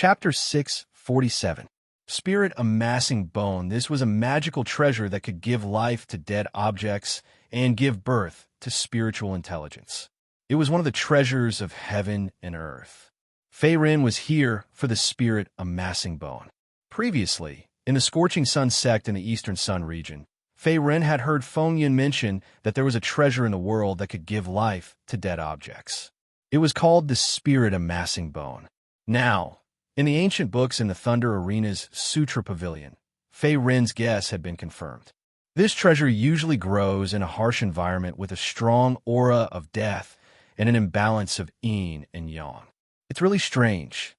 Chapter 647. Spirit Amassing Bone. This was a magical treasure that could give life to dead objects and give birth to spiritual intelligence. It was one of the treasures of heaven and earth. Fei-Ren was here for the Spirit Amassing Bone. Previously, in the Scorching Sun sect in the Eastern Sun region, Fei-Ren had heard Feng Yin mention that there was a treasure in the world that could give life to dead objects. It was called the Spirit Amassing Bone. Now, in the ancient books in the Thunder Arena's Sutra Pavilion, Fei-Ren's guess had been confirmed. This treasure usually grows in a harsh environment with a strong aura of death and an imbalance of yin and yang. It's really strange.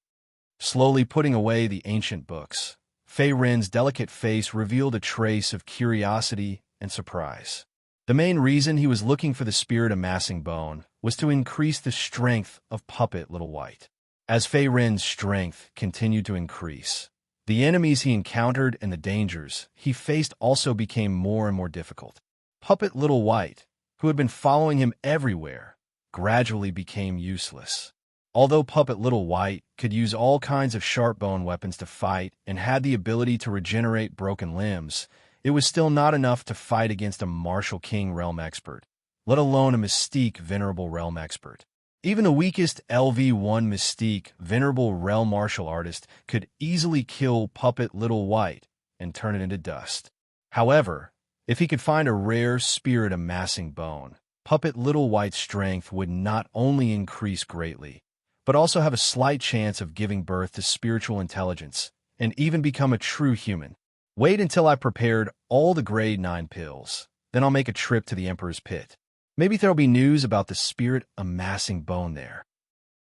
Slowly putting away the ancient books, Fei-Ren's delicate face revealed a trace of curiosity and surprise. The main reason he was looking for the Spirit Amassing Bone was to increase the strength of Puppet Little White. As Fei-Ren's strength continued to increase, the enemies he encountered and the dangers he faced also became more and more difficult. Puppet Little White, who had been following him everywhere, gradually became useless. Although Puppet Little White could use all kinds of sharp bone weapons to fight and had the ability to regenerate broken limbs, it was still not enough to fight against a Martial King realm expert, let alone a Mystique Venerable realm expert. Even the weakest LV1 Mystique Venerable realm martial artist could easily kill Puppet Little White and turn it into dust. However, if he could find a rare Spirit Amassing Bone, Puppet Little White's strength would not only increase greatly, but also have a slight chance of giving birth to spiritual intelligence and even become a true human. Wait until I prepared all the grade 9 pills, then I'll make a trip to the Emperor's Pit. Maybe there'll be news about the Spirit Amassing Bone there.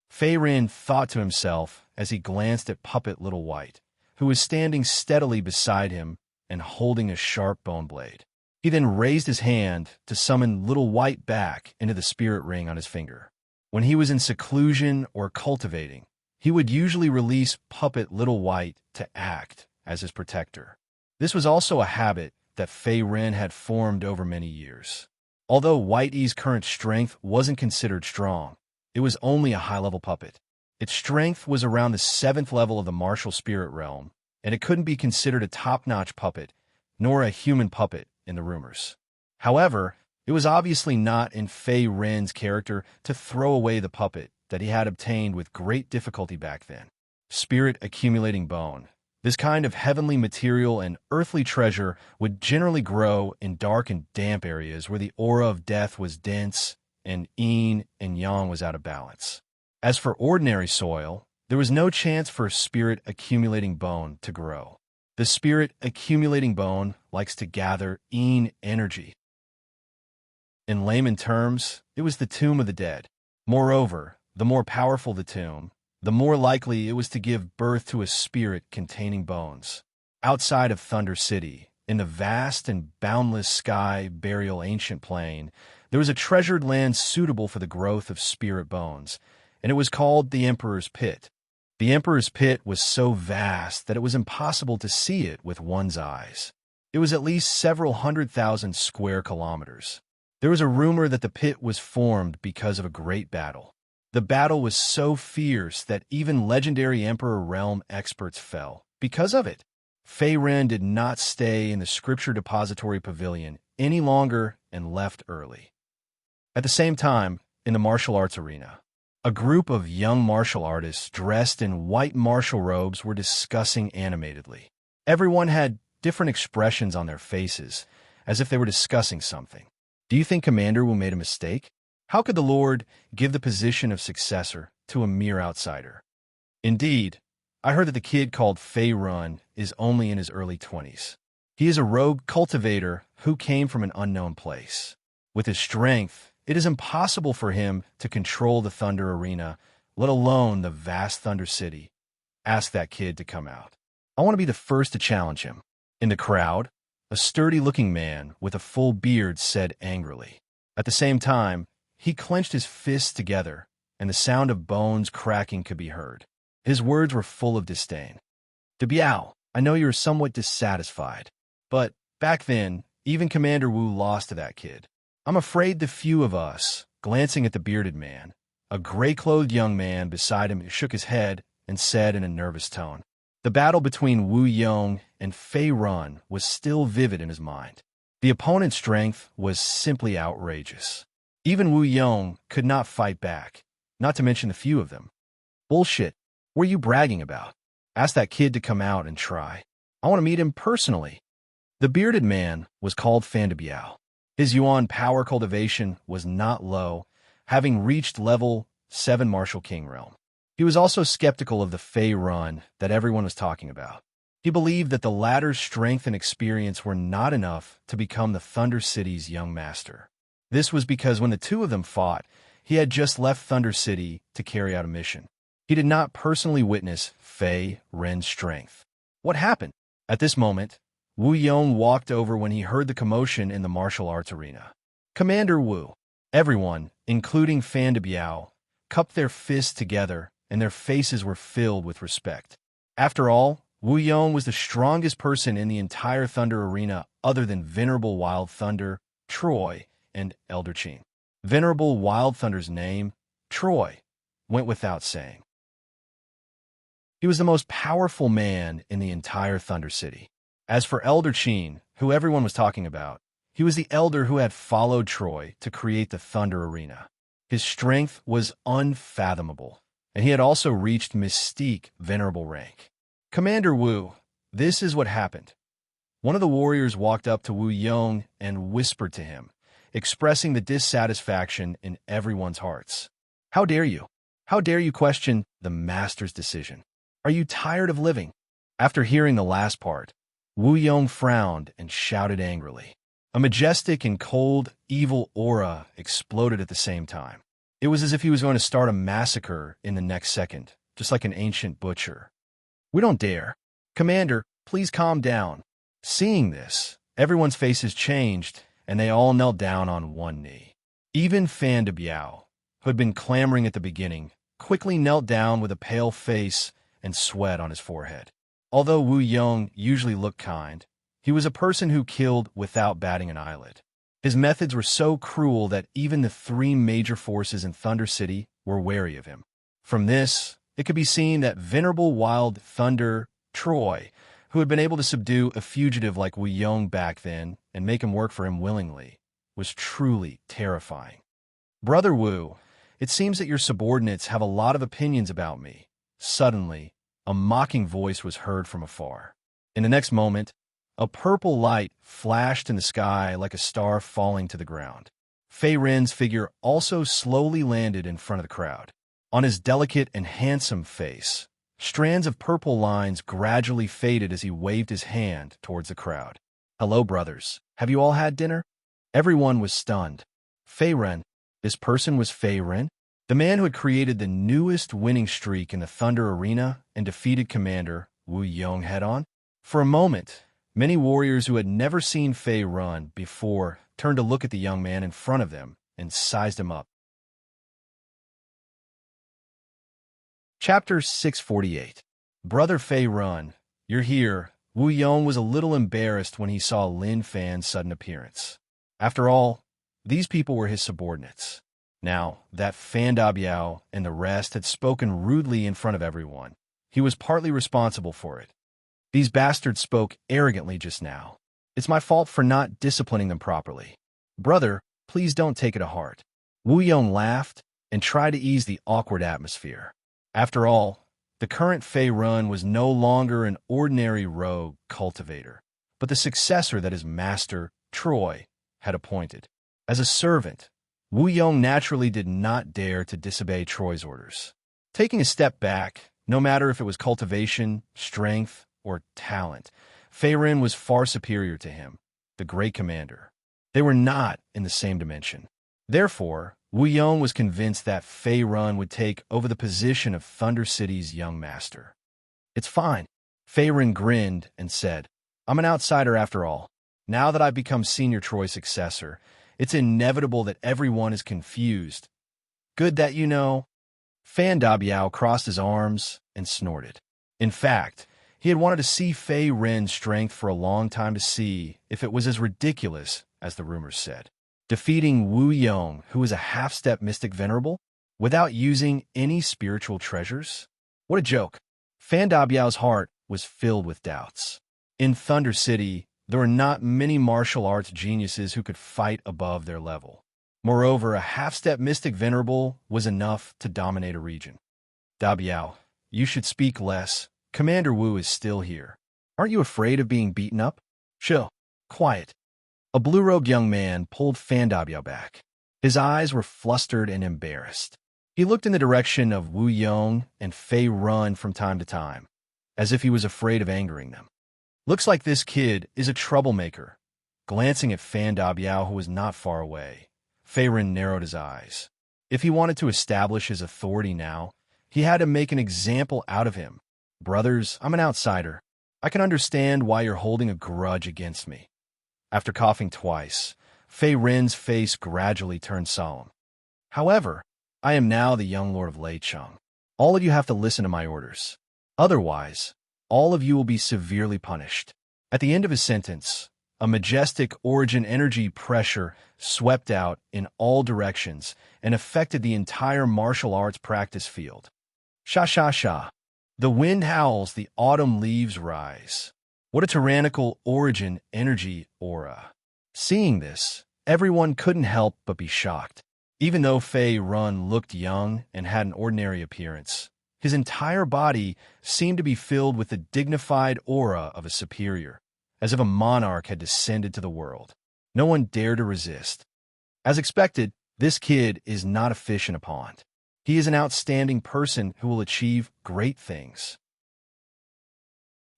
Fei-Ren thought to himself as he glanced at Puppet Little White, who was standing steadily beside him and holding a sharp bone blade. He then raised his hand to summon Little White back into the spirit ring on his finger. When he was in seclusion or cultivating, he would usually release Puppet Little White to act as his protector. This was also a habit that Fei-Ren had formed over many years. Although Whitey's current strength wasn't considered strong, it was only a high-level puppet. Its strength was around the 7th level of the martial spirit realm, and it couldn't be considered a top-notch puppet, nor a human puppet in the rumors. However, it was obviously not in Fei-Ren's character to throw away the puppet that he had obtained with great difficulty back then. Spirit Accumulating Bone. This kind of heavenly material and earthly treasure would generally grow in dark and damp areas where the aura of death was dense and yin and yang was out of balance. As for ordinary soil, there was no chance for Spirit Accumulating Bone to grow. The Spirit Accumulating Bone likes to gather yin energy. In layman terms, it was the tomb of the dead. Moreover, the more powerful the tomb, the more likely it was to give birth to a spirit containing bones. Outside of Thunder City, in the vast and boundless sky burial ancient plain, there was a treasured land suitable for the growth of spirit bones, and it was called the Emperor's Pit. The Emperor's Pit was so vast that it was impossible to see it with one's eyes. It was at least several 100,000 square kilometers. There was a rumor that the pit was formed because of a great battle. The battle was so fierce that even legendary Emperor realm experts fell because of it. Fei-Ren did not stay in the Scripture Depository Pavilion any longer and left early. At the same time, in the martial arts arena, a group of young martial artists dressed in white martial robes were discussing animatedly. Everyone had different expressions on their faces, as if they were discussing something. Do you think Commander Wu made a mistake? How could the Lord give the position of successor to a mere outsider? Indeed, I heard that the kid called Fei-Ren is only in his early 20s. He is a rogue cultivator who came from an unknown place. With his strength, it is impossible for him to control the Thunder Arena, let alone the vast Thunder City. Ask that kid to come out. I want to be the first to challenge him. In the crowd, a sturdy-looking man with a full beard said angrily. At the same time, he clenched his fists together, and the sound of bones cracking could be heard. His words were full of disdain. "Debiao, I know you're somewhat dissatisfied, but back then, even Commander Wu lost to that kid. I'm afraid the few of us," glancing at the bearded man, a gray-clothed young man beside him shook his head and said in a nervous tone. The battle between Wu Yong and Fei Run was still vivid in his mind. The opponent's strength was simply outrageous. Even Wu Yong could not fight back, not to mention the few of them. Bullshit. What are you bragging about? Ask that kid to come out and try. I want to meet him personally. The bearded man was called Fan de Biao. His Yuan power cultivation was not low, having reached level 7 Martial King realm. He was also skeptical of the Fei Run that everyone was talking about. He believed that the latter's strength and experience were not enough to become the Thunder City's young master. This was because when the two of them fought, he had just left Thunder City to carry out a mission. He did not personally witness Fei Ren's strength. What happened? At this moment, Wu Yong walked over when he heard the commotion in the martial arts arena. Commander Wu. Everyone, including Fan de Biao, cupped their fists together and their faces were filled with respect. After all, Wu Yong was the strongest person in the entire Thunder Arena other than Venerable Wild Thunder, Troy, and Elder Qing. Venerable Wild Thunder's name, Troy, went without saying. He was the most powerful man in the entire Thunder City. As for Elder Qing, who everyone was talking about, he was the elder who had followed Troy to create the Thunder Arena. His strength was unfathomable, and he had also reached Mystique Venerable rank. Commander Wu, this is what happened. One of the warriors walked up to Wu Yong and whispered to him, expressing the dissatisfaction in everyone's hearts. How dare you? How dare you question the master's decision? Are you tired of living? After hearing the last part, Wu Yong frowned and shouted angrily. A majestic and cold, evil aura exploded at the same time. It was as if he was going to start a massacre in the next second, just like an ancient butcher. We don't dare. Commander, please calm down. Seeing this, everyone's faces changed, and they all knelt down on one knee. Even Fan de Biao, who had been clamoring at the beginning, quickly knelt down with a pale face and sweat on his forehead. Although Wu Yong usually looked kind, he was a person who killed without batting an eyelid. His methods were so cruel that even the three major forces in Thunder City were wary of him. From this, it could be seen that Venerable Wild Thunder, Troy, who had been able to subdue a fugitive like Wu Yong back then and make him work for him willingly, was truly terrifying. Brother Wu, it seems that your subordinates have a lot of opinions about me. Suddenly, a mocking voice was heard from afar. In the next moment, a purple light flashed in the sky like a star falling to the ground. Fei Ren's figure also slowly landed in front of the crowd. On his delicate and handsome face, strands of purple lines gradually faded as he waved his hand towards the crowd. Hello, brothers. Have you all had dinner? Everyone was stunned. Fei Ren. This person was Fei Ren? The man who had created the newest winning streak in the Thunder Arena and defeated Commander Wu Yong head-on? For a moment, many warriors who had never seen Fei Ren before turned to look at the young man in front of them and sized him up. Chapter 648. Brother Fei Ren, you're here. Wu Yong was a little embarrassed when he saw Lin Fan's sudden appearance. After all, these people were his subordinates. Now, that Fan Da Biao and the rest had spoken rudely in front of everyone. He was partly responsible for it. These bastards spoke arrogantly just now. It's my fault for not disciplining them properly. Brother, please don't take it to heart. Wu Yong laughed and tried to ease the awkward atmosphere. After all, the current Fei Ren was no longer an ordinary rogue cultivator, but the successor that his master, Troy, had appointed. As a servant, Wu Yong naturally did not dare to disobey Troy's orders. Taking a step back, no matter if it was cultivation, strength, or talent, Fei Ren was far superior to him, the great commander. They were not in the same dimension. Therefore, Wu Yong was convinced that Fei Ren would take over the position of Thunder City's young master. It's fine. Fei Ren grinned and said, I'm an outsider after all. Now that I've become Senior Troy's successor, it's inevitable that everyone is confused. Good that you know. Fan Da Biao crossed his arms and snorted. In fact, he had wanted to see Fei Ren's strength for a long time to see if it was as ridiculous as the rumors said. Defeating Wu Yong, who was a half-step mystic venerable, without using any spiritual treasures? What a joke. Fan Dabiao's heart was filled with doubts. In Thunder City, there were not many martial arts geniuses who could fight above their level. Moreover, a half-step mystic venerable was enough to dominate a region. Dabiao, you should speak less. Commander Wu is still here. Aren't you afraid of being beaten up? Chill. Quiet. A blue-robed young man pulled Fan Dabiao back. His eyes were flustered and embarrassed. He looked in the direction of Wu Yong and Fei Run from time to time, as if he was afraid of angering them. Looks like this kid is a troublemaker. Glancing at Fan Dabiao, who was not far away, Fei Ren narrowed his eyes. If he wanted to establish his authority now, he had to make an example out of him. Brothers, I'm an outsider. I can understand why you're holding a grudge against me. After coughing twice, Fei Ren's face gradually turned solemn. However, I am now the young lord of Leicheng. All of you have to listen to my orders. Otherwise, all of you will be severely punished. At the end of his sentence, a majestic origin energy pressure swept out in all directions and affected the entire martial arts practice field. Sha sha sha. The wind howls, the autumn leaves rise. What a tyrannical origin energy aura. Seeing this, everyone couldn't help but be shocked. Even though Fei Run looked young and had an ordinary appearance, his entire body seemed to be filled with the dignified aura of a superior, as if a monarch had descended to the world. No one dared to resist. As expected, this kid is not a fish in a pond. He is an outstanding person who will achieve great things.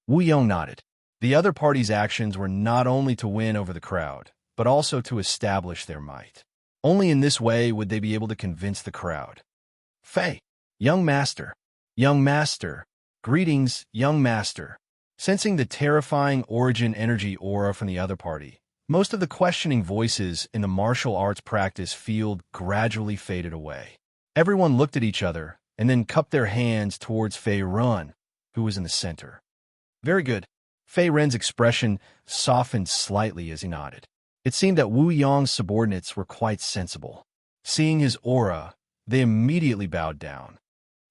Wu Yong nodded. The other party's actions were not only to win over the crowd, but also to establish their might. Only in this way would they be able to convince the crowd. Fei, young master, greetings, young master. Sensing the terrifying origin energy aura from the other party, most of the questioning voices in the martial arts practice field gradually faded away. Everyone looked at each other and then cupped their hands towards Fei Run, who was in the center. Very good. Fei Ren's expression softened slightly as he nodded. It seemed that Wu Yong's subordinates were quite sensible. Seeing his aura, they immediately bowed down.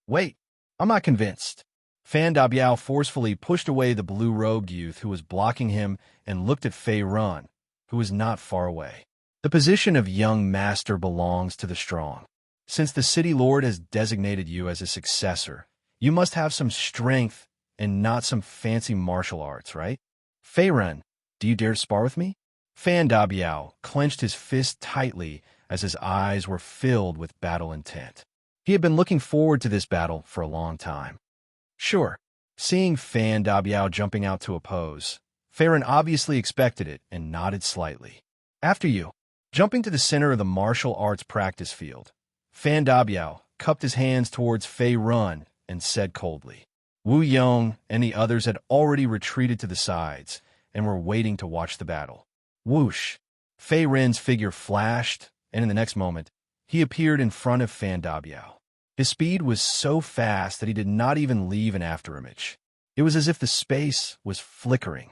Wait, I'm not convinced. Fan Dabiao forcefully pushed away the blue-robed youth who was blocking him and looked at Fei Run, who was not far away. The position of young master belongs to the strong. Since the city lord has designated you as his successor, you must have some strength and not some fancy martial arts, right? Fei Run, do you dare to spar with me? Fan Dabiao clenched his fist tightly as his eyes were filled with battle intent. He had been looking forward to this battle for a long time. Sure. Seeing Fan Dabiao jumping out to oppose, Fei Ren obviously expected it and nodded slightly. After you. Jumping to the center of the martial arts practice field, Fan Dabiao cupped his hands towards Fei Run and said coldly. Wu Yong and the others had already retreated to the sides and were waiting to watch the battle. Whoosh! Fei Ren's figure flashed, and in the next moment, he appeared in front of Fan Dabiao. His speed was so fast that he did not even leave an afterimage. It was as if the space was flickering.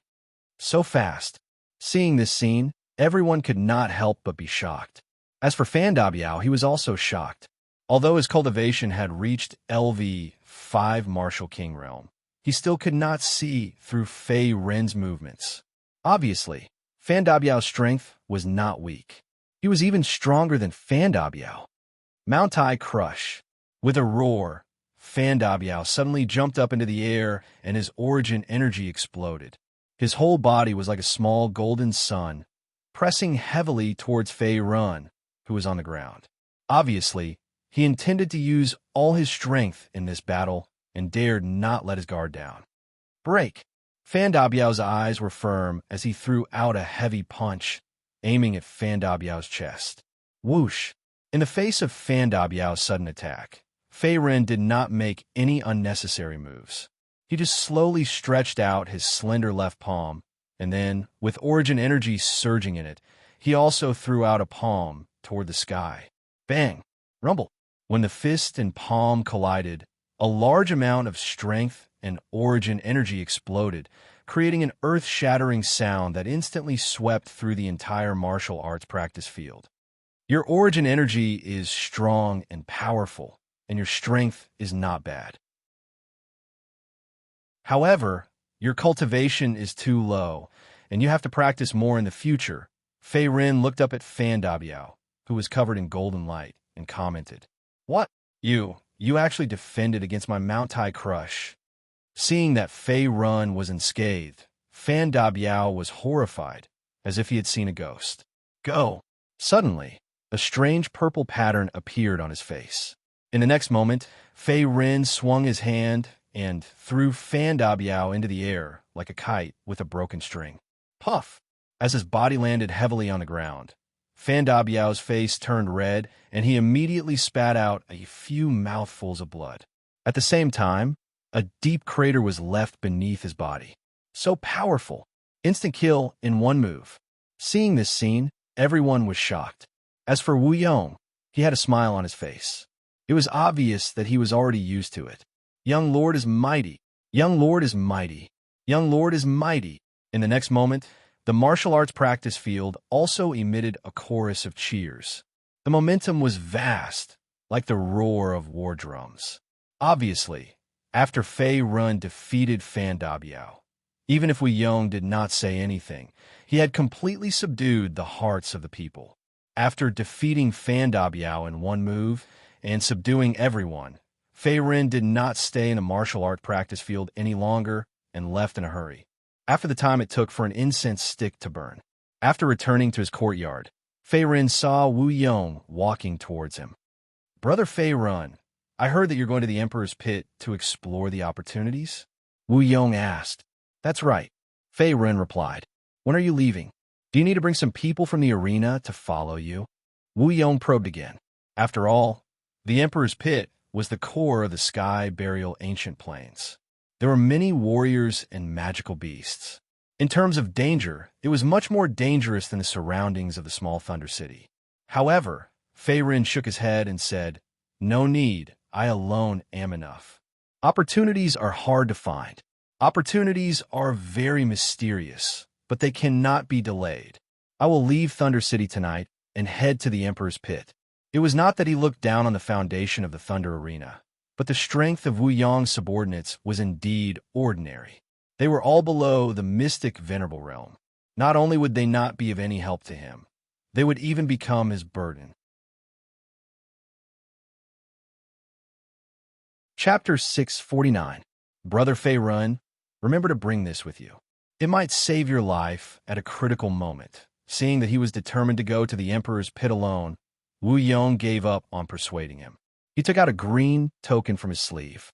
So fast. Seeing this scene, everyone could not help but be shocked. As for Fan Dabiao, he was also shocked. Although his cultivation had reached LV5 Martial King realm, he still could not see through Fei Ren's movements. Obviously, Fan Dabiao's strength was not weak. He was even stronger than Fan Dabiao. Mount Tai Crush. With a roar, Fan Dabiao suddenly jumped up into the air and his origin energy exploded. His whole body was like a small golden sun, pressing heavily towards Fei Run, who was on the ground. Obviously, he intended to use all his strength in this battle and dared not let his guard down. Break! Fan Dabiao's eyes were firm as he threw out a heavy punch, aiming at Fan Dabiao's chest. Whoosh! In the face of Fan Dabiao's sudden attack, Fei Ren did not make any unnecessary moves. He just slowly stretched out his slender left palm, and then, with origin energy surging in it, he also threw out a palm toward the sky. Bang! Rumble! When the fist and palm collided, a large amount of strength and origin energy exploded, creating an earth-shattering sound that instantly swept through the entire martial arts practice field. Your origin energy is strong and powerful, and your strength is not bad. However, your cultivation is too low, and you have to practice more in the future. Fei Ren looked up at Fan Dabiao, who was covered in golden light, and commented, "What? You actually defended against my Mount Tai crush." Seeing that Fei Ren was unscathed, Fan Dabiao was horrified, as if he had seen a ghost. Go! Suddenly, a strange purple pattern appeared on his face. In the next moment, Fei Ren swung his hand and threw Fan Dabiao into the air like a kite with a broken string. Puff! As his body landed heavily on the ground, Fan Dabiao's face turned red, and he immediately spat out a few mouthfuls of blood. At the same time, a deep crater was left beneath his body. So powerful! Instant kill in one move. Seeing this scene, everyone was shocked. As for Wu Yong, he had a smile on his face. It was obvious that he was already used to it. Young Lord is mighty. Young Lord is mighty. Young Lord is mighty. In the next moment, the martial arts practice field also emitted a chorus of cheers. The momentum was vast, like the roar of war drums. Obviously, after Fei Ren defeated Fan Dabiao, even if Wu Yong did not say anything, he had completely subdued the hearts of the people. After defeating Fan Dabiao in one move and subduing everyone, Fei Ren did not stay in the martial art practice field any longer and left in a hurry. After the time it took for an incense stick to burn. After returning to his courtyard, Fei Ren saw Wu Yong walking towards him. "Brother Fei Ren, I heard that you're going to the Emperor's Pit to explore the opportunities?" Wu Yong asked. "That's right," Fei Ren replied. "When are you leaving? Do you need to bring some people from the arena to follow you?" Wu Yong probed again. After all, the Emperor's Pit was the core of the Sky Burial Ancient Plains. There were many warriors and magical beasts. In terms of danger, it was much more dangerous than the surroundings of the small Thunder City. However, Fei Ren shook his head and said, "No need, I alone am enough." Opportunities are hard to find. Opportunities are very mysterious, but they cannot be delayed. I will leave Thunder City tonight and head to the Emperor's Pit. It was not that he looked down on the foundation of the Thunder Arena, but the strength of Wu Yong's subordinates was indeed ordinary. They were all below the mystic venerable realm. Not only would they not be of any help to him, they would even become his burden. Chapter 649. Brother Fei Ren, remember to bring this with you. It might save your life at a critical moment. Seeing that he was determined to go to the Emperor's Pit alone, Wu Yong gave up on persuading him. He took out a green token from his sleeve.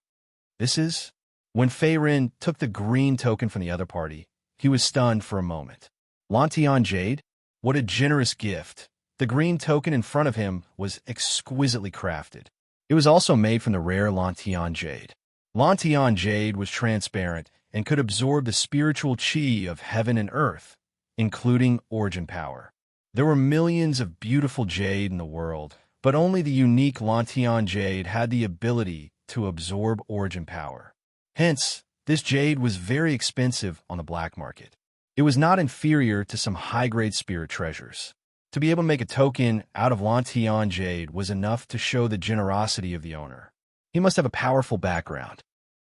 This is... When Fei Ren took the green token from the other party, he was stunned for a moment. Lantian Jade? What a generous gift. The green token in front of him was exquisitely crafted. It was also made from the rare Lantian Jade. Lantian Jade was transparent and could absorb the spiritual chi of heaven and earth, including origin power. There were millions of beautiful jade in the world, but only the unique Lantian Jade had the ability to absorb origin power. Hence, this jade was very expensive on the black market. It was not inferior to some high-grade spirit treasures. To be able to make a token out of Lantian Jade was enough to show the generosity of the owner. He must have a powerful background.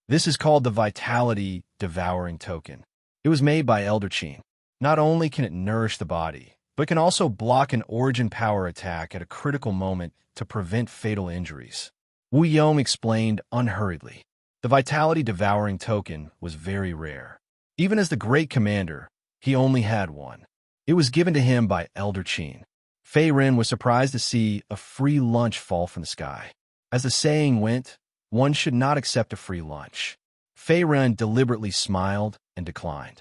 This is called the Vitality Devouring Token. It was made by Elder Qin. Not only can it nourish the body, but can also block an origin power attack at a critical moment to prevent fatal injuries. Wu Yong explained unhurriedly. The Vitality Devouring Token was very rare. Even as the great commander, he only had one. It was given to him by Elder Qin. Fei Ren was surprised to see a free lunch fall from the sky. As the saying went, one should not accept a free lunch. Fei Ren deliberately smiled and declined.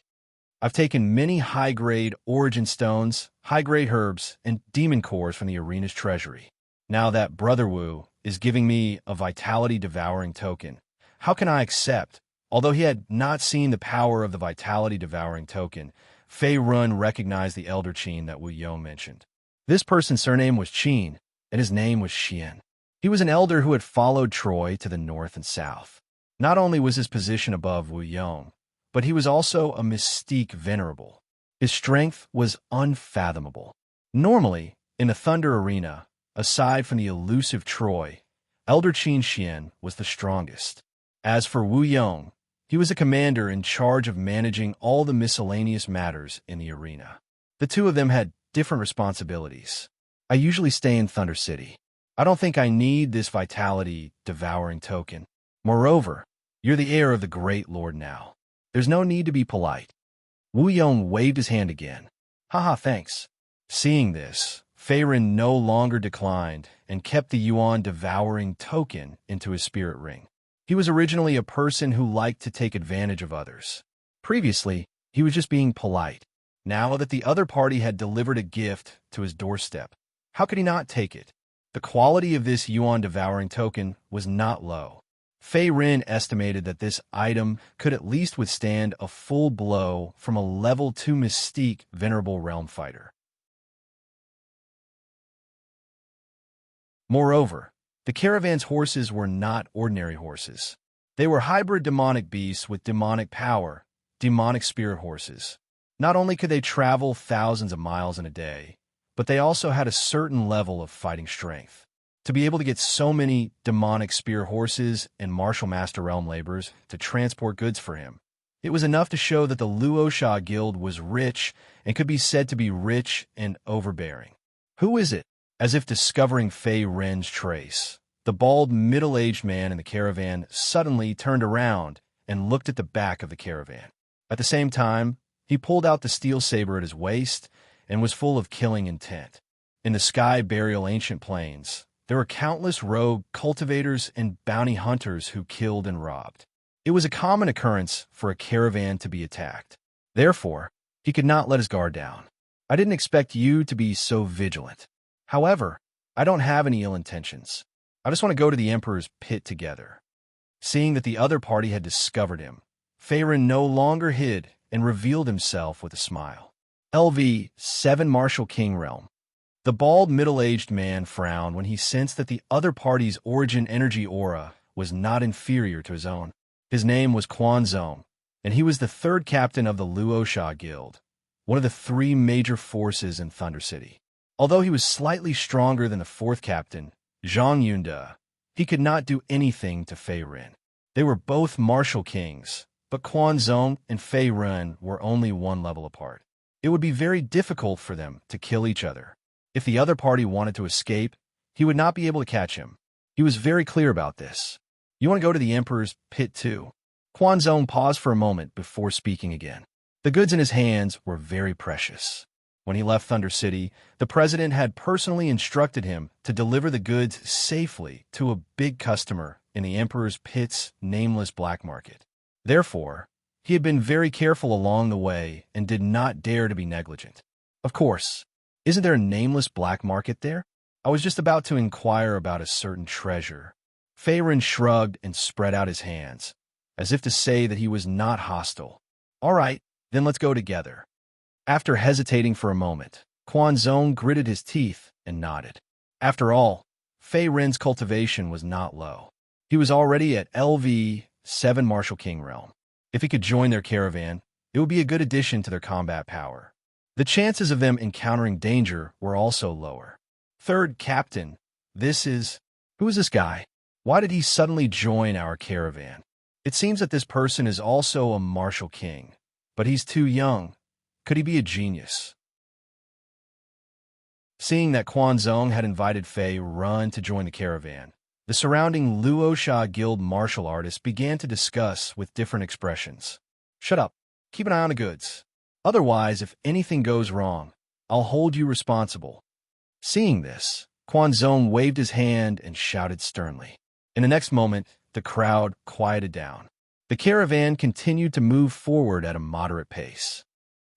I've taken many high-grade origin stones, high-grade herbs, and demon cores from the arena's treasury. Now that Brother Wu is giving me a Vitality Devouring Token, how can I accept? Although he had not seen the power of the Vitality Devouring Token, Fei Ren recognized the Elder Qin that Wu Yong mentioned. This person's surname was Qin, and his name was Xian. He was an elder who had followed Troy to the north and south. Not only was his position above Wu Yong, but he was also a mystique venerable. His strength was unfathomable. Normally, in the Thunder Arena, aside from the elusive Troy, Elder Qin Xian was the strongest. As for Wu Yong, He was a commander in charge of managing all the miscellaneous matters in the arena. The two of them had different responsibilities. I usually stay in Thunder City. I don't think I need this vitality devouring token. Moreover, you're the heir of the great lord now. There's no need to be polite. Wu Yong waved his hand again. Haha, thanks. Seeing this, Fei Ren no longer declined and kept the yuan-devouring token into his spirit ring. He was originally a person who liked to take advantage of others. Previously, he was just being polite. Now that the other party had delivered a gift to his doorstep, how could he not take it? The quality of this yuan-devouring token was not low. Fei Ren estimated that this item could at least withstand a full blow from a level 2 mystique venerable realm fighter. Moreover, the caravan's horses were not ordinary horses. They were hybrid demonic beasts with demonic power, demonic spirit horses. Not only could they travel thousands of miles in a day, but they also had a certain level of fighting strength. To be able to get so many demonic spear horses and martial master realm laborers to transport goods for him, it was enough to show that the Luosha Guild was rich and could be said to be rich and overbearing. Who is it? As if discovering Fei Ren's trace, the bald, middle-aged man in the caravan suddenly turned around and looked at the back of the caravan. At the same time, he pulled out the steel saber at his waist and was full of killing intent. In the Sky Burial Ancient Plains, there were countless rogue cultivators and bounty hunters who killed and robbed. It was a common occurrence for a caravan to be attacked. Therefore, he could not let his guard down. I didn't expect you to be so vigilant. However, I don't have any ill intentions. I just want to go to the Emperor's pit together. Seeing that the other party had discovered him, Fei Ren no longer hid and revealed himself with a smile. LV 7 Martial King Realm. The bald, middle-aged man frowned when he sensed that the other party's origin energy aura was not inferior to his own. His name was Quan Zong, and he was the third captain of the Luosha Guild, one of the 3 major forces in Thunder City. Although he was slightly stronger than the fourth captain, Zhang Yunda, he could not do anything to Fei Ren. They were both martial kings, but Quan Zong and Fei Ren were only one level apart. It would be very difficult for them to kill each other. If the other party wanted to escape, he would not be able to catch him. He was very clear about this. You want to go to the Emperor's pit too? Quan Zong paused for a moment before speaking again. The goods in his hands were very precious. When he left Thunder City, the president had personally instructed him to deliver the goods safely to a big customer in the Emperor's pit's nameless black market. Therefore, he had been very careful along the way and did not dare to be negligent. Of course, isn't there a nameless black market there? I was just about to inquire about a certain treasure. Fei Ren shrugged and spread out his hands, as if to say that he was not hostile. All right, then let's go together. After hesitating for a moment, Quan Zong gritted his teeth and nodded. After all, Fei Ren's cultivation was not low. He was already at LV 7 Martial King Realm. If he could join their caravan, it would be a good addition to their combat power. The chances of them encountering danger were also lower. Third captain, who is this guy? Why did he suddenly join our caravan? It seems that this person is also a martial king, but he's too young. Could he be a genius? Seeing that Quan Zong had invited Fei Ren to join the caravan, the surrounding Luosha Guild martial artists began to discuss with different expressions. Shut up. Keep an eye on the goods. Otherwise, if anything goes wrong, I'll hold you responsible. Seeing this, Quan Zong waved his hand and shouted sternly. In the next moment, the crowd quieted down. The caravan continued to move forward at a moderate pace.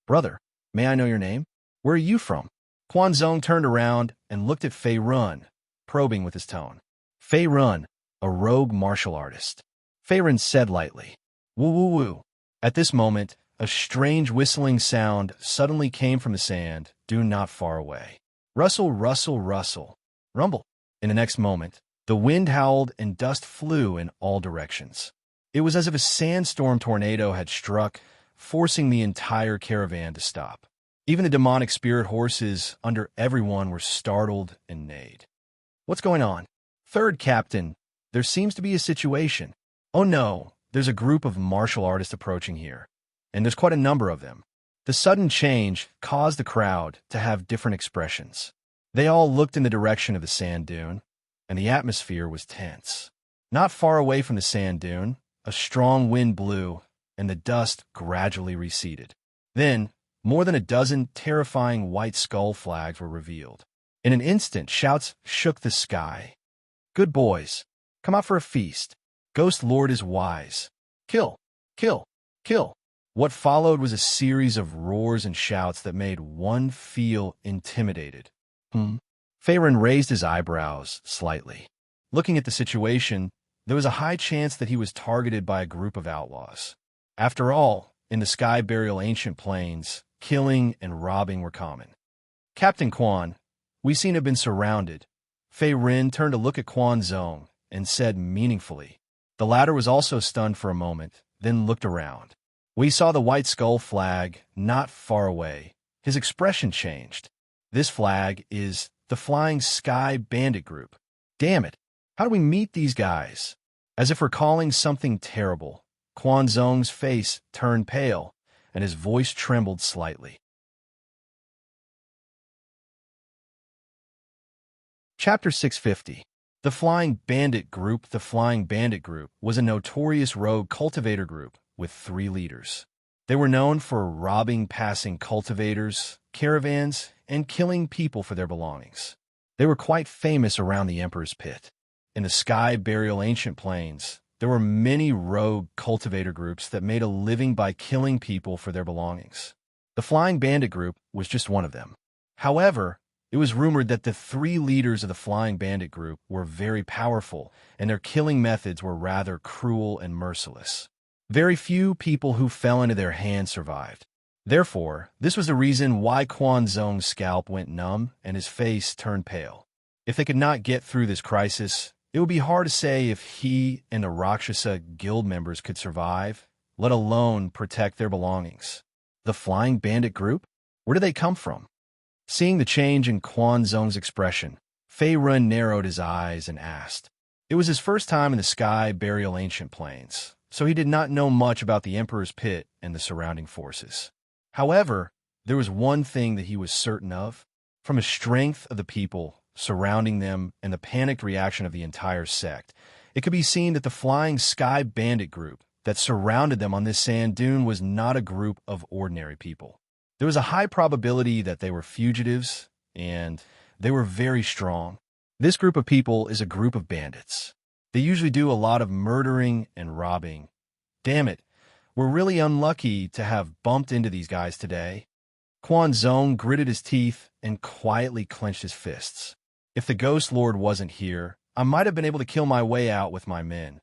Brother, may I know your name? Where are you from? Quan Zong turned around and looked at Fei Ren, probing with his tone. Fei Ren, a rogue martial artist. Fei Ren said lightly, woo woo woo. At this moment, a strange whistling sound suddenly came from the sand, not far away. Rustle, rustle, rustle. Rumble. In the next moment, the wind howled and dust flew in all directions. It was as if a sandstorm tornado had struck, forcing the entire caravan to stop. Even the demonic spirit horses under everyone were startled and neighed. What's going on? Third captain, there seems to be a situation. Oh no, there's a group of martial artists approaching here, and there's quite a number of them. The sudden change caused the crowd to have different expressions. They all looked in the direction of the sand dune, and the atmosphere was tense. Not far away from the sand dune, a strong wind blew, and the dust gradually receded. Then, more than a dozen terrifying white skull flags were revealed. In an instant, shouts shook the sky. "Good boys, come out for a feast. Ghost Lord is wise. Kill, kill, kill." What followed was a series of roars and shouts that made one feel intimidated. Faerun raised his eyebrows slightly. Looking at the situation, there was a high chance that he was targeted by a group of outlaws. After all, in the Sky Burial Ancient Plains, killing and robbing were common. "Captain Quan, we seem to have been surrounded." Faerun turned to look at Quan Zong and said meaningfully. The latter was also stunned for a moment, then looked around. We saw the white skull flag not far away. His expression changed. "This flag is the Flying Sky Bandit Group. Damn it, how do we meet these guys?" As if recalling something terrible, Quan Zong's face turned pale, and his voice trembled slightly. Chapter 650. The Flying Bandit Group. The Flying Bandit Group was a notorious rogue cultivator group with 3 leaders. They were known for robbing passing cultivators, caravans, and killing people for their belongings. They were quite famous around the Emperor's Pit. In the Sky Burial Ancient Plains, there were many rogue cultivator groups that made a living by killing people for their belongings. The Flying Bandit Group was just one of them. However, it was rumored that the 3 leaders of the Flying Bandit Group were very powerful, and their killing methods were rather cruel and merciless. Very few people who fell into their hands survived. Therefore, this was the reason why Quan Zong's scalp went numb and his face turned pale. If they could not get through this crisis, it would be hard to say if he and the Rakshasa guild members could survive, let alone protect their belongings. The Flying Bandit Group? Where did they come from? Seeing the change in Quan Zong's expression, Faerun narrowed his eyes and asked. It was his first time in the Sky Burial Ancient Plains, so he did not know much about the Emperor's Pit and the surrounding forces. However, there was one thing that he was certain of. From the strength of the people surrounding them and the panicked reaction of the entire sect, it could be seen that the Flying Sky Bandit Group that surrounded them on this sand dune was not a group of ordinary people. There was a high probability that they were fugitives, and they were very strong. This group of people is a group of bandits. They usually do a lot of murdering and robbing. Damn it, we're really unlucky to have bumped into these guys today. Quan Zong gritted his teeth and quietly clenched his fists. If the Ghost Lord wasn't here, I might have been able to kill my way out with my men.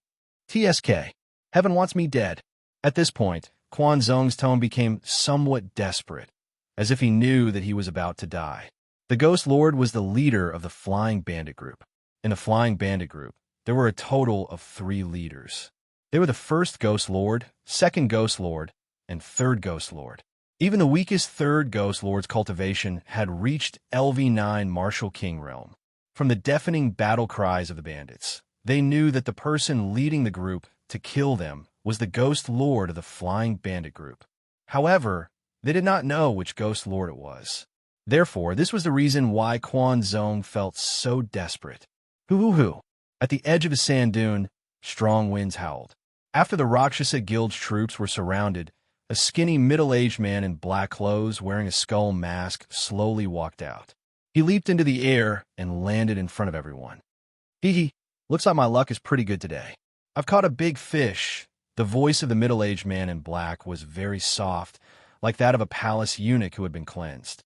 TSK, heaven wants me dead. At this point, Quan Zong's tone became somewhat desperate, as if he knew that he was about to die. The Ghost Lord was the leader of the Flying Bandit Group. In the Flying Bandit Group, there were a total of 3 leaders. They were the first Ghost Lord, second Ghost Lord, and third Ghost Lord. Even the weakest third Ghost Lord's cultivation had reached LV9 Martial King realm. From the deafening battle cries of the bandits, they knew that the person leading the group to kill them was the Ghost Lord of the Flying Bandit Group. However, they did not know which Ghost Lord it was. Therefore, this was the reason why Quan Zong felt so desperate. Hoo-hoo-hoo. At the edge of a sand dune, strong winds howled. After the Rakshasa Guild's troops were surrounded, a skinny middle-aged man in black clothes wearing a skull mask slowly walked out. He leaped into the air and landed in front of everyone. Hee, looks like my luck is pretty good today. I've caught a big fish. The voice of the middle-aged man in black was very soft, like that of a palace eunuch who had been cleansed.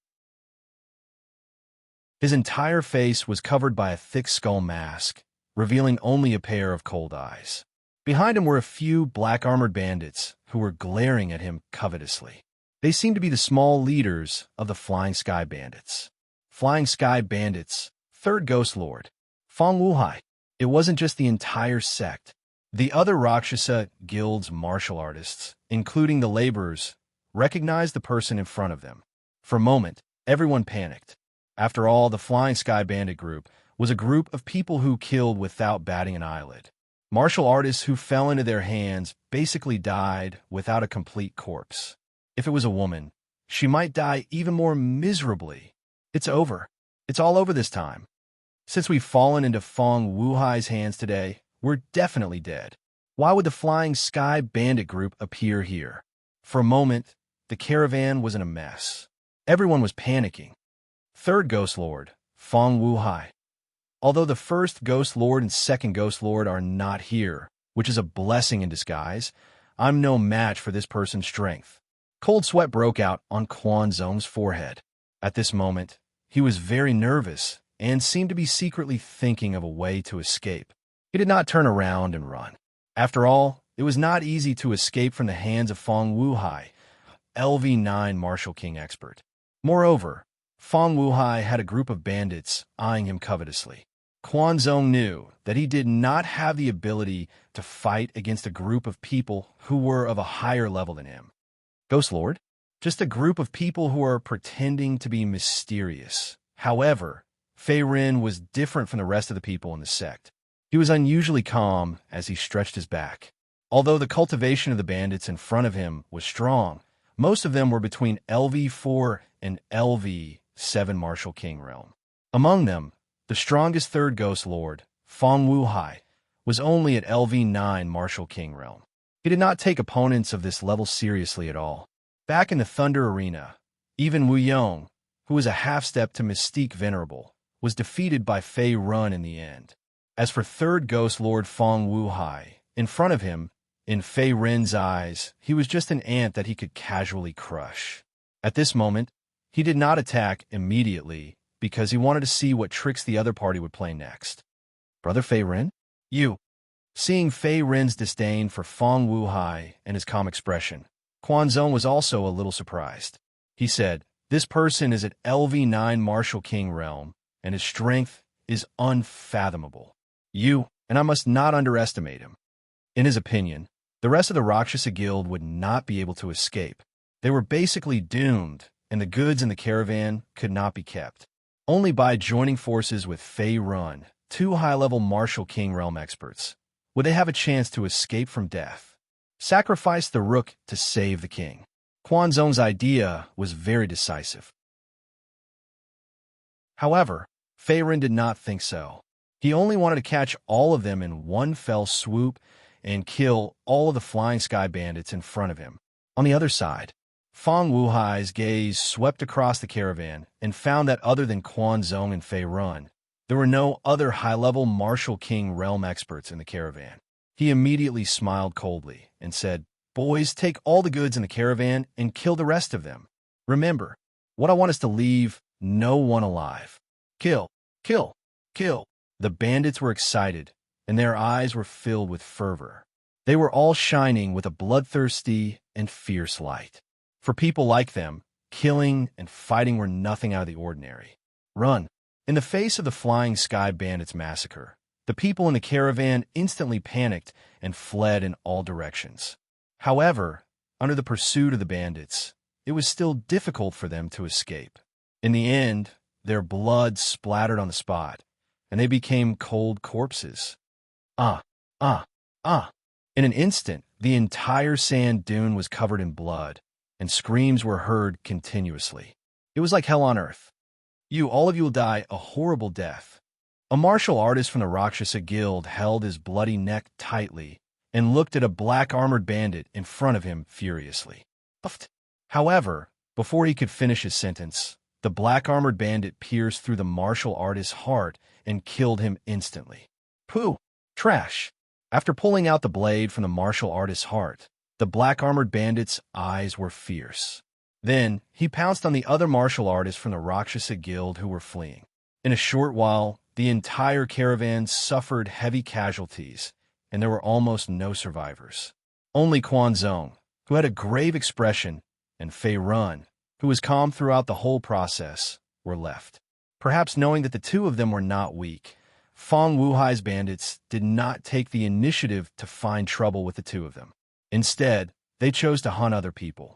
His entire face was covered by a thick skull mask, revealing only a pair of cold eyes. Behind him were a few black-armored bandits who were glaring at him covetously. They seemed to be the small leaders of the Flying Sky Bandits. Flying Sky Bandits, third Ghost Lord, Fong Wuhai. It wasn't just the entire sect. The other Rakshasa Guild's martial artists, including the laborers, recognized the person in front of them. For a moment, everyone panicked. After all, the Flying Sky Bandit Group was a group of people who killed without batting an eyelid. Martial artists who fell into their hands basically died without a complete corpse. If it was a woman, she might die even more miserably. It's over. It's all over this time. Since we've fallen into Feng Wuhai's hands today, we're definitely dead. Why would the Flying Sky Bandit group appear here? For a moment, the caravan was in a mess. Everyone was panicking. Third Ghost Lord, Feng Wuhai. Although the first Ghost Lord and second Ghost Lord are not here, which is a blessing in disguise, I'm no match for this person's strength. Cold sweat broke out on Quan Zong's forehead. At this moment, he was very nervous and seemed to be secretly thinking of a way to escape. He did not turn around and run. After all, it was not easy to escape from the hands of Feng Wuhai, LV9 Martial King expert. Moreover, Feng Wuhai had a group of bandits eyeing him covetously. Quan Zong knew that he did not have the ability to fight against a group of people who were of a higher level than him. Ghost Lord? Just a group of people who are pretending to be mysterious. However, Fei Ren was different from the rest of the people in the sect. He was unusually calm as he stretched his back. Although the cultivation of the bandits in front of him was strong, most of them were between LV4 and LV7 Martial King realm. Among them, the strongest third Ghost Lord, Feng Wuhai, was only at LV9 Martial King realm. He did not take opponents of this level seriously at all. Back in the Thunder Arena, even Wu Yong, who was a half-step to Mystique Venerable, was defeated by Fei Run in the end. As for third Ghost Lord Feng Wuhai, in front of him, in Fei Ren's eyes, he was just an ant that he could casually crush. At this moment, he did not attack immediately because he wanted to see what tricks the other party would play next. Brother Fei Ren? You. Seeing Fei Ren's disdain for Feng Wuhai and his calm expression, Quan Zong was also a little surprised. He said, "This person is at LV9 Martial King realm, and his strength is unfathomable. And I must not underestimate him." In his opinion, the rest of the Rakshasa Guild would not be able to escape. They were basically doomed, and the goods in the caravan could not be kept. Only by joining forces with Fei Run, two high-level Martial King realm experts, would they have a chance to escape from death. Sacrifice the rook to save the king. Quan Zong's idea was very decisive. However, Fei Ren did not think so. He only wanted to catch all of them in one fell swoop and kill all of the Flying Sky Bandits in front of him. On the other side, Feng Wuhai's gaze swept across the caravan and found that other than Quan Zong and Fei Run, there were no other high-level Martial King realm experts in the caravan. He immediately smiled coldly and said, "Boys, take all the goods in the caravan and kill the rest of them. Remember, what I want is to leave no one alive. Kill, kill, kill." The bandits were excited, and their eyes were filled with fervor. They were all shining with a bloodthirsty and fierce light. For people like them, killing and fighting were nothing out of the ordinary. Run. In the face of the Flying Sky Bandits massacre, the people in the caravan instantly panicked and fled in all directions. However, under the pursuit of the bandits, it was still difficult for them to escape. In the end, their blood splattered on the spot, and they became cold corpses. In an instant, the entire sand dune was covered in blood, and screams were heard continuously. It was like hell on earth. All of you will die a horrible death. A martial artist from the Rakshasa Guild held his bloody neck tightly and looked at a black-armored bandit in front of him furiously. However, before he could finish his sentence, the black-armored bandit pierced through the martial artist's heart and killed him instantly. Pooh! Trash! After pulling out the blade from the martial artist's heart, the black-armored bandit's eyes were fierce. Then, he pounced on the other martial artists from the Rakshasa Guild who were fleeing. In a short while, the entire caravan suffered heavy casualties, and there were almost no survivors. Only Quan Zong, who had a grave expression, and Fei Run, who was calm throughout the whole process, were left. Perhaps knowing that the two of them were not weak, Feng Wuhai's bandits did not take the initiative to find trouble with the two of them. Instead, they chose to hunt other people.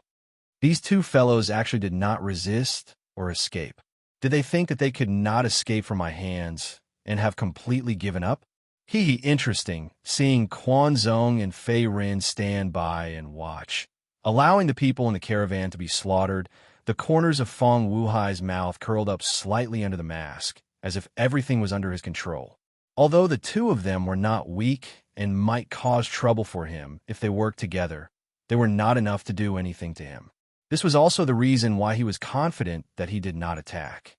These two fellows actually did not resist or escape. Did they think that they could not escape from my hands and have completely given up? Interesting, seeing Quan Zong and Fei Rin stand by and watch. Allowing the people in the caravan to be slaughtered, the corners of Feng Wuhai's mouth curled up slightly under the mask, as if everything was under his control. Although the two of them were not weak and might cause trouble for him if they worked together, they were not enough to do anything to him. This was also the reason why he was confident that he did not attack.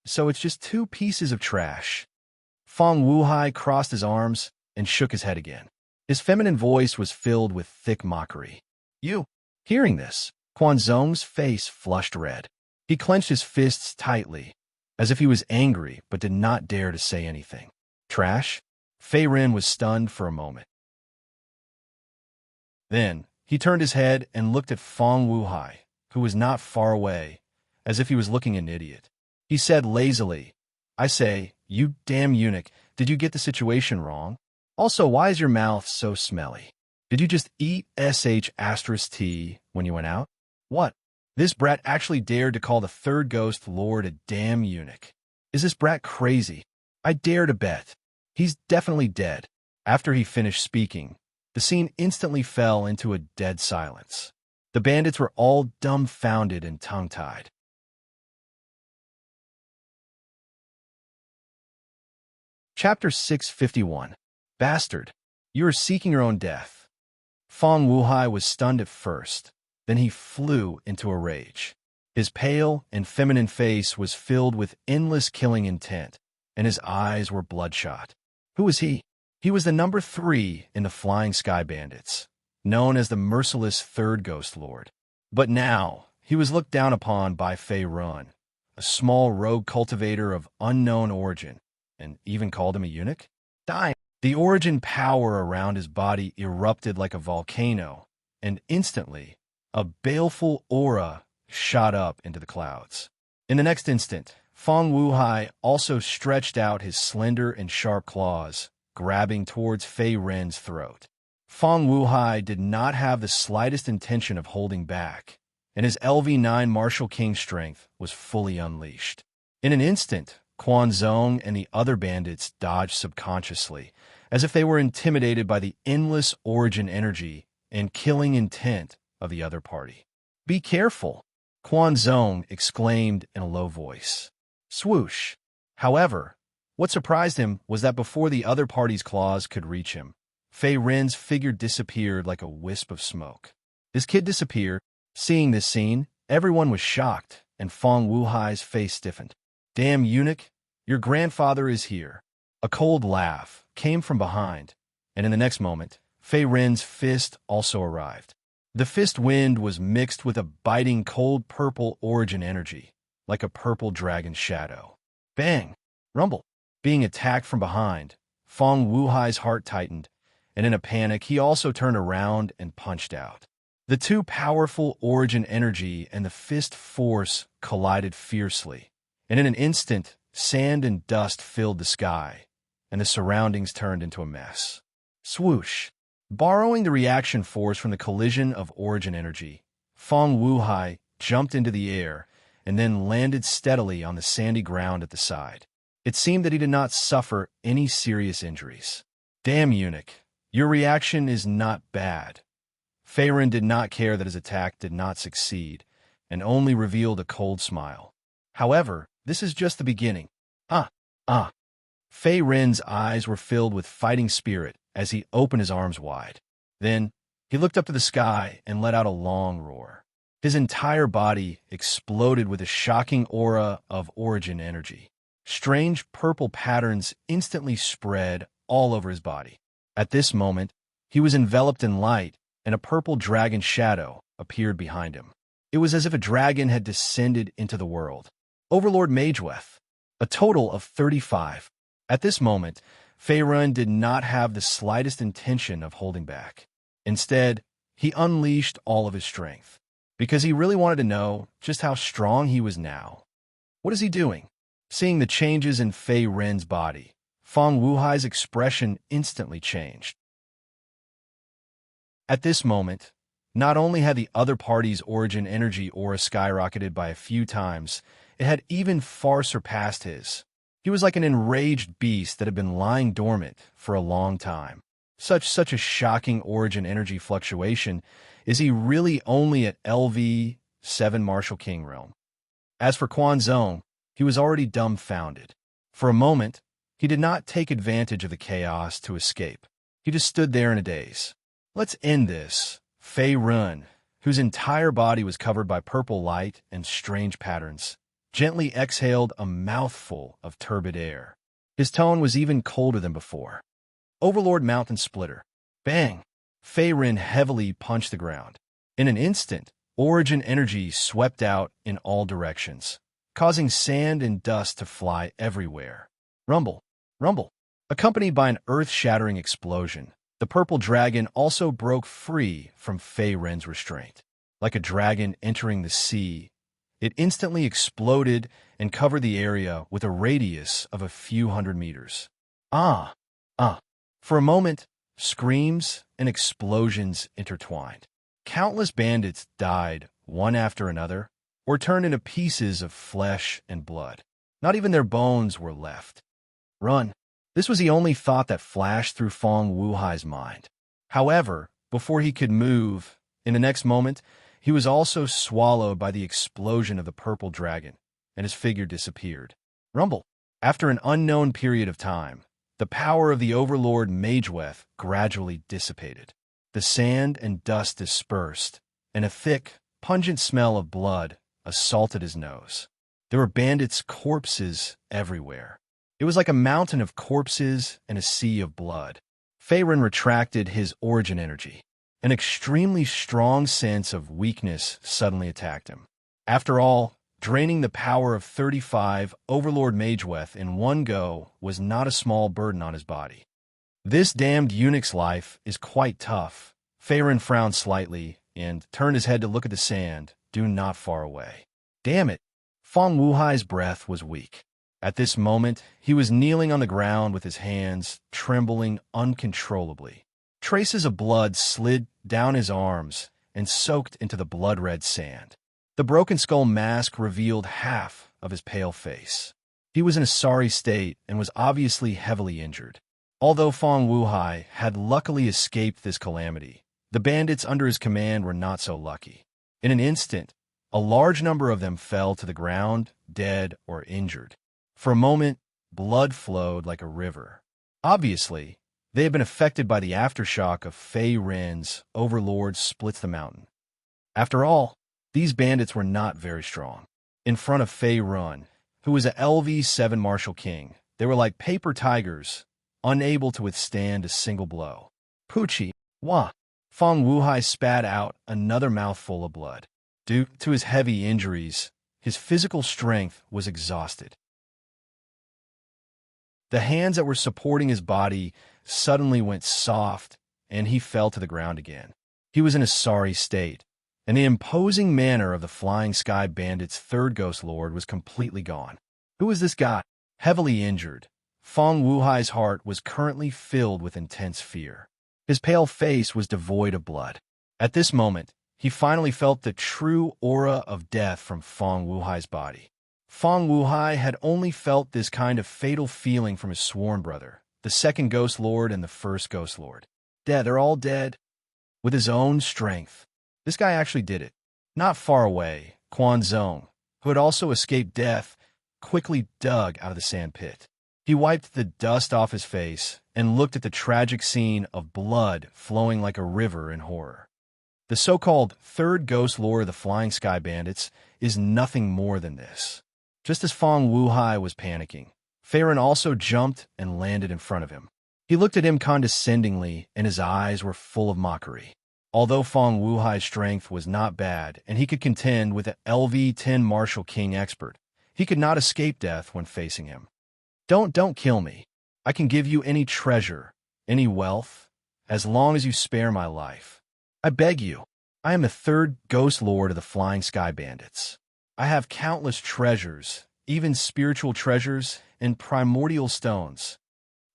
So it's just two pieces of trash. Feng Wuhai crossed his arms and shook his head again. His feminine voice was filled with thick mockery. You. Hearing this, Quan Zong's face flushed red. He clenched his fists tightly, as if he was angry but did not dare to say anything. Trash? Fei Rin was stunned for a moment. Then, he turned his head and looked at Feng Wuhai, who was not far away, as if he was looking an idiot. He said lazily, I say, you damn eunuch, did you get the situation wrong? Also, why is your mouth so smelly? Did you just eat sh*t when you went out? What? This brat actually dared to call the third ghost lord a damn eunuch. Is this brat crazy? I dare to bet. He's definitely dead. After he finished speaking, the scene instantly fell into a dead silence. The bandits were all dumbfounded and tongue-tied. Chapter 651. Bastard, you are seeking your own death. Feng Wuhai was stunned at first, then he flew into a rage. His pale and feminine face was filled with endless killing intent, and his eyes were bloodshot. Who was he? He was the number 3 in the Flying Sky Bandits, known as the merciless Third Ghost Lord. But now, he was looked down upon by Fei Rin, a small rogue cultivator of unknown origin, and even called him a eunuch? Dying. The origin power around his body erupted like a volcano, and instantly, a baleful aura shot up into the clouds. In the next instant, Feng Wuhai also stretched out his slender and sharp claws, grabbing towards Fei Rin's throat. Feng Wuhai did not have the slightest intention of holding back, and his LV9 Martial King strength was fully unleashed. In an instant, Quan Zong and the other bandits dodged subconsciously, as if they were intimidated by the endless origin energy and killing intent of the other party. Be careful, Quan Zong exclaimed in a low voice. Swoosh. However, what surprised him was that before the other party's claws could reach him, Fei Rin's figure disappeared like a wisp of smoke. His kid disappeared. Seeing this scene, everyone was shocked, and Feng Wuhai's face stiffened. Damn eunuch, your grandfather is here. A cold laugh came from behind, and in the next moment, Fei Rin's fist also arrived. The fist wind was mixed with a biting cold purple origin energy, like a purple dragon shadow. Bang! Rumble! Being attacked from behind, Feng Wuhai's heart tightened, and in a panic, he also turned around and punched out. The two powerful origin energy and the fist force collided fiercely, and in an instant, sand and dust filled the sky, and the surroundings turned into a mess. Swoosh! Borrowing the reaction force from the collision of origin energy, Feng Wuhai jumped into the air and then landed steadily on the sandy ground at the side. It seemed that he did not suffer any serious injuries. Damn eunuch, your reaction is not bad. Fei Rin did not care that his attack did not succeed, and only revealed a cold smile. However, this is just the beginning. Fei Rin's eyes were filled with fighting spirit as he opened his arms wide. Then, he looked up to the sky and let out a long roar. His entire body exploded with a shocking aura of origin energy. Strange purple patterns instantly spread all over his body. At this moment, he was enveloped in light, and a purple dragon shadow appeared behind him. It was as if a dragon had descended into the world. Overlord Mageweth, a total of 35. At this moment, Fei Rin did not have the slightest intention of holding back. Instead, he unleashed all of his strength, because he really wanted to know just how strong he was now. What is he doing? Seeing the changes in Fei Rin's body, Feng Wuhai's expression instantly changed. At this moment, not only had the other party's origin energy aura skyrocketed by a few times, it had even far surpassed his. He was like an enraged beast that had been lying dormant for a long time. Such a shocking origin energy fluctuation. Is he really only at LV7 Martial King realm? As for Quan Zong, he was already dumbfounded. For a moment, he did not take advantage of the chaos to escape. He just stood there in a daze. Let's end this. Fei Run, whose entire body was covered by purple light and strange patterns, gently exhaled a mouthful of turbid air. His tone was even colder than before. Overlord Mountain Splitter. Bang! Fei Rin heavily punched the ground. In an instant, origin energy swept out in all directions, causing sand and dust to fly everywhere. Rumble, rumble. Accompanied by an earth-shattering explosion, the purple dragon also broke free from Fei Rin's restraint. Like a dragon entering the sea, it instantly exploded and covered the area with a radius of a few hundred meters. Ah! For a moment, screams and explosions intertwined. Countless bandits died, one after another, or turned into pieces of flesh and blood. Not even their bones were left. Run. This was the only thought that flashed through Fong Wuhai's mind. However, before he could move, in the next moment, he was also swallowed by the explosion of the purple dragon, and his figure disappeared. Rumble. After an unknown period of time, the power of the Overlord Mageweth gradually dissipated. The sand and dust dispersed, and a thick, pungent smell of blood assaulted his nose. There were bandits' corpses everywhere. It was like a mountain of corpses and a sea of blood. Fei Rin retracted his origin energy. An extremely strong sense of weakness suddenly attacked him. After all, draining the power of 35 Overlord Mageweth in one go was not a small burden on his body. This damned eunuch's life is quite tough. Fei Rin frowned slightly and turned his head to look at the sand, due not far away. Damn it! Fong Wuhai's breath was weak. At this moment, he was kneeling on the ground with his hands trembling uncontrollably. Traces of blood slid down his arms and soaked into the blood-red sand. The broken skull mask revealed half of his pale face. He was in a sorry state and was obviously heavily injured. Although Fong Wuhai had luckily escaped this calamity, the bandits under his command were not so lucky. In an instant, a large number of them fell to the ground, dead or injured. For a moment, blood flowed like a river. Obviously, they had been affected by the aftershock of Fei Rin's Overlord Splits the Mountain. After all, these bandits were not very strong. In front of Fei Rin, who was a LV7 Martial King, they were like paper tigers, unable to withstand a single blow. Poochie, wah! Fong Wuhai spat out another mouthful of blood. Due to his heavy injuries, his physical strength was exhausted. The hands that were supporting his body suddenly went soft, and he fell to the ground again. He was in a sorry state, and the imposing manner of the Flying Sky Bandit's third Ghost Lord was completely gone. Who was this guy? Heavily injured, Fong Wuhai's heart was currently filled with intense fear. His pale face was devoid of blood. At this moment, he finally felt the true aura of death from Fong Wuhai's body. Fong Wuhai had only felt this kind of fatal feeling from his sworn brother, the second Ghost Lord and the first Ghost Lord. Dead, they're all dead. With his own strength. This guy actually did it. Not far away, Quan Zong, who had also escaped death, quickly dug out of the sand pit. He wiped the dust off his face and looked at the tragic scene of blood flowing like a river in horror. The so-called third Ghost Lord of the Flying Sky Bandits is nothing more than this. Just as Fong Wuhai was panicking, Fei Rin also jumped and landed in front of him. He looked at him condescendingly, and his eyes were full of mockery. Although Fong Wuhai's strength was not bad, and he could contend with an LV-10 Martial King expert, he could not escape death when facing him. Don't kill me. I can give you any treasure, any wealth, as long as you spare my life. I beg you. I am the third Ghost Lord of the Flying Sky Bandits. I have countless treasures, even spiritual treasures and primordial stones.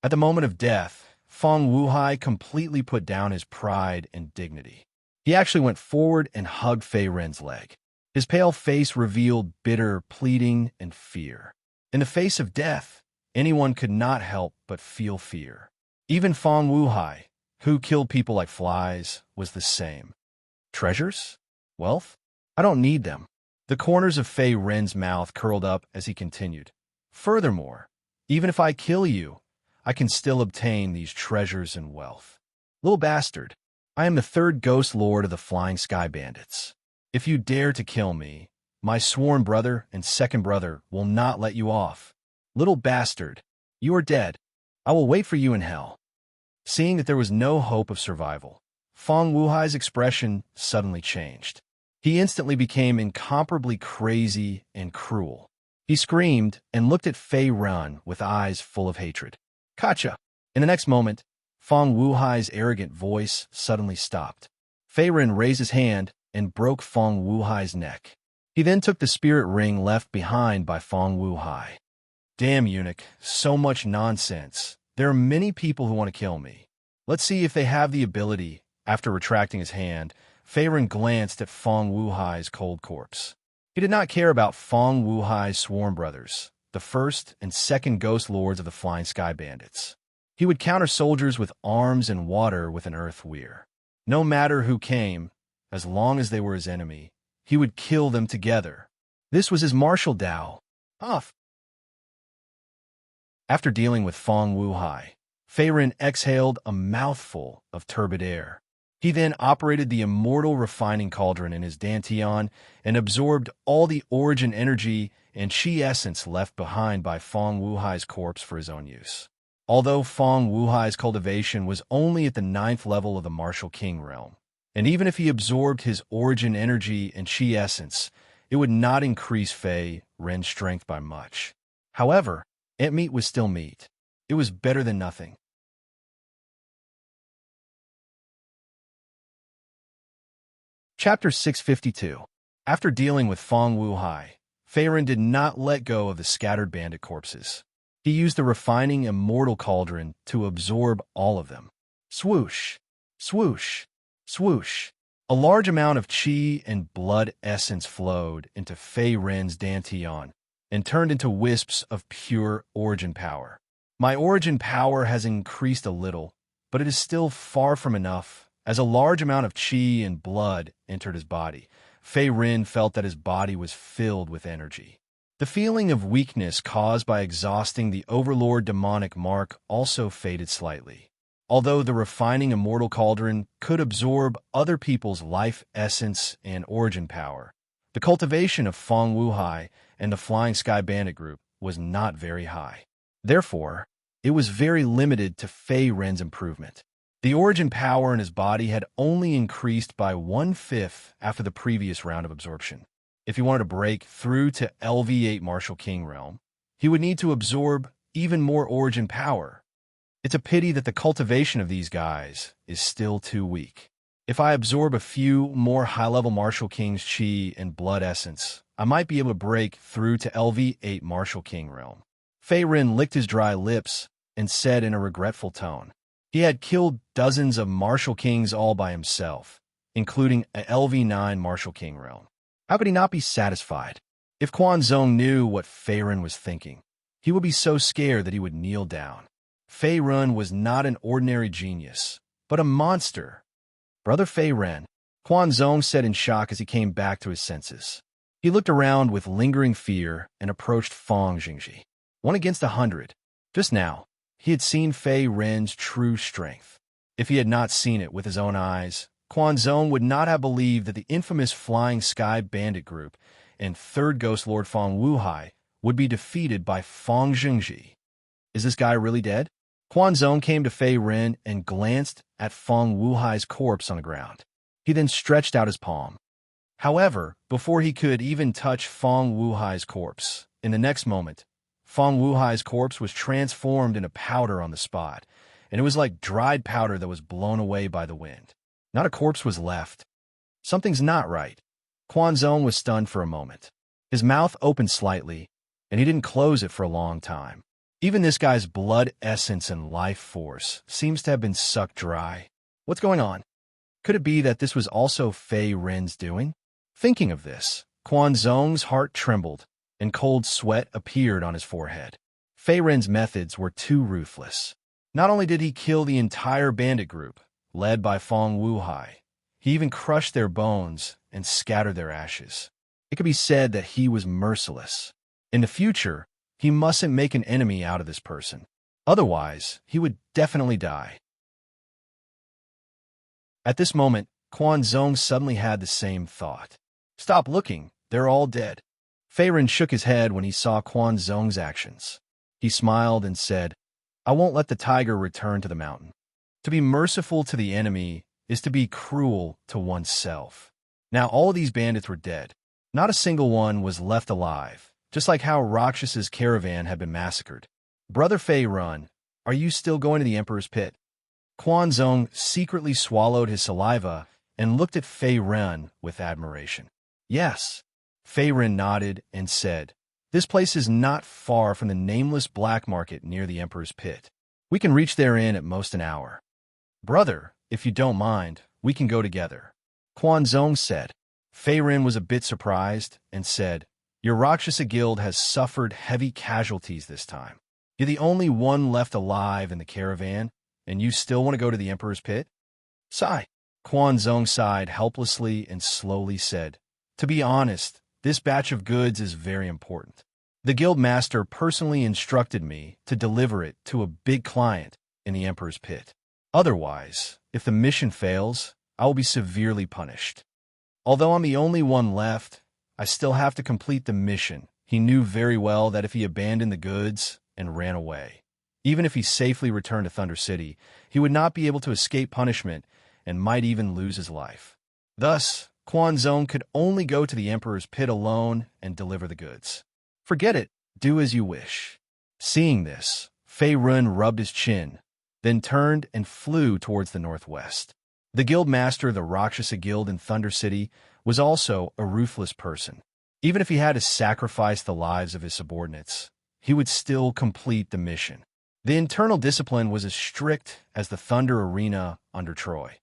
At the moment of death, Fong Wuhai completely put down his pride and dignity. He actually went forward and hugged Fei Rin's leg. His pale face revealed bitter pleading and fear. In the face of death, anyone could not help but feel fear. Even Fong Wuhai, who killed people like flies, was the same. Treasures? Wealth? I don't need them. The corners of Fei Ren's mouth curled up as he continued. Furthermore, even if I kill you, I can still obtain these treasures and wealth. Little bastard, I am the third ghost lord of the Flying Sky Bandits. If you dare to kill me, my sworn brother and second brother will not let you off. Little bastard, you are dead. I will wait for you in hell. Seeing that there was no hope of survival, Fong Wuhai's expression suddenly changed. He instantly became incomparably crazy and cruel. He screamed and looked at Fei Ren with eyes full of hatred. Gotcha! In the next moment, Fong Wuhai's arrogant voice suddenly stopped. Fei Ren raised his hand and broke Fong Wuhai's neck. He then took the spirit ring left behind by Fong Wuhai. Damn, eunuch, so much nonsense. There are many people who want to kill me. Let's see if they have the ability. After retracting his hand, Fei Ren glanced at Fong Wuhai's cold corpse. He did not care about Fong Wuhai's sworn brothers, the first and second ghost lords of the Flying Sky Bandits. He would counter soldiers with arms and water with an earth weir. No matter who came, as long as they were his enemy, he would kill them together. This was his martial Tao. Off. After dealing with Fong Wuhai, Fei Ren exhaled a mouthful of turbid air. He then operated the Immortal refining cauldron in his dantian and absorbed all the origin energy and chi essence left behind by Fong Wuhai's corpse for his own use. Although Fong Wuhai's cultivation was only at the 9th level of the Martial King realm, and even if he absorbed his origin energy and chi essence, it would not increase Fei Ren's strength by much. However, ant meat was still meat. It was better than nothing. Chapter 652. After dealing with Fong Wuhai, Fei Ren did not let go of the scattered bandit corpses. He used the refining Immortal cauldron to absorb all of them. Swoosh, swoosh, swoosh. A large amount of chi and blood essence flowed into Fei Ren's dantian and turned into wisps of pure origin power. My origin power has increased a little, but it is still far from enough. As a large amount of chi and blood entered his body, Fei Ren felt that his body was filled with energy. The feeling of weakness caused by exhausting the Overlord demonic mark also faded slightly. Although the refining Immortal cauldron could absorb other people's life essence and origin power, the cultivation of Fong Wuhai and the Flying Sky Bandit group was not very high. Therefore, it was very limited to Fei Ren's improvement. The origin power in his body had only increased by 1/5 after the previous round of absorption. If he wanted to break through to LV8 Martial King realm, he would need to absorb even more origin power. It's a pity that the cultivation of these guys is still too weak. If I absorb a few more high-level Martial King's chi and blood essence, I might be able to break through to LV8 Martial King realm. Fei Ren licked his dry lips and said in a regretful tone. He had killed dozens of Martial Kings all by himself, including a LV9 Martial King realm. How could he not be satisfied? If Quan Zong knew what Fei Ren was thinking, he would be so scared that he would kneel down. Fei Ren was not an ordinary genius, but a monster. Brother Fei Ren, Quan Zong said in shock as he came back to his senses. He looked around with lingering fear and approached Fong Jingji. 1 against 100. Just now, he had seen Fei Ren's true strength. If he had not seen it with his own eyes, Quan Zong would not have believed that the infamous Flying Sky Bandit group and third Ghost Lord Fong Wuhai would be defeated by Fong Jingji. Is this guy really dead? Quan Zong came to Fei Ren and glanced at Fong Wuhai's corpse on the ground. He then stretched out his palm. However, before he could even touch Fong Wuhai's corpse, in the next moment, Fong Wuhai's corpse was transformed into powder on the spot, and it was like dried powder that was blown away by the wind. Not a corpse was left. Something's not right. Quan Zong was stunned for a moment. His mouth opened slightly, and he didn't close it for a long time. Even this guy's blood essence and life force seems to have been sucked dry. What's going on? Could it be that this was also Fei Ren's doing? Thinking of this, Quan Zong's heart trembled, and cold sweat appeared on his forehead. Fei-Ren's methods were too ruthless. Not only did he kill the entire bandit group, led by Fong Wuhai, he even crushed their bones and scattered their ashes. It could be said that he was merciless. In the future, he mustn't make an enemy out of this person. Otherwise, he would definitely die. At this moment, Quan Zong suddenly had the same thought. Stop looking, they're all dead. Fei-Ren shook his head when he saw Quan Zong's actions. He smiled and said, I won't let the tiger return to the mountain. To be merciful to the enemy is to be cruel to oneself. Now all of these bandits were dead. Not a single one was left alive, just like how Rakshas's caravan had been massacred. Brother Fei-Ren, are you still going to the Emperor's pit? Quan Zong secretly swallowed his saliva and looked at Fei-Ren with admiration. Yes. Fei-Ren nodded and said, This place is not far from the nameless black market near the Emperor's pit. We can reach there in at most an hour. Brother, if you don't mind, we can go together. Quan Zong said. Fei-Ren was a bit surprised and said, Your Rakshasa guild has suffered heavy casualties this time. You're the only one left alive in the caravan, and you still want to go to the Emperor's pit? Sigh. Quan Zong sighed helplessly and slowly said, To be honest, this batch of goods is very important. The guild master personally instructed me to deliver it to a big client in the Emperor's pit. Otherwise, if the mission fails, I will be severely punished. Although I'm the only one left, I still have to complete the mission. He knew very well that if he abandoned the goods and ran away, even if he safely returned to Thunder City, he would not be able to escape punishment and might even lose his life. Thus, Quan Zong could only go to the Emperor's pit alone and deliver the goods. Forget it, do as you wish. Seeing this, Fei-Ren rubbed his chin, then turned and flew towards the northwest. The guild master of the Rakshasa Guild in Thunder City was also a ruthless person. Even if he had to sacrifice the lives of his subordinates, he would still complete the mission. The internal discipline was as strict as the Thunder Arena under Troy.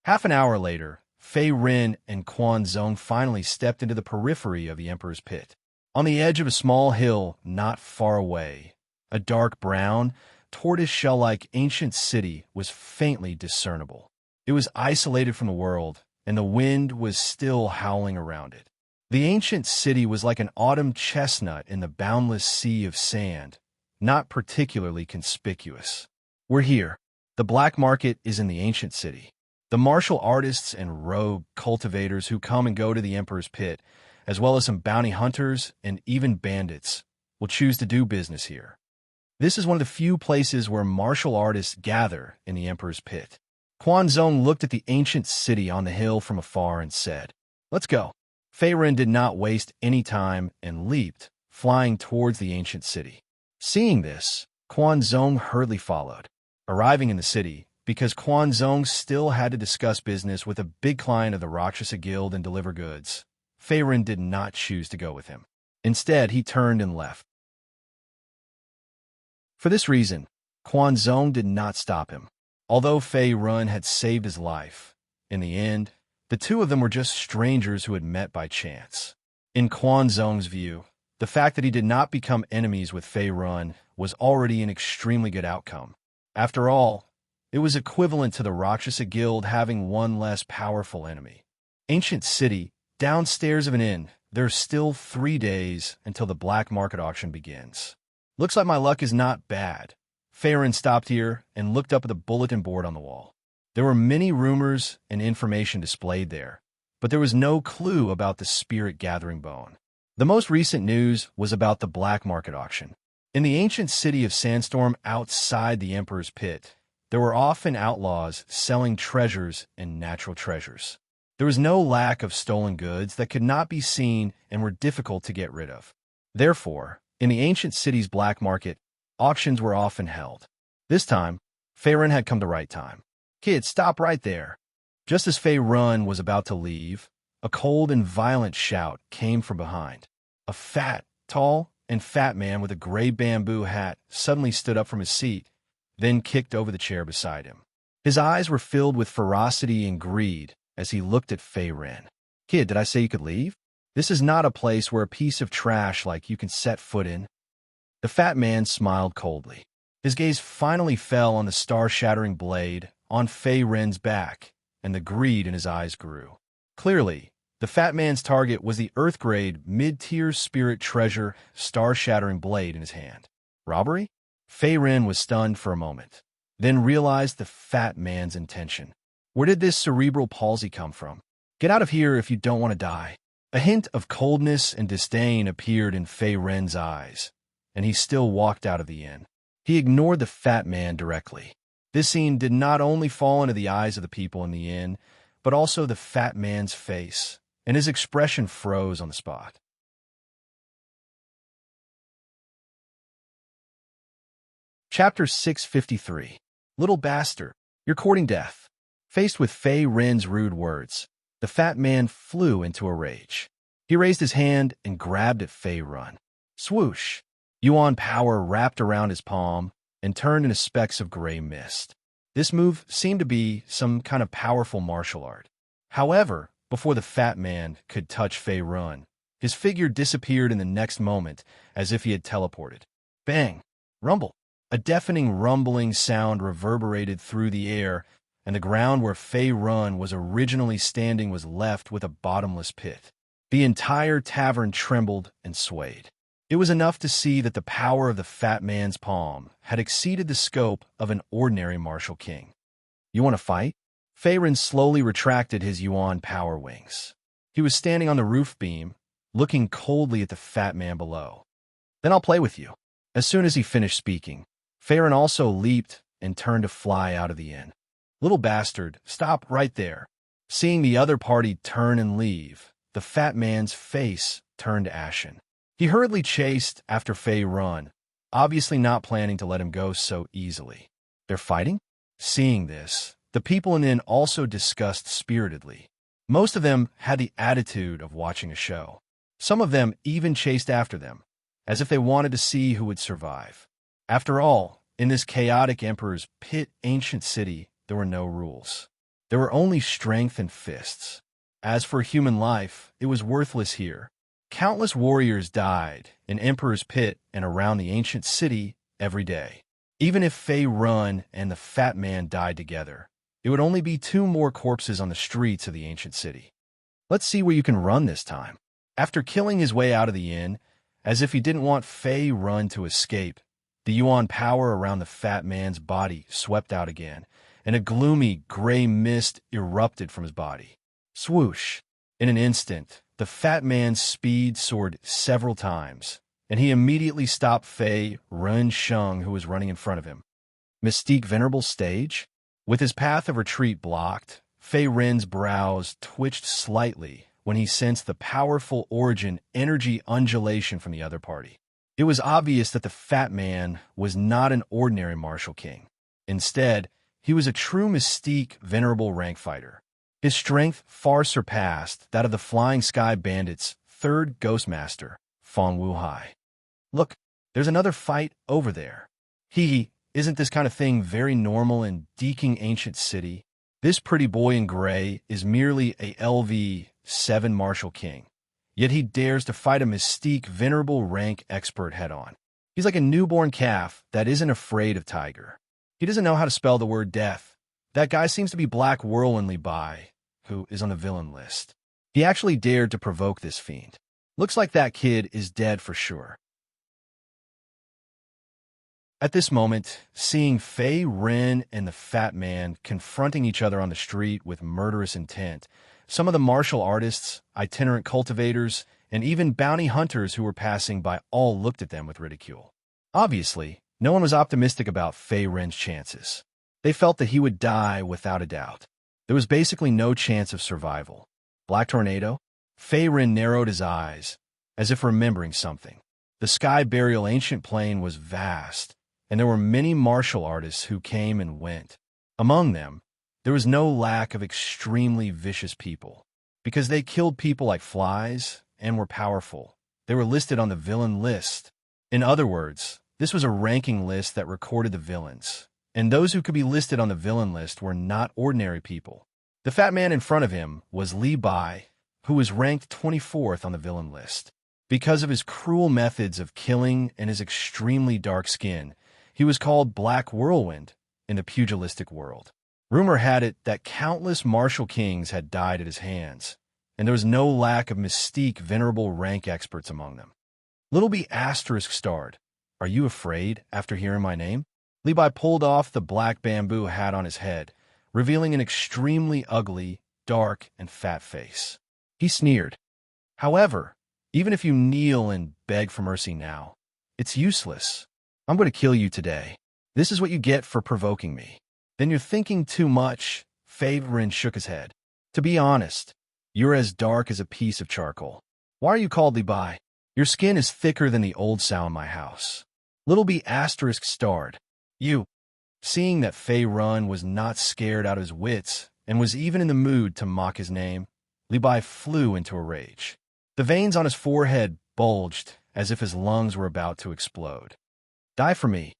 Half an hour later, Fei-Ren and Quan Zong finally stepped into the periphery of the Emperor's pit. On the edge of a small hill not far away, a dark brown, tortoise-shell-like ancient city was faintly discernible. It was isolated from the world, and the wind was still howling around it. The ancient city was like an autumn chestnut in the boundless sea of sand, not particularly conspicuous. We're here. The black market is in the ancient city. The martial artists and rogue cultivators who come and go to the Emperor's pit, as well as some bounty hunters and even bandits, will choose to do business here. This is one of the few places where martial artists gather in the Emperor's pit. Quan Zong looked at the ancient city on the hill from afar and said, Let's go. Fei-Ren did not waste any time and leaped, flying towards the ancient city. Seeing this, Quan Zong hurriedly followed. Arriving in the city, because Quan Zong still had to discuss business with a big client of the Rakshasa Guild and deliver goods, Fei-Ren did not choose to go with him. Instead, he turned and left. For this reason, Quan Zong did not stop him. Although Fei-Ren had saved his life, in the end, the two of them were just strangers who had met by chance. In Quan Zong's view, the fact that he did not become enemies with Fei-Ren was already an extremely good outcome. After all, it was equivalent to the Rakshasa Guild having one less powerful enemy. Ancient City, downstairs of an inn, there's still 3 days until the black market auction begins. Looks like my luck is not bad. Fei-Ren stopped here and looked up at the bulletin board on the wall. There were many rumors and information displayed there, but there was no clue about the spirit-gathering bone. The most recent news was about the black market auction. In the ancient city of Sandstorm outside the Emperor's pit, there were often outlaws selling treasures and natural treasures. There was no lack of stolen goods that could not be seen and were difficult to get rid of. Therefore, in the ancient city's black market, auctions were often held. This time, Fei-Ren had come the right time. Kid, stop right there. Just as Fei-Ren was about to leave, a cold and violent shout came from behind. A tall and fat man with a gray bamboo hat suddenly stood up from his seat, then kicked over the chair beside him. His eyes were filled with ferocity and greed as he looked at Fei-Ren. Kid, did I say you could leave? This is not a place where a piece of trash like you can set foot in. The fat man smiled coldly. His gaze finally fell on the star-shattering blade on Fei Ren's back, and the greed in his eyes grew. Clearly, the fat man's target was the Earth-grade, mid-tier spirit treasure star-shattering blade in his hand. Robbery? Fei Ren was stunned for a moment, then realized the fat man's intention. Where did this cerebral palsy come from? Get out of here if you don't want to die. A hint of coldness and disdain appeared in Fei Ren's eyes, and he still walked out of the inn. He ignored the fat man directly. This scene did not only fall into the eyes of the people in the inn, but also the fat man's face, and his expression froze on the spot. Chapter 653. Little bastard, you're courting death. Faced with Fei Ren's rude words, the fat man flew into a rage. He raised his hand and grabbed at Fei Ren. Swoosh! Yuan power wrapped around his palm and turned into specks of gray mist. This move seemed to be some kind of powerful martial art. However, before the fat man could touch Fei Ren, his figure disappeared in the next moment as if he had teleported. Bang! Rumble! A deafening rumbling sound reverberated through the air, and the ground where Fei Ren was originally standing was left with a bottomless pit. The entire tavern trembled and swayed. It was enough to see that the power of the fat man's palm had exceeded the scope of an ordinary martial king. You want to fight? Fei Ren slowly retracted his Yuan power wings. He was standing on the roof beam, looking coldly at the fat man below. Then I'll play with you. As soon as he finished speaking, Fei Ren also leaped and turned to fly out of the inn. Little bastard, stop right there. Seeing the other party turn and leave, the fat man's face turned ashen. He hurriedly chased after Fei Ren, obviously not planning to let him go so easily. They're fighting? Seeing this, the people in the inn also discussed spiritedly. Most of them had the attitude of watching a show. Some of them even chased after them, as if they wanted to see who would survive. After all, in this chaotic Emperor's Pit ancient city, there were no rules. There were only strength and fists. As for human life, it was worthless here. Countless warriors died in Emperor's Pit and around the ancient city every day. Even if Fei Ren and the fat man died together, it would only be 2 more corpses on the streets of the ancient city. Let's see where you can run this time. After killing his way out of the inn, as if he didn't want Fei Ren to escape, the Yuan power around the fat man's body swept out again, and a gloomy gray mist erupted from his body. Swoosh! In an instant, the fat man's speed soared several times, and he immediately stopped Fei Ren Sheng, who was running in front of him. Mystique Venerable Stage? With his path of retreat blocked, Fei Ren's brows twitched slightly when he sensed the powerful origin energy undulation from the other party. It was obvious that the fat man was not an ordinary martial king. Instead, he was a true Mystique Venerable rank fighter. His strength far surpassed that of the Flying Sky Bandit's 3rd Ghostmaster, Fong Wuhai. Look, there's another fight over there. Isn't this kind of thing very normal in Deking Ancient City? This pretty boy in gray is merely a LV7 martial king, yet he dares to fight a Mystique Venerable rank expert head-on. He's like a newborn calf that isn't afraid of tiger. He doesn't know how to spell the word death. That guy seems to be Black Whirlwindly Bai, who is on the villain list. He actually dared to provoke this fiend. Looks like that kid is dead for sure. At this moment, seeing Fei Ren and the fat man confronting each other on the street with murderous intent, some of the martial artists, itinerant cultivators, and even bounty hunters who were passing by all looked at them with ridicule. Obviously, no one was optimistic about Fei Ren's chances. They felt that he would die without a doubt. There was basically no chance of survival. Black Tornado? Fei Ren narrowed his eyes, as if remembering something. The Sky Burial ancient plane was vast, and there were many martial artists who came and went. Among them, there was no lack of extremely vicious people. Because they killed people like flies and were powerful, they were listed on the villain list. In other words, this was a ranking list that recorded the villains. And those who could be listed on the villain list were not ordinary people. The fat man in front of him was Li Bai, who was ranked 24th on the villain list. Because of his cruel methods of killing and his extremely dark skin, he was called Black Whirlwind in the pugilistic world. Rumor had it that countless martial kings had died at his hands, and there was no lack of mystique venerable rank experts among them. Little B asterisk starred. Are you afraid after hearing my name? Levi pulled off the black bamboo hat on his head, revealing an extremely ugly, dark, and fat face. He sneered. However, even if you kneel and beg for mercy now, it's useless. I'm going to kill you today. This is what you get for provoking me. Then you're thinking too much. Favorin shook his head. To be honest, you're as dark as a piece of charcoal. Why are you called Levi? Your skin is thicker than the old sow in my house. Little B asterisk starred. You. Seeing that Fei Run was not scared out of his wits and was even in the mood to mock his name, Levi flew into a rage. The veins on his forehead bulged as if his lungs were about to explode. Die for me.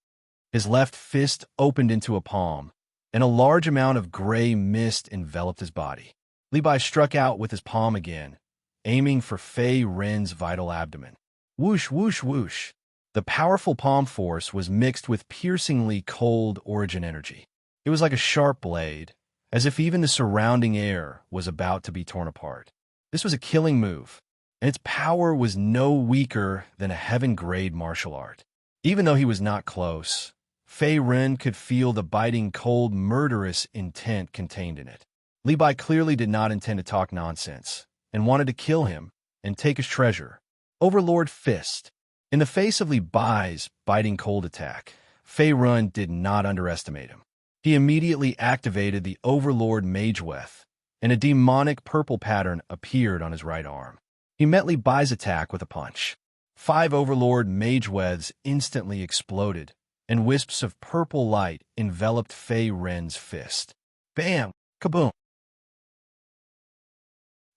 His left fist opened into a palm, and a large amount of gray mist enveloped his body. Levi struck out with his palm again, aiming for Fei Ren's vital abdomen. Whoosh, whoosh, whoosh. The powerful palm force was mixed with piercingly cold origin energy. It was like a sharp blade, as if even the surrounding air was about to be torn apart. This was a killing move, and its power was no weaker than a heaven-grade martial art. Even though he was not close, Fei Ren could feel the biting, cold, murderous intent contained in it. Levi clearly did not intend to talk nonsense, and wanted to kill him and take his treasure. Overlord Fist. In the face of Levi's biting cold attack, Fei Ren did not underestimate him. He immediately activated the Overlord Mageweth, and a demonic purple pattern appeared on his right arm. He met Levi's attack with a punch. 5 Overlord Mageweths instantly exploded, and wisps of purple light enveloped Fei Ren's fist. Bam! Kaboom!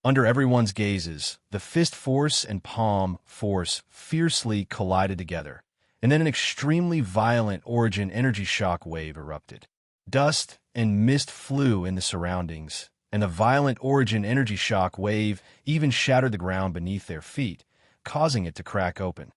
Under everyone's gazes, the fist force and palm force fiercely collided together, and then an extremely violent origin energy shock wave erupted. Dust and mist flew in the surroundings, and the violent origin energy shock wave even shattered the ground beneath their feet, causing it to crack open.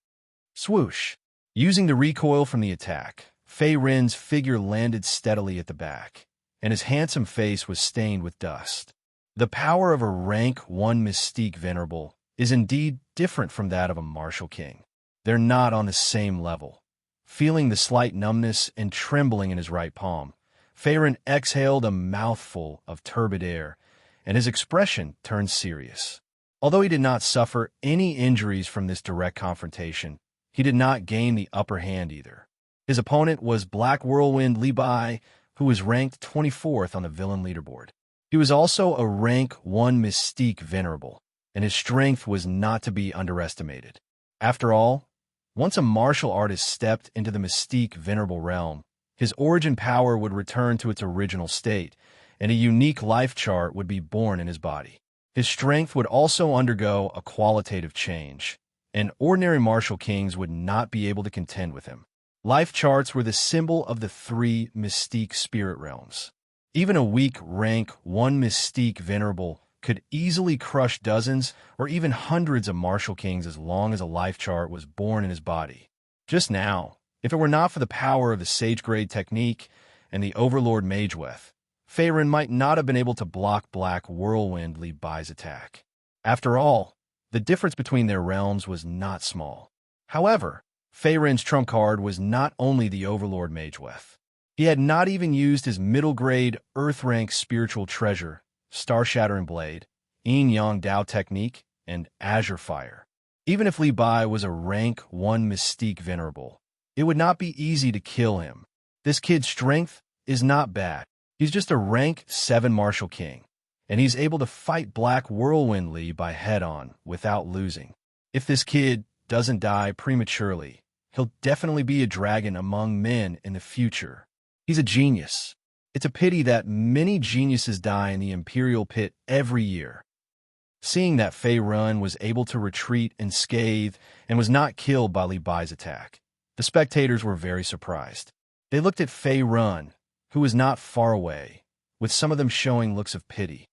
Swoosh! Using the recoil from the attack, Fei Ren's figure landed steadily at the back, and his handsome face was stained with dust. The power of a rank 1 mystique venerable is indeed different from that of a martial king. They're not on the same level. Feeling the slight numbness and trembling in his right palm, Fei Ren exhaled a mouthful of turbid air, and his expression turned serious. Although he did not suffer any injuries from this direct confrontation, he did not gain the upper hand either. His opponent was Black Whirlwind Levi, who was ranked 24th on the villain leaderboard. He was also a rank 1 mystique venerable, and his strength was not to be underestimated. After all, once a martial artist stepped into the mystique venerable realm, his origin power would return to its original state, and a unique life chart would be born in his body. His strength would also undergo a qualitative change, and ordinary martial kings would not be able to contend with him. Life charts were the symbol of the 3 mystique spirit realms. Even a weak rank 1 mystique venerable could easily crush dozens or even hundreds of martial kings as long as a life chart was born in his body. Just now, if it were not for the power of the sage-grade technique and the Overlord Mageweth, Fei Ren might not have been able to block Black Whirlwind Levi's attack. After all, the difference between their realms was not small. However, Fei Ren's trump card was not only the Overlord Mageweth. He had not even used his middle-grade Earth-rank spiritual treasure, Star-Shattering Blade, Yin-Yang Dao Technique, and Azure Fire. Even if Levi was a rank 1 mystique venerable, it would not be easy to kill him. This kid's strength is not bad. He's just a rank 7 martial king, and he's able to fight Black Whirlwind Levi head-on without losing. If this kid doesn't die prematurely, he'll definitely be a dragon among men in the future. He's a genius. It's a pity that many geniuses die in the Imperial Pit every year. Seeing that Fei Ren was able to retreat unscathed and was not killed by Levi's attack, the spectators were very surprised. They looked at Fei Ren, who was not far away, with some of them showing looks of pity.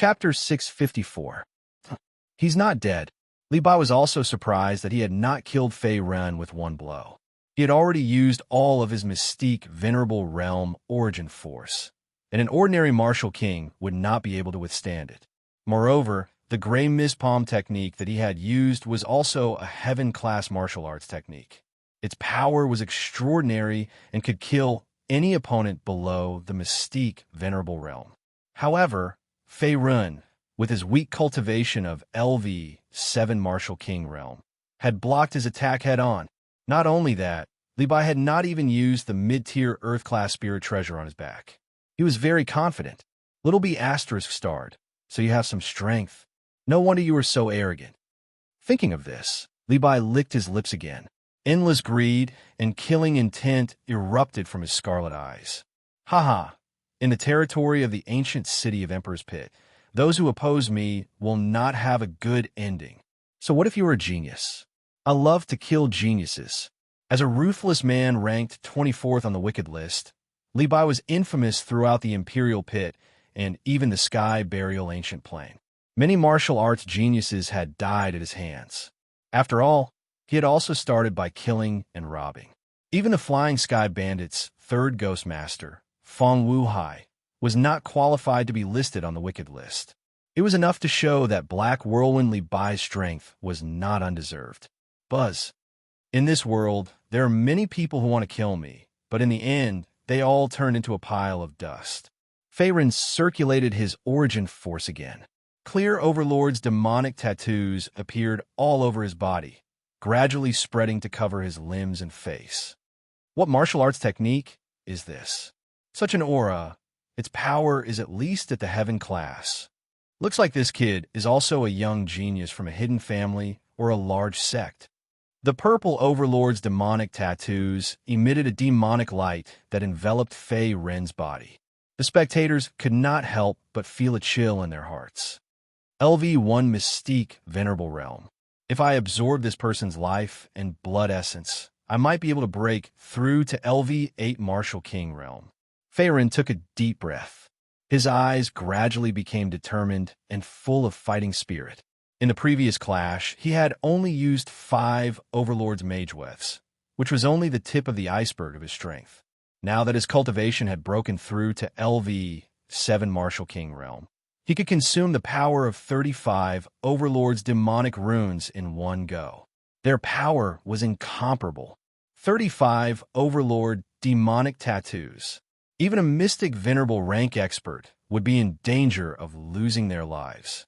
Chapter 654. He's not dead. Li Bai was also surprised that he had not killed Fei Ren with one blow. He had already used all of his mystique venerable realm origin force, and an ordinary martial king would not be able to withstand it. Moreover, the gray mist palm technique that he had used was also a heaven-class martial arts technique. Its power was extraordinary and could kill any opponent below the mystique venerable realm. However, Fei Ren, with his weak cultivation of LV7 martial king realm, had blocked his attack head-on. Not only that, Li Bai had not even used the mid-tier Earth-class spirit treasure on his back. He was very confident. Little B asterisk starred, so you have some strength. No wonder you were so arrogant. Thinking of this, Li Bai licked his lips again. Endless greed and killing intent erupted from his scarlet eyes. Haha, in the territory of the ancient city of Emperor's Pit, those who oppose me will not have a good ending. So what if you were a genius? I love to kill geniuses. As a ruthless man ranked 24th on the wicked list, Li Bai was infamous throughout the Imperial Pit and even the Sky Burial Ancient Plane. Many martial arts geniuses had died at his hands. After all, he had also started by killing and robbing. Even the Flying Sky Bandit's third Ghost Master, Fong Wu Hai, was not qualified to be listed on the wicked list. It was enough to show that Black Whirlwind Li Bai's strength was not undeserved. Buzz. In this world, there are many people who want to kill me, but in the end, they all turned into a pile of dust. Fei Ren circulated his origin force again. Clear Overlord's demonic tattoos appeared all over his body, gradually spreading to cover his limbs and face. What martial arts technique is this? Such an aura, its power is at least at the heaven class. Looks like this kid is also a young genius from a hidden family or a large sect. The purple Overlord's demonic tattoos emitted a demonic light that enveloped Fei Ren's body. The spectators could not help but feel a chill in their hearts. LV1 Mystique Venerable Realm. If I absorb this person's life and blood essence, I might be able to break through to LV8 Martial King Realm. Fei Ren took a deep breath. His eyes gradually became determined and full of fighting spirit. In the previous clash, he had only used 5 Overlord's Mage Wefts, which was only the tip of the iceberg of his strength. Now that his cultivation had broken through to LV7 Martial King Realm, he could consume the power of 35 Overlord's demonic runes in one go. Their power was incomparable. 35 Overlord demonic tattoos. Even a mystic venerable rank expert would be in danger of losing their lives.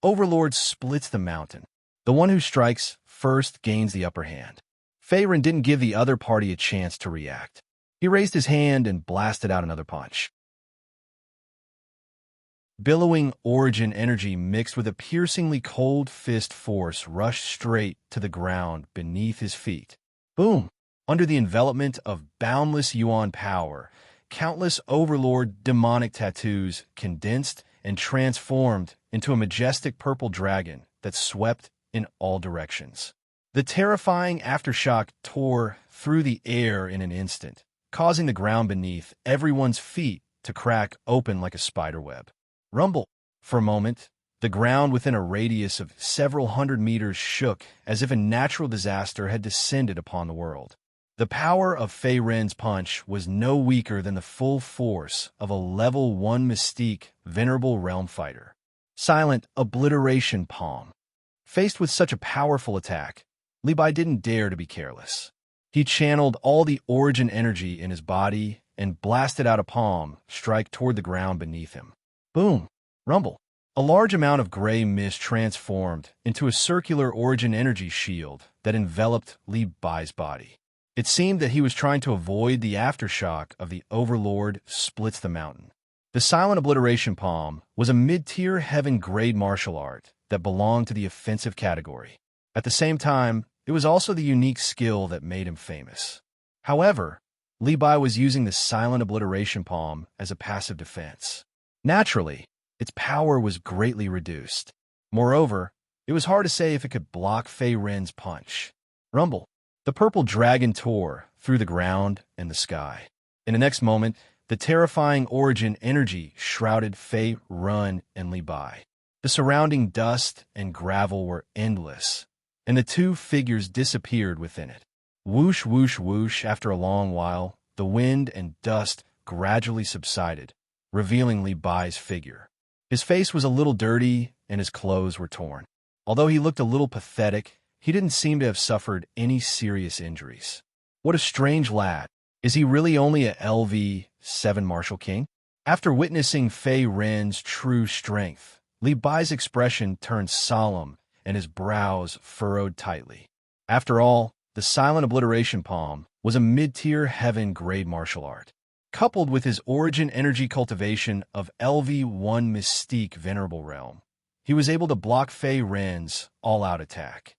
Overlord splits the mountain. The one who strikes first gains the upper hand. Fei Ren didn't give the other party a chance to react. He raised his hand and blasted out another punch. Billowing origin energy mixed with a piercingly cold fist force rushed straight to the ground beneath his feet. Boom! Under the envelopment of boundless Yuan power, countless Overlord demonic tattoos condensed and transformed into a majestic purple dragon that swept in all directions. The terrifying aftershock tore through the air in an instant, causing the ground beneath everyone's feet to crack open like a spiderweb. Rumble. For a moment, the ground within a radius of several hundred meters shook as if a natural disaster had descended upon the world. The power of Fei Ren's punch was no weaker than the full force of a level 1 Mystique Venerable Realm fighter. Silent Obliteration Palm. Faced with such a powerful attack, Li Bai didn't dare to be careless. He channeled all the origin energy in his body and blasted out a palm strike toward the ground beneath him. Boom! Rumble. A large amount of gray mist transformed into a circular origin energy shield that enveloped Li Bai's body. It seemed that he was trying to avoid the aftershock of the Overlord splits the mountain. The Silent Obliteration Palm was a mid-tier heaven-grade martial art that belonged to the offensive category. At the same time, it was also the unique skill that made him famous. However, Li Bai was using the Silent Obliteration Palm as a passive defense. Naturally, its power was greatly reduced. Moreover, it was hard to say if it could block Fei Ren's punch. Rumble. The purple dragon tore through the ground and the sky. In the next moment, The terrifying origin energy shrouded Fei Run and Li Bai. The surrounding dust and gravel were endless, and the two figures disappeared within it. Whoosh, whoosh, whoosh. After a long while, the wind and dust gradually subsided, revealing Li Bai's figure. His face was a little dirty, and his clothes were torn. Although he looked a little pathetic, he didn't seem to have suffered any serious injuries. What a strange lad. Is he really only a LV7 Martial King? After witnessing Fei Ren's true strength, Li Bai's expression turned solemn and his brows furrowed tightly. After all, the silent obliteration palm was a mid-tier heaven-grade martial art. Coupled with his origin energy cultivation of LV1 Mystique Venerable Realm, he was able to block Fei Ren's all-out attack.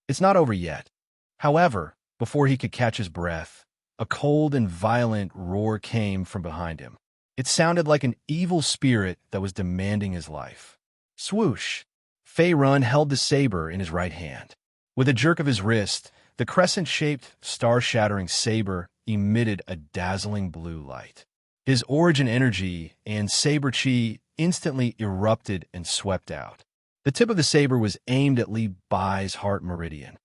It's not over yet. However, before he could catch his breath, a cold and violent roar came from behind him. It sounded like an evil spirit that was demanding his life. Swoosh! Fei Run held the saber in his right hand. With a jerk of his wrist, the crescent-shaped, star-shattering saber emitted a dazzling blue light. His origin energy and saber chi instantly erupted and swept out. The tip of the saber was aimed at Li Bai's heart meridian.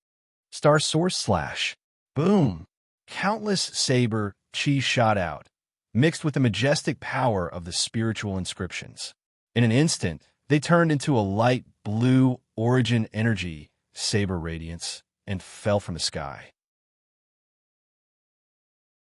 Star Source Slash. Boom! Countless saber chi shot out, mixed with the majestic power of the spiritual inscriptions. In an instant, they turned into a light blue origin energy saber radiance and fell from the sky.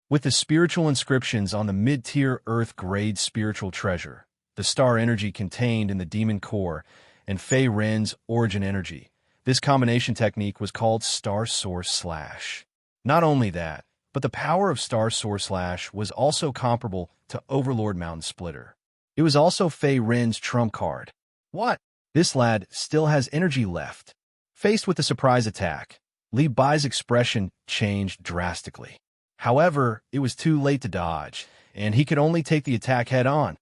With the spiritual inscriptions on the mid-tier Earth-grade spiritual treasure, the star energy contained in the demon core, and Fei Ren's origin energy, this combination technique was called Star Source Slash. Not only that, but the power of Star Source Slash was also comparable to Overlord Mountain Splitter. It was also Fei Ren's trump card. What? This lad still has energy left. Faced with the surprise attack, Li Bai's expression changed drastically. However, it was too late to dodge, and he could only take the attack head-on.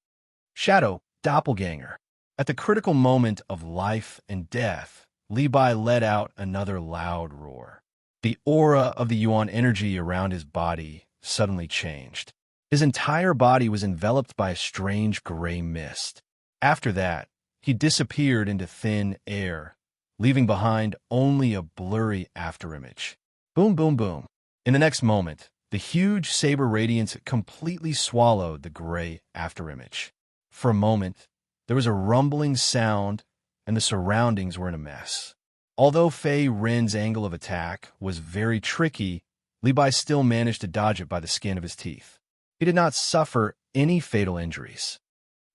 Shadow, Doppelganger. At the critical moment of life and death, Li Bai let out another loud roar. The aura of the Yuan energy around his body suddenly changed. His entire body was enveloped by a strange gray mist. After that, he disappeared into thin air, leaving behind only a blurry afterimage. Boom, boom, boom. In the next moment, the huge saber radiance completely swallowed the gray afterimage. For a moment, there was a rumbling sound, and the surroundings were in a mess. Although Fei Ren's angle of attack was very tricky, Li Bai still managed to dodge it by the skin of his teeth. He did not suffer any fatal injuries.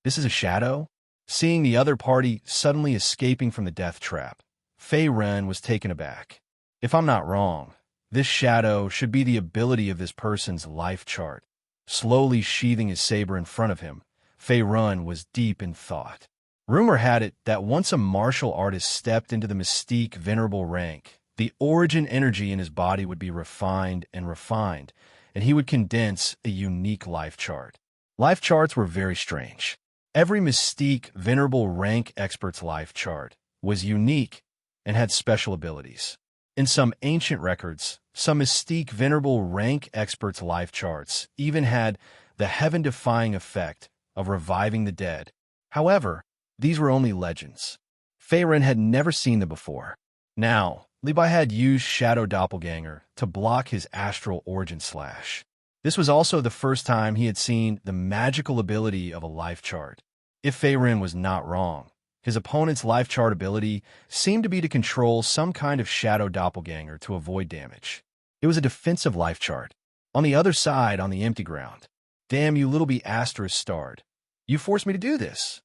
This is a shadow? Seeing the other party suddenly escaping from the death trap, Fei Ren was taken aback. If I'm not wrong, this shadow should be the ability of this person's life chart. Slowly sheathing his saber in front of him, Fei Ren was deep in thought. Rumor had it that once a martial artist stepped into the Mystique Venerable rank, the origin energy in his body would be refined, and he would condense a unique life chart. Life charts were very strange. Every Mystique Venerable rank expert's life chart was unique and had special abilities. In some ancient records, some Mystique Venerable rank experts' life charts even had the heaven-defying effect of reviving the dead. However, these were only legends. Fei Ren had never seen them before. Now, Li Bai had used Shadow Doppelganger to block his astral origin slash. This was also the first time he had seen the magical ability of a life chart. If Fei Ren was not wrong, his opponent's life chart ability seemed to be to control some kind of Shadow Doppelganger to avoid damage. It was a defensive life chart. On the other side, on the empty ground. Damn you little be asterisk starred. You forced me to do this.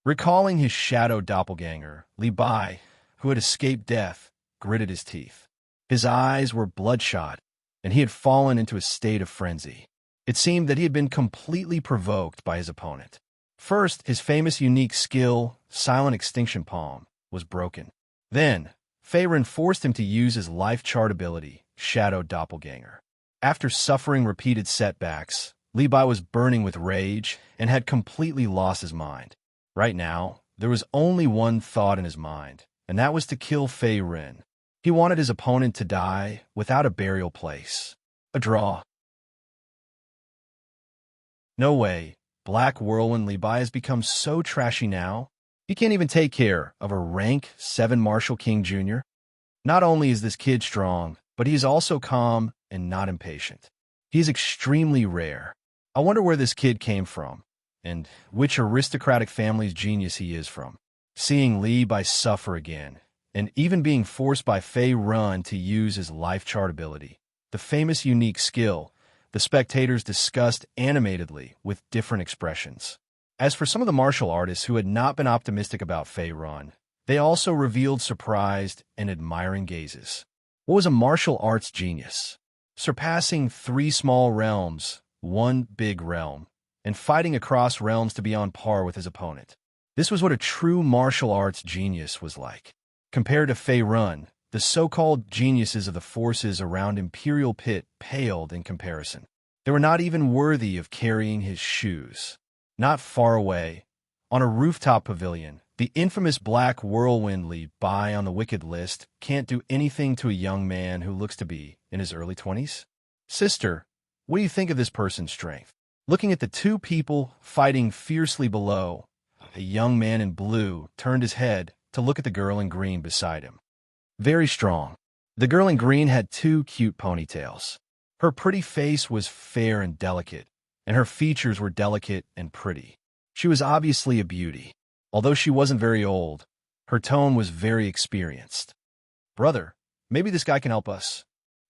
Recalling his Shadow Doppelganger, Li Bai, who had escaped death, gritted his teeth. His eyes were bloodshot, and he had fallen into a state of frenzy. It seemed that he had been completely provoked by his opponent. First, his famous unique skill, Silent Extinction Palm, was broken. Then, Fei Ren forced him to use his life chart ability, Shadow Doppelganger. After suffering repeated setbacks, Li Bai was burning with rage and had completely lost his mind. Right now, there was only one thought in his mind, and that was to kill Fei Ren. He wanted his opponent to die without a burial place. A draw. No way. Black Whirlwind Levi has become so trashy now. He can't even take care of a rank 7 Martial King Jr. Not only is this kid strong, but he's also calm and not impatient. He's extremely rare. I wonder where this kid came from, and which aristocratic family's genius he is from. Seeing Levi suffer again, and even being forced by Fei Run to use his life chart ability, the famous unique skill, the spectators discussed animatedly with different expressions. As for some of the martial artists who had not been optimistic about Fei Run, they also revealed surprised and admiring gazes. What was a martial arts genius? Surpassing 3 small realms, 1 big realm, and fighting across realms to be on par with his opponent. This was what a true martial arts genius was like. Compared to Fei Run, the so-called geniuses of the forces around Imperial Pit paled in comparison. They were not even worthy of carrying his shoes. Not far away, on a rooftop pavilion, the infamous Black Whirlwind Levi on the wicked list can't do anything to a young man who looks to be in his early 20s. Sister, what do you think of this person's strength? Looking at the 2 people fighting fiercely below, a young man in blue turned his head to look at the girl in green beside him. Very strong. The girl in green had 2 cute ponytails. Her pretty face was fair and delicate, and her features were delicate and pretty. She was obviously a beauty. Although she wasn't very old, her tone was very experienced. Brother, maybe this guy can help us.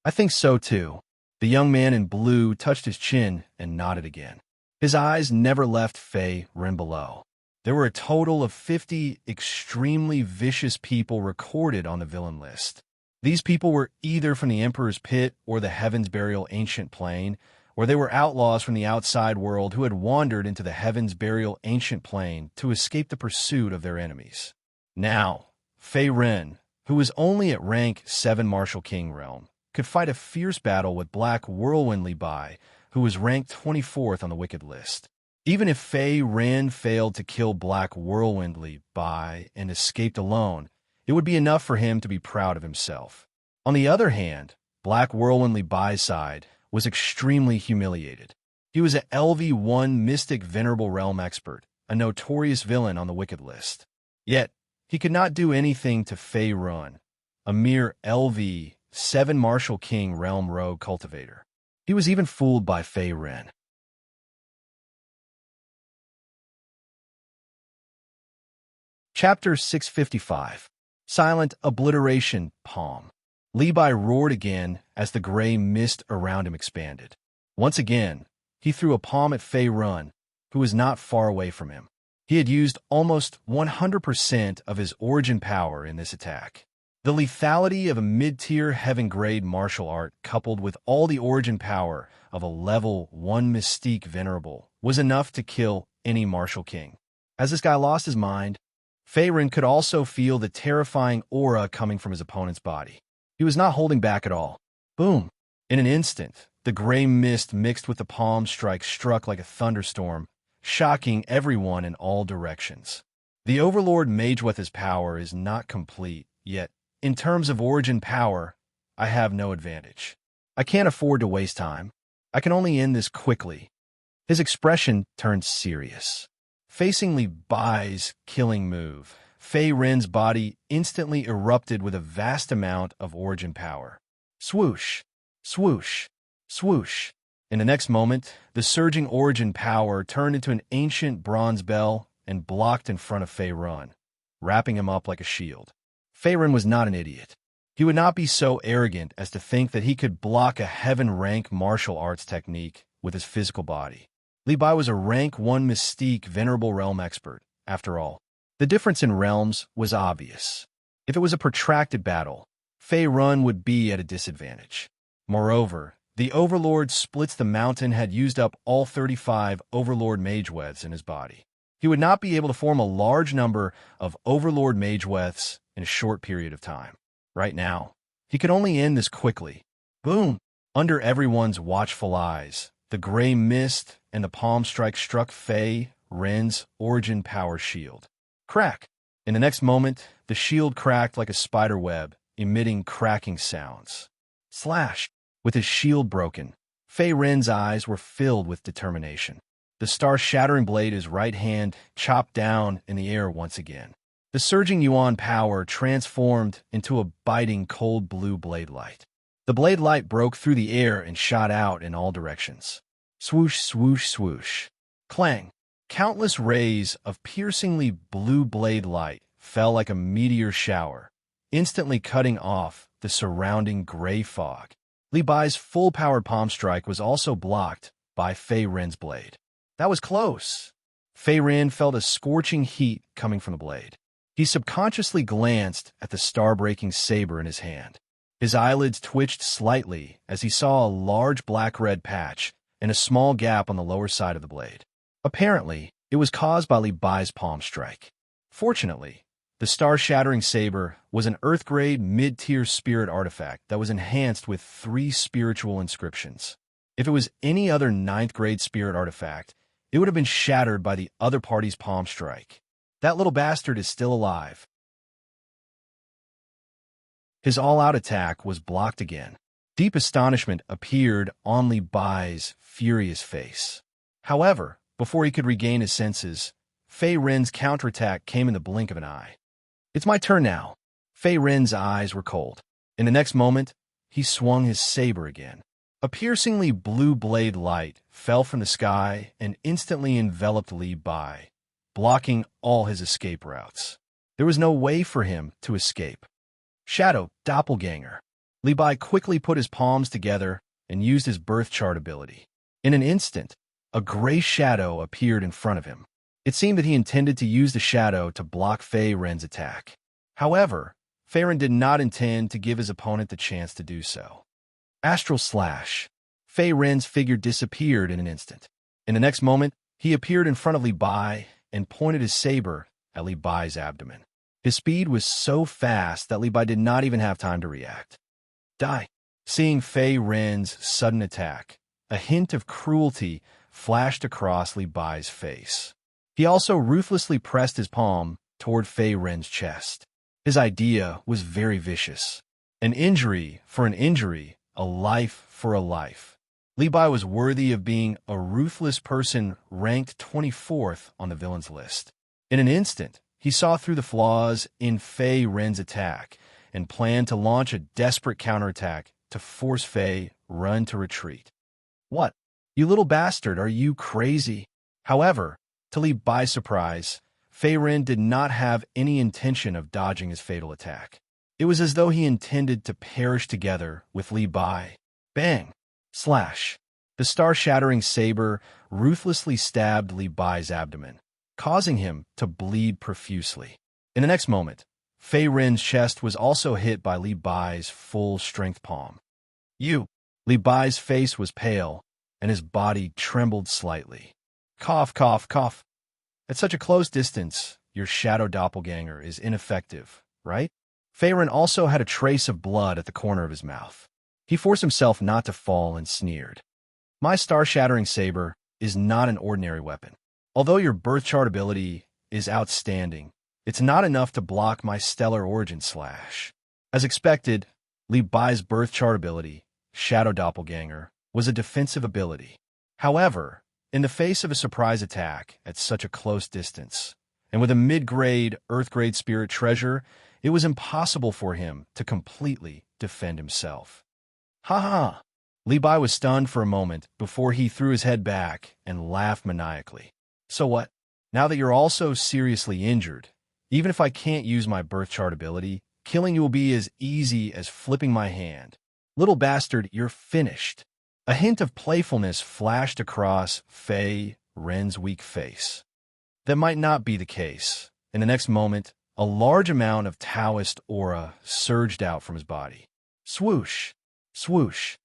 I think so too. The young man in blue touched his chin and nodded again. His eyes never left Fei Ren below. There were a total of 50 extremely vicious people recorded on the villain list. These people were either from the Emperor's Pit or the Heaven's Burial Ancient Plane, or they were outlaws from the outside world who had wandered into the Heaven's Burial Ancient Plane to escape the pursuit of their enemies. Now, Fei Ren, who was only at rank 7 Martial King realm, could fight a fierce battle with Black Whirlwind Levi, who was ranked 24th on the wicked list. Even if Fei Ren failed to kill Black Whirlwind Levi and escaped alone, it would be enough for him to be proud of himself. On the other hand, Black Whirlwind Levi's side was extremely humiliated. He was an LV1 Mystic Venerable Realm expert, a notorious villain on the wicked list. Yet, he could not do anything to Fei Run, a mere LV7 Martial King Realm Rogue cultivator. He was even fooled by Fei Ren. Chapter 655. Silent Obliteration Palm. Levi roared again as the gray mist around him expanded. Once again, he threw a palm at Fei Run, who was not far away from him. He had used almost 100% of his origin power in this attack. The lethality of a mid-tier heaven-grade martial art coupled with all the origin power of a level 1 Mystique Venerable was enough to kill any martial king. As this guy lost his mind, Fei Ren could also feel the terrifying aura coming from his opponent's body. He was not holding back at all. Boom! In an instant, the gray mist mixed with the palm strike struck like a thunderstorm, shocking everyone in all directions. The Overlord Mageweth's power is not complete, yet, in terms of origin power, I have no advantage. I can't afford to waste time. I can only end this quickly. His expression turned serious. Facing Levi's killing move, Fei Ren's body instantly erupted with a vast amount of origin power. Swoosh, swoosh, swoosh. In the next moment, the surging origin power turned into an ancient bronze bell and blocked in front of Fei Ren, wrapping him up like a shield. Fei Ren was not an idiot. He would not be so arrogant as to think that he could block a heaven-rank martial arts technique with his physical body. Levi was a rank 1 Mystique Venerable Realm expert, after all. The difference in realms was obvious. If it was a protracted battle, Fei Ren would be at a disadvantage. Moreover, the Overlord Splits the Mountain had used up all 35 Overlord Mageweths in his body. He would not be able to form a large number of Overlord Mageweths in a short period of time. Right now, he could only end this quickly. Boom! Under everyone's watchful eyes, the gray mist and the palm strike struck Fei Ren's origin power shield. Crack! In the next moment, the shield cracked like a spider web, emitting cracking sounds. Slash! With his shield broken, Fei Ren's eyes were filled with determination. the star-shattering blade, his right hand, chopped down in the air once again. The surging yuan power transformed into a biting cold blue blade light. The blade light broke through the air and shot out in all directions. Swoosh, swoosh, swoosh. Clang. Countless rays of piercingly blue blade light fell like a meteor shower, instantly cutting off the surrounding gray fog. Li Bai's full-powered palm strike was also blocked by Fei Ren's blade. That was close. Fei Ren felt a scorching heat coming from the blade. He subconsciously glanced at the star-breaking saber in his hand. His eyelids twitched slightly as he saw a large black-red patch and a small gap on the lower side of the blade. Apparently, it was caused by Li Bai's palm strike. Fortunately, the star-shattering saber was an Earth-grade mid-tier spirit artifact that was enhanced with 3 spiritual inscriptions. If it was any other 9th-grade spirit artifact, it would have been shattered by the other party's palm strike. That little bastard is still alive. His all-out attack was blocked again. Deep astonishment appeared on Li Bai's furious face. However, before he could regain his senses, Fei Ren's counterattack came in the blink of an eye. It's my turn now. Fei Ren's eyes were cold. In the next moment, he swung his saber again. A piercingly blue blade light fell from the sky and instantly enveloped Li Bai, blocking all his escape routes. There was no way for him to escape. Shadow, doppelganger. Li Bai quickly put his palms together and used his birth chart ability. In an instant, a gray shadow appeared in front of him. It seemed that he intended to use the shadow to block Fei Ren's attack. However, Fei Ren did not intend to give his opponent the chance to do so. Astral Slash. Fei Ren's figure disappeared in an instant. In the next moment, he appeared in front of Li Bai and pointed his saber at Li Bai's abdomen. His speed was so fast that Li Bai did not even have time to react. Die. Seeing Fei Ren's sudden attack, a hint of cruelty flashed across Li Bai's face. He also ruthlessly pressed his palm toward Fei Ren's chest. His idea was very vicious. An injury for an injury, a life for a life. Li Bai was worthy of being a ruthless person ranked 24th on the villains list. In an instant, he saw through the flaws in Fei Ren's attack and planned to launch a desperate counterattack to force Fei Ren to retreat. What? You little bastard, are you crazy? However, to Li Bai's surprise, Fei Ren did not have any intention of dodging his fatal attack. It was as though he intended to perish together with Li Bai. Bang! Slash! The star-shattering saber ruthlessly stabbed Li Bai's abdomen, causing him to bleed profusely. In the next moment, Fei Ren's chest was also hit by Li Bai's full-strength palm. You! Li Bai's face was pale, and his body trembled slightly. Cough, cough, cough. At such a close distance, your shadow doppelganger is ineffective, right? Fei Ren also had a trace of blood at the corner of his mouth. He forced himself not to fall and sneered. My star-shattering saber is not an ordinary weapon. Although your birth chart ability is outstanding, it's not enough to block my stellar origin slash. As expected, Li Bai's birth chart ability, Shadow Doppelganger, was a defensive ability. However, in the face of a surprise attack at such a close distance, and with a mid-grade, Earth-grade spirit treasure, it was impossible for him to completely defend himself. Ha ha! Li Bai was stunned for a moment before he threw his head back and laughed maniacally. So what? Now that you're also seriously injured, even if I can't use my birth chart ability, killing you will be as easy as flipping my hand. Little bastard, you're finished. A hint of playfulness flashed across Fei Ren's weak face. That might not be the case. In the next moment, a large amount of Taoist aura surged out from his body. Swoosh! Swoosh!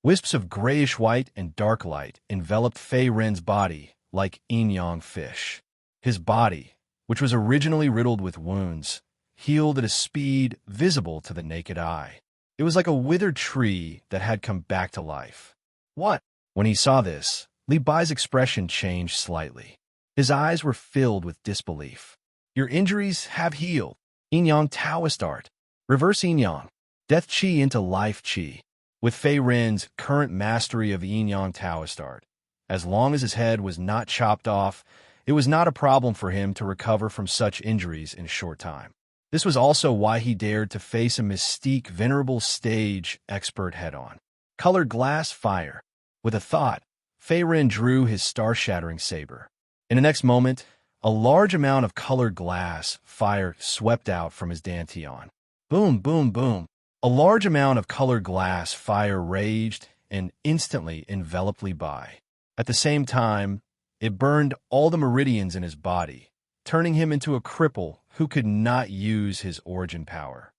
Wisps of grayish-white and dark light enveloped Fei Ren's body like yin-yang fish. His body, which was originally riddled with wounds, healed at a speed visible to the naked eye. It was like a withered tree that had come back to life. What? When he saw this, Li Bai's expression changed slightly. His eyes were filled with disbelief. Your injuries have healed. Yin-yang Taoist art. Reverse yin-yang. Death chi into life chi. With Fei Rin's current mastery of yin-yang Taoist art, as long as his head was not chopped off, it was not a problem for him to recover from such injuries in a short time. This was also why he dared to face a mystique venerable stage expert head-on. Colored glass fire. With a thought, Fei Rin drew his star-shattering saber. In the next moment, a large amount of colored glass fire swept out from his dantian. Boom, boom, boom. A large amount of colored glass fire raged and instantly enveloped Li Bai. At the same time, it burned all the meridians in his body, turning him into a cripple who could not use his origin power.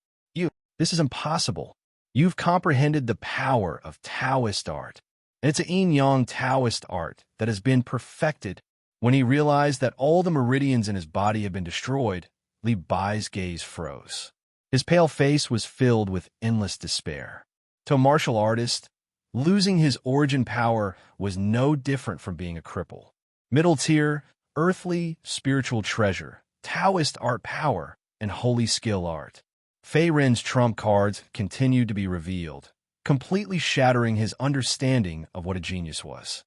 This is impossible. You've comprehended the power of Taoist art, and it's a yin-yang Taoist art that has been perfected. When he realized that all the meridians in his body had been destroyed, Li Bai's gaze froze. His pale face was filled with endless despair. To a martial artist, losing his origin power was no different from being a cripple. Middle tier, earthly, spiritual treasure, Taoist art power, and holy skill art. Fei Rin's trump cards continued to be revealed, completely shattering his understanding of what a genius was.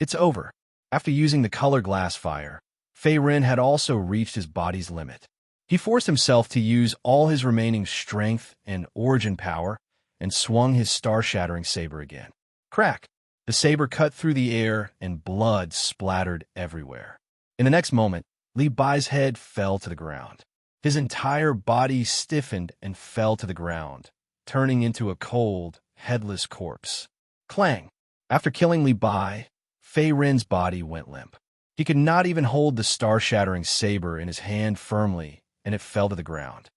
It's over. After using the color glass fire, Fei Rin had also reached his body's limit. He forced himself to use all his remaining strength and origin power and swung his star-shattering saber again. Crack! The saber cut through the air and blood splattered everywhere. In the next moment, Li Bai's head fell to the ground. His entire body stiffened and fell to the ground, turning into a cold, headless corpse. Clang! After killing Li Bai, Fei Rin's body went limp. He could not even hold the star-shattering saber in his hand firmly, and it fell to the ground.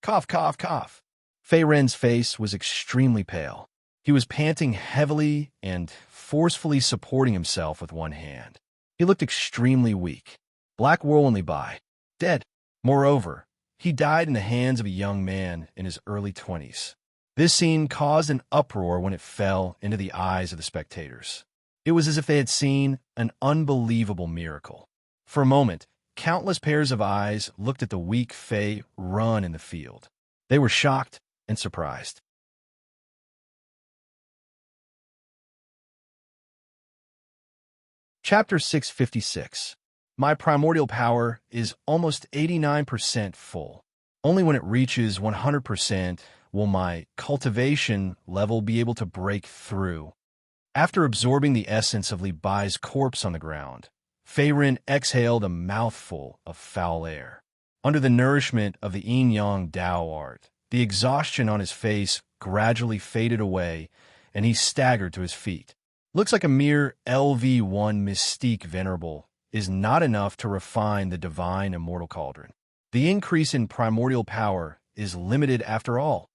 Cough, cough, cough. Fei Rin's face was extremely pale. He was panting heavily and forcefully supporting himself with one hand. He looked extremely weak. Black Whirlwind Li Bai, dead. Moreover, he died in the hands of a young man in his early 20s. This scene caused an uproar when it fell into the eyes of the spectators. It was as if they had seen an unbelievable miracle. For a moment, countless pairs of eyes looked at the weak Fei run in the field. They were shocked and surprised. Chapter 656. My primordial power is almost 89% full. Only when it reaches 100% will my cultivation level be able to break through. After absorbing the essence of Li Bai's corpse on the ground, Fei Rin exhaled a mouthful of foul air. Under the nourishment of the yin-yang Tao art, the exhaustion on his face gradually faded away, and he staggered to his feet. Looks like a mere LV1 mystique venerable is not enough to refine the divine immortal cauldron. The increase in primordial power is limited after all.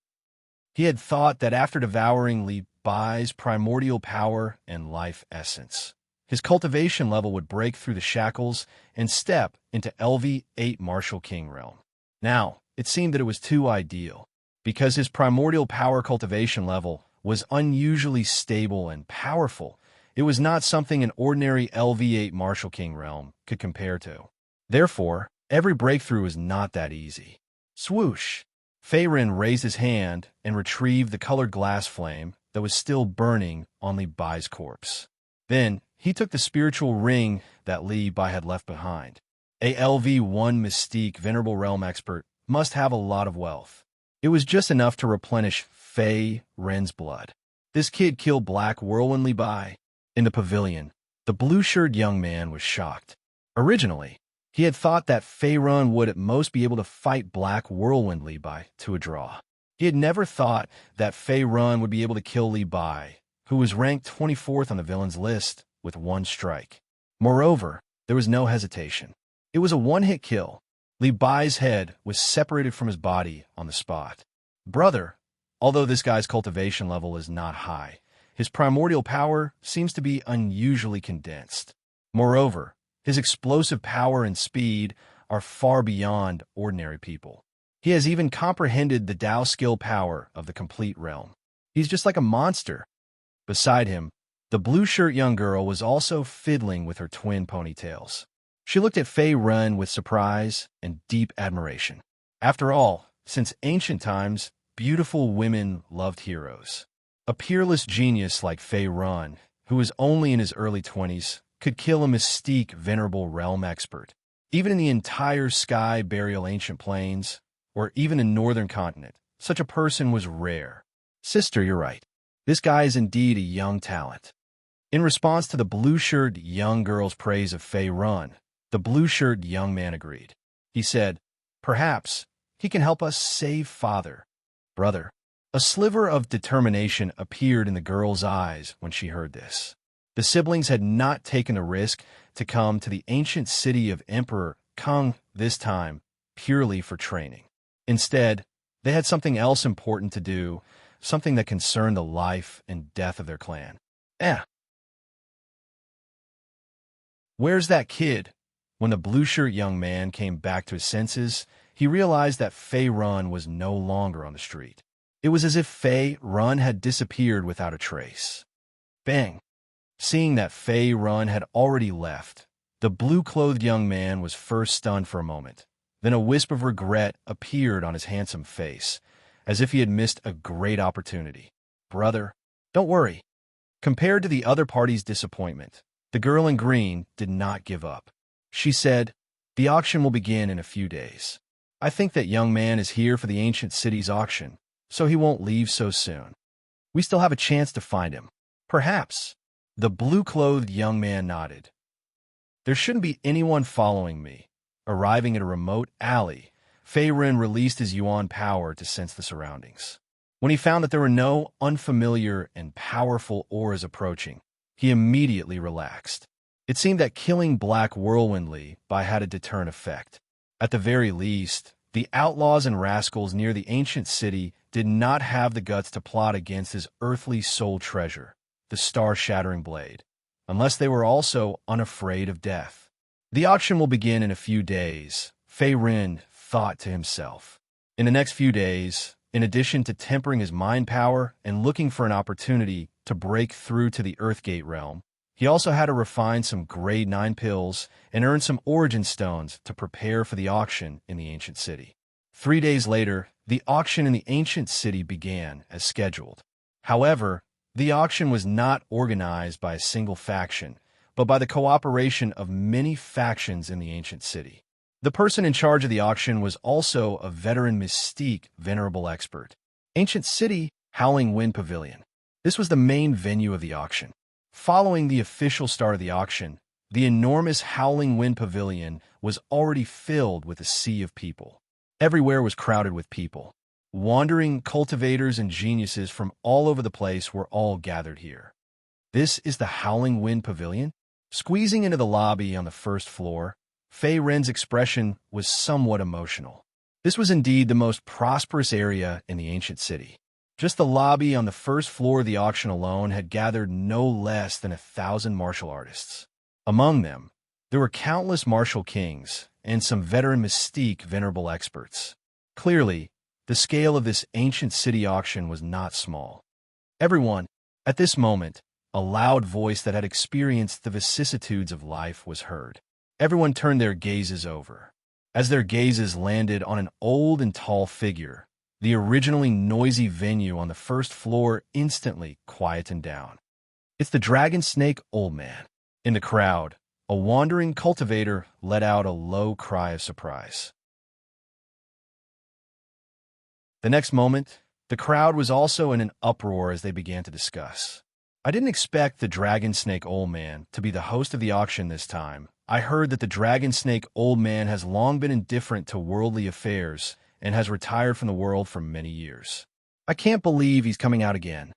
He had thought that after devouring Li Bai's primordial power and life essence, his cultivation level would break through the shackles and step into LV8 Martial King realm. Now, it seemed that it was too ideal, because his primordial power cultivation level was unusually stable and powerful. It was not something an ordinary LV8 Martial King realm could compare to. Therefore, every breakthrough was not that easy. Swoosh! Fei Rin raised his hand and retrieved the colored glass flame that was still burning on Li Bai's corpse. Then, he took the spiritual ring that Li Bai had left behind. A LV1 Mystique Venerable Realm expert must have a lot of wealth. It was just enough to replenish Fei Rin's blood. This kid killed Black Whirlwind Li Bai. In the pavilion, the blue-shirted young man was shocked. Originally, he had thought that Fei Rin would at most be able to fight Black Whirlwind Li Bai to a draw. He had never thought that Fei Rin would be able to kill Li Bai, who was ranked 24th on the villains list, with one strike. Moreover, there was no hesitation. It was a one-hit kill. Li Bai's head was separated from his body on the spot. Brother, although this guy's cultivation level is not high, his primordial power seems to be unusually condensed. Moreover, his explosive power and speed are far beyond ordinary people. He has even comprehended the Tao skill power of the complete realm. He's just like a monster. Beside him, the blue-shirt young girl was also fiddling with her twin ponytails. She looked at Fei Rin with surprise and deep admiration. After all, since ancient times, beautiful women loved heroes. A peerless genius like Fei Run, who was only in his early 20s, could kill a mystique venerable realm expert. Even in the entire sky burial ancient plains, or even in northern continent, such a person was rare. Sister, you're right. This guy is indeed a young talent. In response to the blue-shirt young girl's praise of Fei Run, the blue-shirt young man agreed. He said, "Perhaps he can help us save father." Brother. A sliver of determination appeared in the girl's eyes when she heard this. The siblings had not taken the risk to come to the ancient city of Emperor Kung this time purely for training. Instead, they had something else important to do, something that concerned the life and death of their clan. Where's that kid? When the blue-shirt young man came back to his senses, he realized that Fei Run was no longer on the street. It was as if Fei Run had disappeared without a trace. Bang! Seeing that Fei Run had already left, the blue-clothed young man was first stunned for a moment. Then a wisp of regret appeared on his handsome face, as if he had missed a great opportunity. Brother, don't worry. Compared to the other party's disappointment, the girl in green did not give up. She said, "The auction will begin in a few days. I think that young man is here for the ancient city's auction, so he won't leave so soon. We still have a chance to find him. Perhaps." The blue-clothed young man nodded. There shouldn't be anyone following me. Arriving at a remote alley, Fei Ren released his yuan power to sense the surroundings. When he found that there were no unfamiliar and powerful auras approaching, he immediately relaxed. It seemed that killing Black Whirlwindly had a deterrent effect. At the very least, the outlaws and rascals near the ancient city did not have the guts to plot against his earthly soul treasure, the star-shattering blade, unless they were also unafraid of death. The auction will begin in a few days, Fei Ren thought to himself. In the next few days, in addition to tempering his mind power and looking for an opportunity to break through to the Earthgate realm, he also had to refine some Grade 9 pills and earn some origin stones to prepare for the auction in the ancient city. 3 days later, the auction in the ancient city began as scheduled. However, the auction was not organized by a single faction, but by the cooperation of many factions in the ancient city. The person in charge of the auction was also a veteran mystique venerable expert. Ancient City Howling Wind Pavilion. This was the main venue of the auction. Following the official start of the auction, the enormous Howling Wind Pavilion was already filled with a sea of people. Everywhere was crowded with people. Wandering cultivators and geniuses from all over the place were all gathered here. This is the Howling Wind Pavilion? Squeezing into the lobby on the first floor, Fei Ren's expression was somewhat emotional. This was indeed the most prosperous area in the ancient city. Just the lobby on the first floor of the auction alone had gathered no less than 1,000 martial artists. Among them, there were countless martial kings and some veteran mystique venerable experts. Clearly, the scale of this ancient city auction was not small. Everyone, at this moment, a loud voice that had experienced the vicissitudes of life was heard. Everyone turned their gazes over. As their gazes landed on an old and tall figure, the originally noisy venue on the first floor instantly quietened down. It's the Dragon Snake Old Man. In the crowd, a wandering cultivator let out a low cry of surprise. The next moment, the crowd was also in an uproar as they began to discuss. I didn't expect the Dragon Snake Old Man to be the host of the auction this time. I heard that the Dragon Snake Old Man has long been indifferent to worldly affairs and has retired from the world for many years. I can't believe he's coming out again.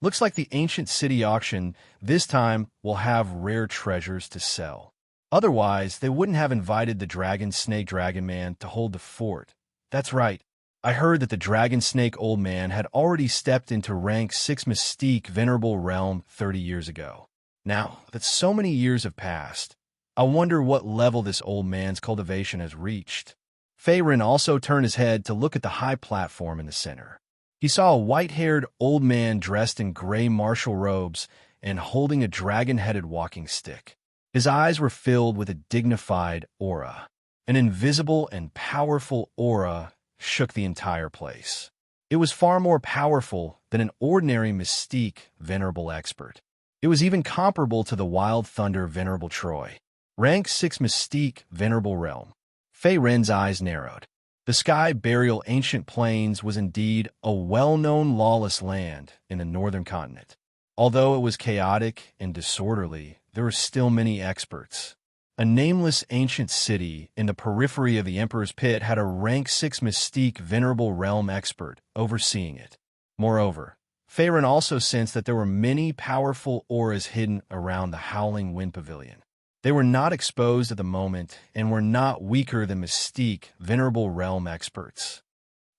Looks like the ancient city auction this time will have rare treasures to sell. Otherwise, they wouldn't have invited the Dragon Snake Dragon Man to hold the fort. That's right. I heard that the Dragon Snake Old Man had already stepped into rank 6 Mystique Venerable Realm 30 years ago. Now that so many years have passed, I wonder what level this old man's cultivation has reached. Fei Ren also turned his head to look at the high platform in the center. He saw a white-haired old man dressed in gray martial robes and holding a dragon-headed walking stick. His eyes were filled with a dignified aura. An invisible and powerful aura shook the entire place. It was far more powerful than an ordinary mystique venerable expert. It was even comparable to the Wild Thunder venerable Troy. Rank 6 mystique venerable realm. Fei Ren's eyes narrowed. The sky burial ancient plains was indeed a well-known lawless land in the northern continent. Although it was chaotic and disorderly, there were still many experts. A nameless ancient city in the periphery of the Emperor's Pit had a rank 6 mystique venerable realm expert overseeing it. Moreover, Fei Ren also sensed that there were many powerful auras hidden around the Howling Wind Pavilion. They were not exposed at the moment and were not weaker than mystique venerable realm experts.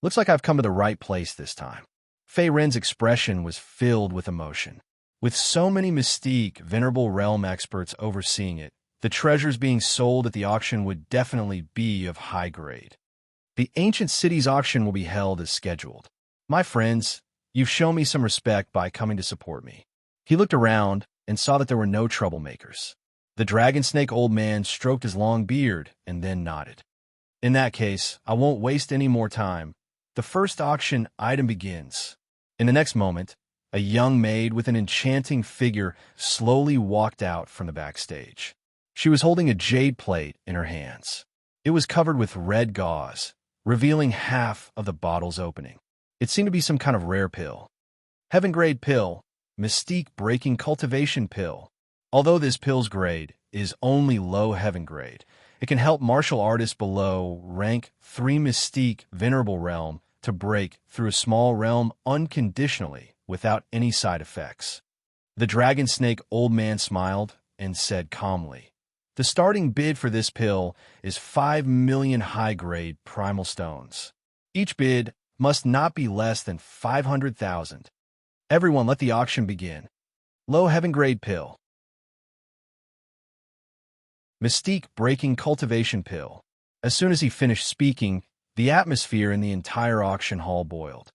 Looks like I've come to the right place this time. Fei Ren's expression was filled with emotion. With so many mystique venerable realm experts overseeing it, the treasures being sold at the auction would definitely be of high grade. The ancient city's auction will be held as scheduled. My friends, you've shown me some respect by coming to support me. He looked around and saw that there were no troublemakers. The dragon snake old man stroked his long beard and then nodded. In that case, I won't waste any more time. The first auction item begins. In the next moment, a young maid with an enchanting figure slowly walked out from the backstage. She was holding a jade plate in her hands. It was covered with red gauze, revealing half of the bottle's opening. It seemed to be some kind of rare pill. Heaven-grade pill, mystique-breaking cultivation pill. Although this pill's grade is only low heaven grade, it can help martial artists below rank 3 mystique venerable realm to break through a small realm unconditionally without any side effects. The dragon snake old man smiled and said calmly, "The starting bid for this pill is 5 million high-grade primal stones. Each bid must not be less than 500,000. Everyone, let the auction begin. Low heaven-grade pill. Mystique-breaking cultivation pill." As soon as he finished speaking, the atmosphere in the entire auction hall boiled.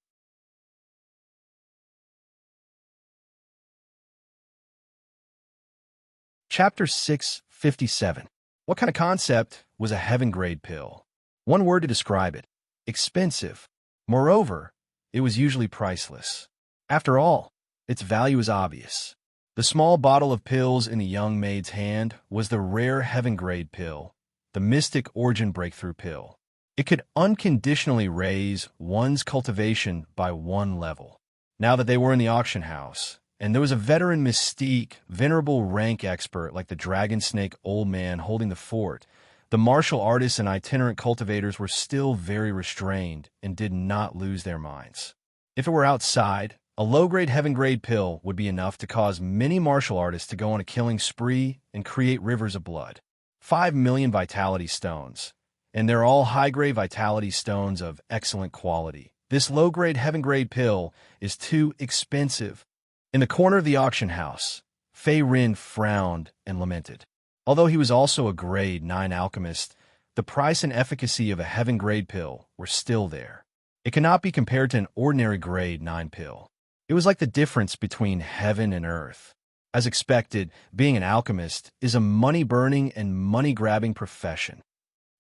Chapter 657. What kind of concept was a heaven-grade pill? One word to describe it: expensive. Moreover, it was usually priceless. After all, its value is obvious. The small bottle of pills in the young maid's hand was the rare heaven-grade pill, the Mystic Origin Breakthrough Pill. It could unconditionally raise one's cultivation by 1 level. Now that they were in the auction house, and there was a veteran mystique, venerable rank expert like the dragon snake old man holding the fort, the martial artists and itinerant cultivators were still very restrained and did not lose their minds. If it were outside, a low-grade heaven-grade pill would be enough to cause many martial artists to go on a killing spree and create rivers of blood. 5 million vitality stones, and they're all high-grade vitality stones of excellent quality. This low-grade heaven-grade pill is too expensive. In the corner of the auction house, Fei Ren frowned and lamented. Although he was also a grade 9 alchemist, the price and efficacy of a heaven-grade pill were still there. It cannot be compared to an ordinary grade 9 pill. It was like the difference between heaven and earth. As expected, being an alchemist is a money-burning and money-grabbing profession.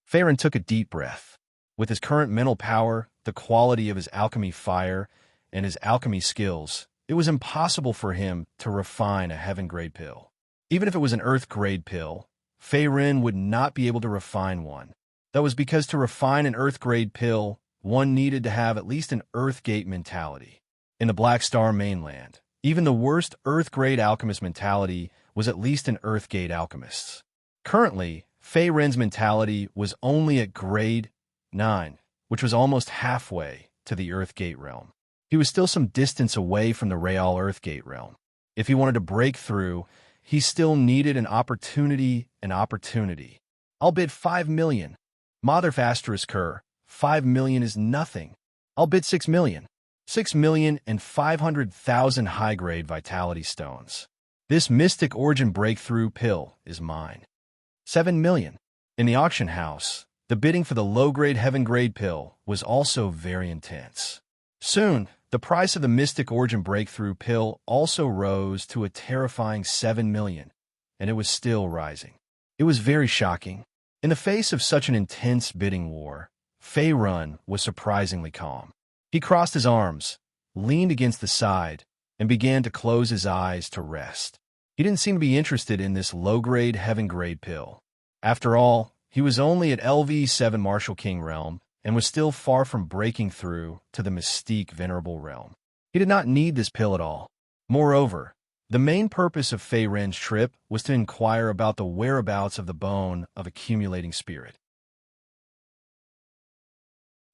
Fei Ren took a deep breath. With his current mental power, the quality of his alchemy fire, and his alchemy skills, it was impossible for him to refine a heaven-grade pill. Even if it was an earth-grade pill, Fei Ren would not be able to refine one. That was because to refine an earth-grade pill, one needed to have at least an Earth-Gate mentality. In the Black Star mainland, even the worst Earth-grade alchemist mentality was at least an Earth-Gate alchemist. Currently, Fei Ren's mentality was only at grade 9, which was almost halfway to the Earth-Gate realm. He was still some distance away from the Real Earth-Gate realm. If he wanted to break through, he still needed an opportunity. I'll bid 5 million. Mother asterisk her, 5 million is nothing. I'll bid 6 million. 6,500,000 high-grade vitality stones. This Mystic Origin Breakthrough Pill is mine. 7 million. In the auction house, the bidding for the low-grade heaven-grade pill was also very intense. Soon, the price of the Mystic Origin Breakthrough Pill also rose to a terrifying 7 million, and it was still rising. It was very shocking. In the face of such an intense bidding war, Fei Ren was surprisingly calm. He crossed his arms, leaned against the side, and began to close his eyes to rest. He didn't seem to be interested in this low-grade, heaven-grade pill. After all, he was only at LV7 Martial King realm and was still far from breaking through to the mystique venerable realm. He did not need this pill at all. Moreover, the main purpose of Fei Ren's trip was to inquire about the whereabouts of the bone of accumulating spirit.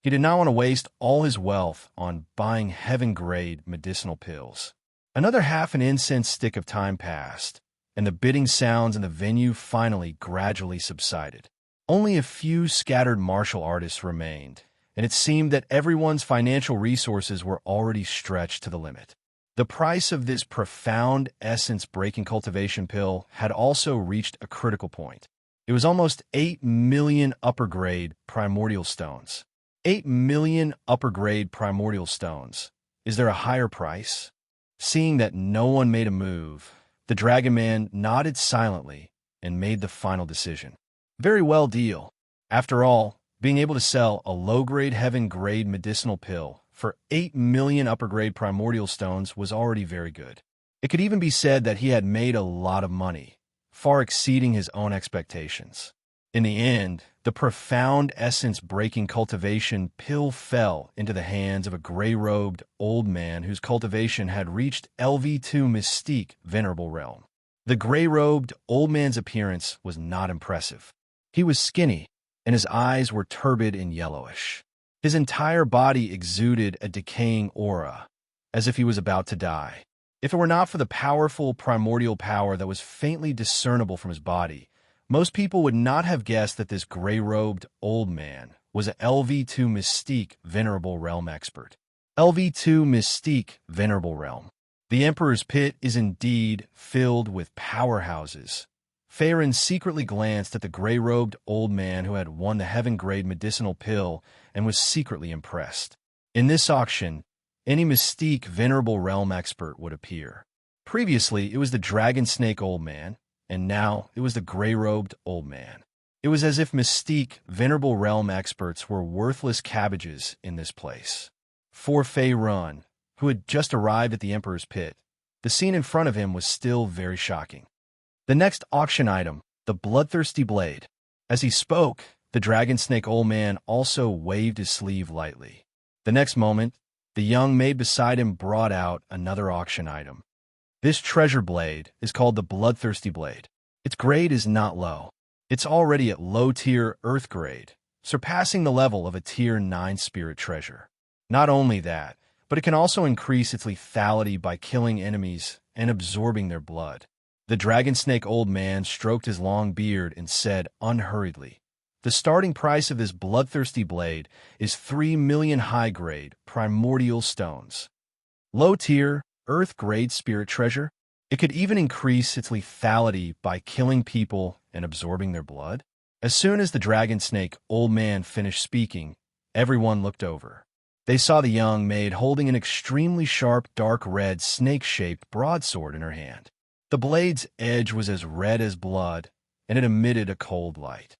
He did not want to waste all his wealth on buying heaven-grade medicinal pills. Another half an incense stick of time passed, and the bidding sounds in the venue finally gradually subsided. Only a few scattered martial artists remained, and it seemed that everyone's financial resources were already stretched to the limit. The price of this profound essence-breaking cultivation pill had also reached a critical point. It was almost 8 million upper-grade primordial stones. 8 million upper-grade primordial stones. Is there a higher price? Seeing that no one made a move, the Dragon Man nodded silently and made the final decision. Very well, deal. After all, being able to sell a low-grade heaven-grade medicinal pill for 8 million upper-grade primordial stones was already very good. It could even be said that he had made a lot of money, far exceeding his own expectations. In the end, the profound essence-breaking cultivation pill fell into the hands of a gray-robed old man whose cultivation had reached LV2 mystique venerable realm. The gray-robed old man's appearance was not impressive. He was skinny, and his eyes were turbid and yellowish. His entire body exuded a decaying aura, as if he was about to die. If it were not for the powerful primordial power that was faintly discernible from his body, most people would not have guessed that this gray-robed old man was an LV2 mystique venerable realm expert. LV2 mystique venerable realm. The Emperor's Pit is indeed filled with powerhouses. Fei Ren secretly glanced at the gray-robed old man who had won the heaven-grade medicinal pill and was secretly impressed. In this auction, any mystique venerable realm expert would appear. Previously, it was the dragon snake old man, and now it was the gray-robed old man. It was as if mystique venerable realm experts were worthless cabbages in this place. For Fei Ren, who had just arrived at the Emperor's Pit, the scene in front of him was still very shocking. The next auction item, the bloodthirsty blade. As he spoke, the dragon snake old man also waved his sleeve lightly. The next moment, the young maid beside him brought out another auction item. This treasure blade is called the bloodthirsty blade. Its grade is not low. It's already at low-tier earth grade, surpassing the level of a tier 9 spirit treasure. Not only that, but it can also increase its lethality by killing enemies and absorbing their blood. The dragon snake old man stroked his long beard and said unhurriedly, "The starting price of this bloodthirsty blade is 3 million high-grade primordial stones. Low-tier, earth-grade spirit treasure. It could even increase its lethality by killing people and absorbing their blood." As soon as the dragon snake old man finished speaking, everyone looked over. They saw the young maid holding an extremely sharp, dark red, snake-shaped broadsword in her hand. The blade's edge was as red as blood, and it emitted a cold light.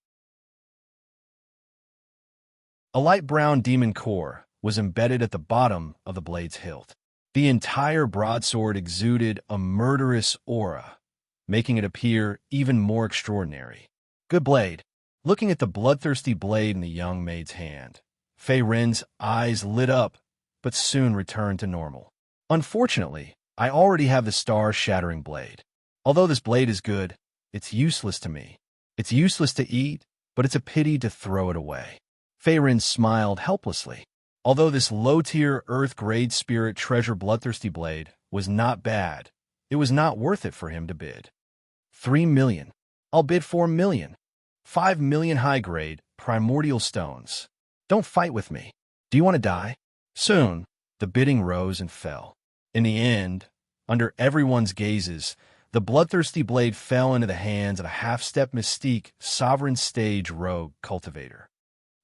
A light brown demon core was embedded at the bottom of the blade's hilt. The entire broadsword exuded a murderous aura, making it appear even more extraordinary. Good blade. Looking at the bloodthirsty blade in the young maid's hand, Fei Ren's eyes lit up, but soon returned to normal. Unfortunately, I already have the star-shattering blade. Although this blade is good, it's useless to me. It's useless to eat, but it's a pity to throw it away. Fei Ren smiled helplessly. Although this low-tier earth-grade spirit treasure bloodthirsty blade was not bad, it was not worth it for him to bid. 3 million. I'll bid 4 million. 5 million high-grade primordial stones. Don't fight with me. Do you want to die? Soon, the bidding rose and fell. In the end, under everyone's gazes, the bloodthirsty blade fell into the hands of a half-step mystique sovereign stage rogue cultivator.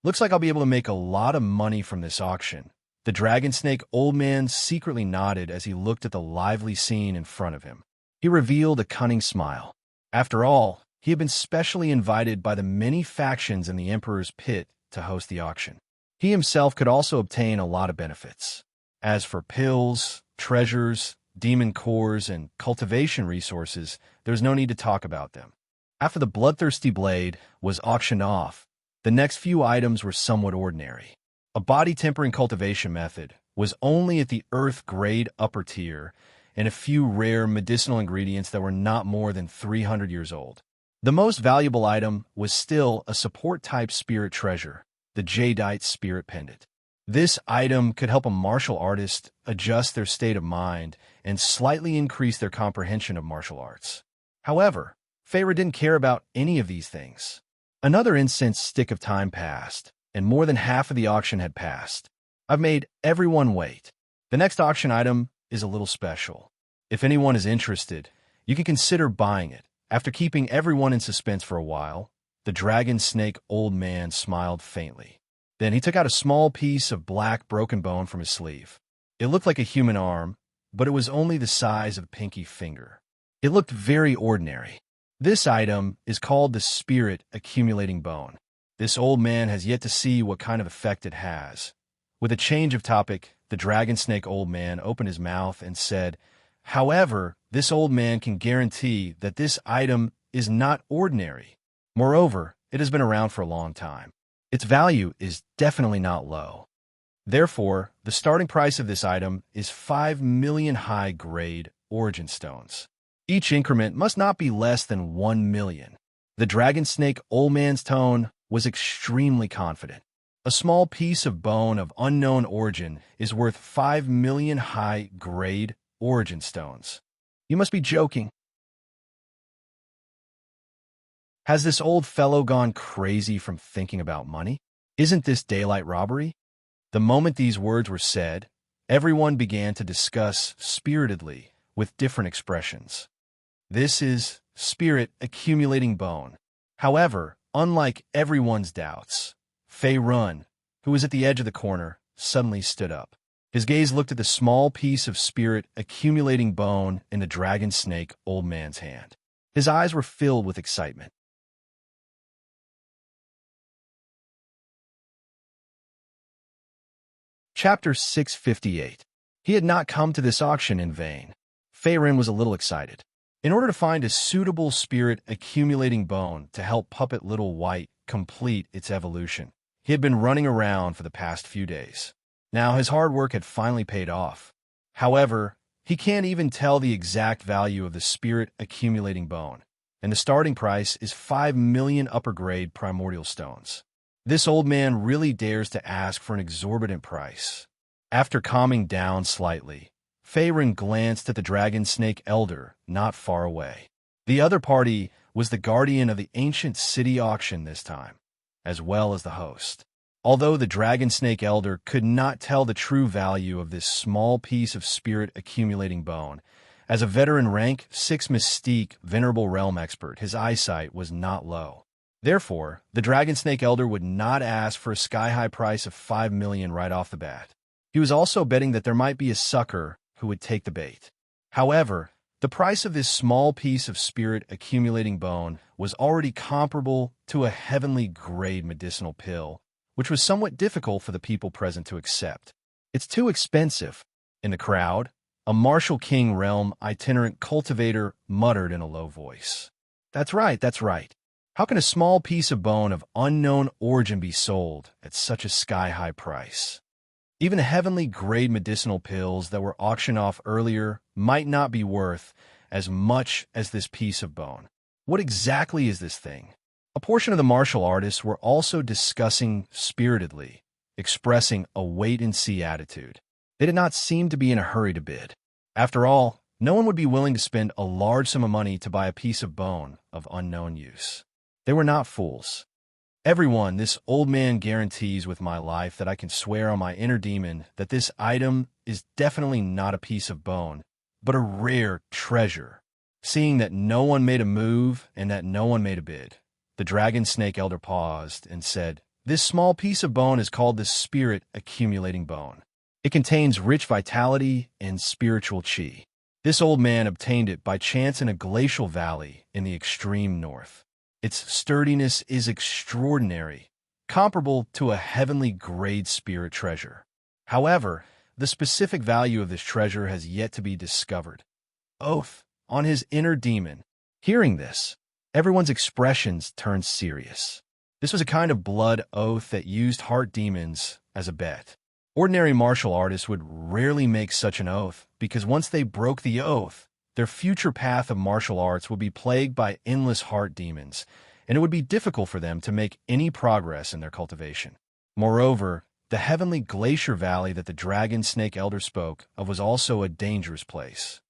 Looks like I'll be able to make a lot of money from this auction. The dragon snake old man secretly nodded as he looked at the lively scene in front of him. He revealed a cunning smile. After all, he had been specially invited by the many factions in the Emperor's Pit to host the auction. He himself could also obtain a lot of benefits. As for pills, treasures, demon cores, and cultivation resources, there's no need to talk about them. After the bloodthirsty blade was auctioned off, the next few items were somewhat ordinary. A body-tempering cultivation method was only at the earth-grade upper tier, and a few rare medicinal ingredients that were not more than 300 years old. The most valuable item was still a support-type spirit treasure, the jadeite spirit pendant. This item could help a martial artist adjust their state of mind and slightly increase their comprehension of martial arts. However, Feyre didn't care about any of these things. Another incense stick of time passed, and more than half of the auction had passed. I've made everyone wait. The next auction item is a little special. If anyone is interested, you can consider buying it. After keeping everyone in suspense for a while, the dragon snake old man smiled faintly. Then he took out a small piece of black broken bone from his sleeve. It looked like a human arm, but it was only the size of a pinky finger. It looked very ordinary. This item is called the spirit accumulating bone. This old man has yet to see what kind of effect it has. With a change of topic, the dragon snake old man opened his mouth and said, "However, this old man can guarantee that this item is not ordinary. Moreover, it has been around for a long time. Its value is definitely not low. Therefore, the starting price of this item is 5 million high-grade origin stones. Each increment must not be less than 1 million. The dragon snake old man's tone was extremely confident. A small piece of bone of unknown origin is worth 5 million high-grade origin stones. You must be joking. Has this old fellow gone crazy from thinking about money? Isn't this daylight robbery?" The moment these words were said, everyone began to discuss spiritedly with different expressions. This is spirit accumulating bone. However, unlike everyone's doubts, Faerun, who was at the edge of the corner, suddenly stood up. His gaze looked at the small piece of spirit accumulating bone in the dragon snake old man's hand. His eyes were filled with excitement. Chapter 658. He had not come to this auction in vain. Faerun was a little excited. In order to find a suitable spirit accumulating bone to help Puppet Little White complete its evolution, he had been running around for the past few days. Now his hard work had finally paid off. However, he can't even tell the exact value of the spirit accumulating bone, and the starting price is 5 million upper-grade primordial stones. This old man really dares to ask for an exorbitant price. After calming down slightly, Faerun glanced at the dragon snake elder not far away. The other party was the guardian of the ancient city auction this time, as well as the host. Although the dragon snake elder could not tell the true value of this small piece of spirit accumulating bone, as a veteran rank 6 mystique venerable realm expert, his eyesight was not low. Therefore, the dragon snake elder would not ask for a sky-high price of 5 million right off the bat. He was also betting that there might be a sucker who would take the bait. However, the price of this small piece of spirit accumulating bone was already comparable to a heavenly grade medicinal pill, which was somewhat difficult for the people present to accept. "It's too expensive." In the crowd, a Martial King realm itinerant cultivator muttered in a low voice. That's right. How can a small piece of bone of unknown origin be sold at such a sky-high price? Even the heavenly grade medicinal pills that were auctioned off earlier might not be worth as much as this piece of bone. What exactly is this thing? A portion of the martial artists were also discussing spiritedly, expressing a wait-and-see attitude. They did not seem to be in a hurry to bid. After all, no one would be willing to spend a large sum of money to buy a piece of bone of unknown use. They were not fools. "Everyone, this old man guarantees with my life that I can swear on my inner demon that this item is definitely not a piece of bone, but a rare treasure." Seeing that no one made a move and that no one made a bid, the dragon snake elder paused and said, "This small piece of bone is called the spirit accumulating bone. It contains rich vitality and spiritual chi. This old man obtained it by chance in a glacial valley in the extreme north. Its sturdiness is extraordinary, comparable to a heavenly grade spirit treasure. However, the specific value of this treasure has yet to be discovered. Oath on his inner demon. Hearing this, everyone's expressions turned serious. This was a kind of blood oath that used heart demons as a bet. Ordinary martial artists would rarely make such an oath because once they broke the oath, their future path of martial arts would be plagued by endless heart demons, and it would be difficult for them to make any progress in their cultivation. Moreover, the heavenly glacier valley that the dragon snake elder spoke of was also a dangerous place.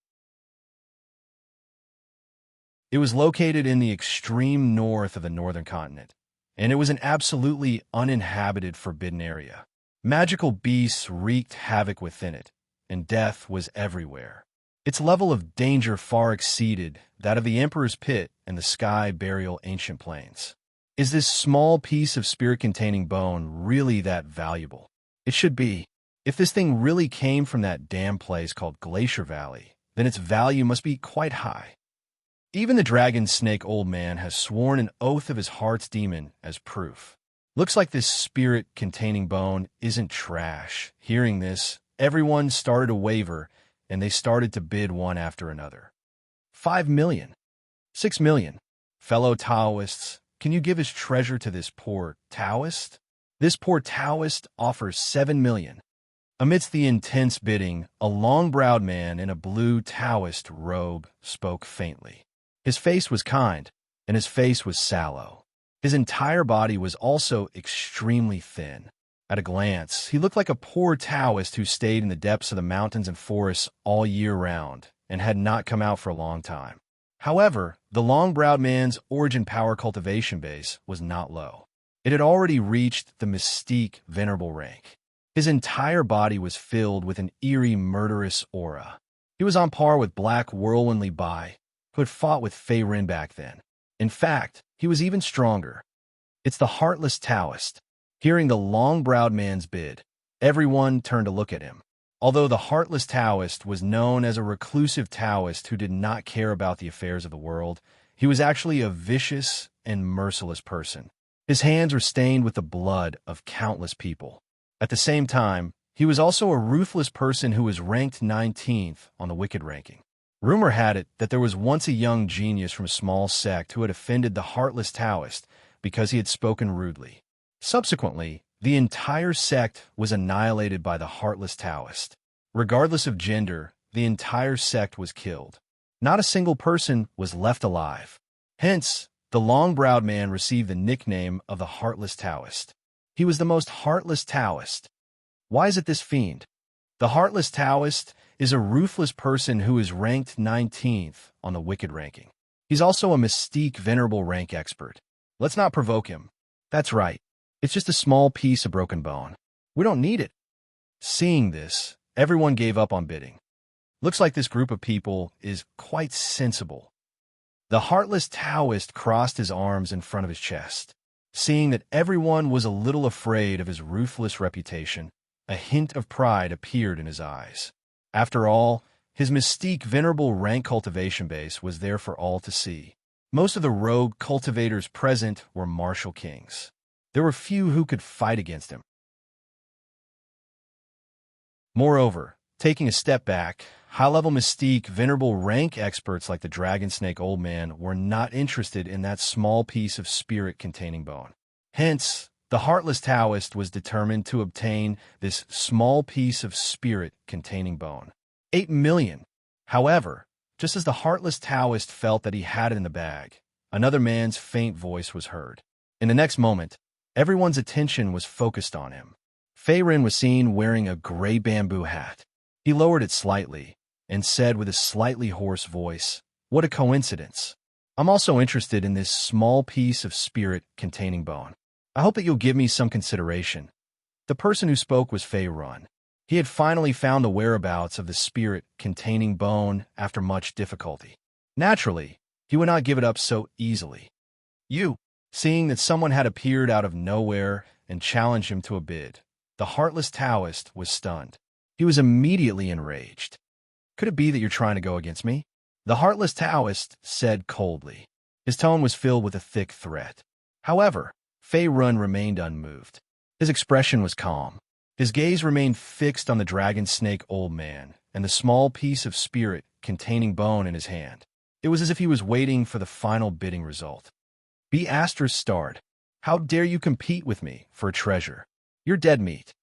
It was located in the extreme north of the northern continent, and it was an absolutely uninhabited forbidden area. Magical beasts wreaked havoc within it, and death was everywhere. Its level of danger far exceeded that of the Emperor's Pit and the Sky Burial Ancient Plains. Is this small piece of spirit-containing bone really that valuable? It should be. If this thing really came from that damn place called Glacier Valley, then its value must be quite high. Even the dragon snake old man has sworn an oath of his heart's demon as proof. Looks like this spirit-containing bone isn't trash. Hearing this, everyone started to waver, and they started to bid one after another. 5 million. 6 million. Fellow Taoists, can you give his treasure to this poor Taoist? This poor Taoist offers 7 million. Amidst the intense bidding, a long-browed man in a blue Taoist robe spoke faintly. His face was kind, and his face was sallow. His entire body was also extremely thin. At a glance, he looked like a poor Taoist who stayed in the depths of the mountains and forests all year round and had not come out for a long time. However, the long-browed man's origin power cultivation base was not low. It had already reached the mystique venerable rank. His entire body was filled with an eerie, murderous aura. He was on par with Black Whirlwindly Bai, who had fought with Fei Rin back then. In fact, he was even stronger. It's the Heartless Taoist. Hearing the long-browed man's bid, everyone turned to look at him. Although the Heartless Taoist was known as a reclusive Taoist who did not care about the affairs of the world, he was actually a vicious and merciless person. His hands were stained with the blood of countless people. At the same time, he was also a ruthless person who was ranked 19th on the Wicked ranking. Rumor had it that there was once a young genius from a small sect who had offended the Heartless Taoist because he had spoken rudely. Subsequently, the entire sect was annihilated by the Heartless Taoist. Regardless of gender, the entire sect was killed. Not a single person was left alive. Hence, the long-browed man received the nickname of the Heartless Taoist. He was the most heartless Taoist. Why is it this fiend? The Heartless Taoist is a ruthless person who is ranked 19th on the Wicked ranking. He's also a mystique venerable rank expert. Let's not provoke him. That's right. It's just a small piece of broken bone. We don't need it. Seeing this, everyone gave up on bidding. Looks like this group of people is quite sensible. The Heartless Taoist crossed his arms in front of his chest. Seeing that everyone was a little afraid of his ruthless reputation, a hint of pride appeared in his eyes. After all, his mystique venerable rank cultivation base was there for all to see. Most of the rogue cultivators present were martial kings. There were few who could fight against him. Moreover, taking a step back, high-level mystique venerable rank experts like the dragon snake old man were not interested in that small piece of spirit-containing bone. Hence, the Heartless Taoist was determined to obtain this small piece of spirit-containing bone. 8 million. However, just as the Heartless Taoist felt that he had it in the bag, another man's faint voice was heard. In the next moment, everyone's attention was focused on him. Fei Rin was seen wearing a gray bamboo hat. He lowered it slightly and said with a slightly hoarse voice, "What a coincidence. I'm also interested in this small piece of spirit-containing bone. I hope that you'll give me some consideration." The person who spoke was Fei Rin. He had finally found the whereabouts of the spirit-containing bone after much difficulty. Naturally, he would not give it up so easily. You, seeing that someone had appeared out of nowhere and challenged him to a bid, the Heartless Taoist was stunned. He was immediately enraged. "Could it be that you're trying to go against me?" The Heartless Taoist said coldly. His tone was filled with a thick threat. However, Fei Rin remained unmoved. His expression was calm. His gaze remained fixed on the dragon snake old man and the small piece of spirit containing bone in his hand. It was as if he was waiting for the final bidding result. B. Asterisk starred. How dare you compete with me for a treasure? You're dead meat.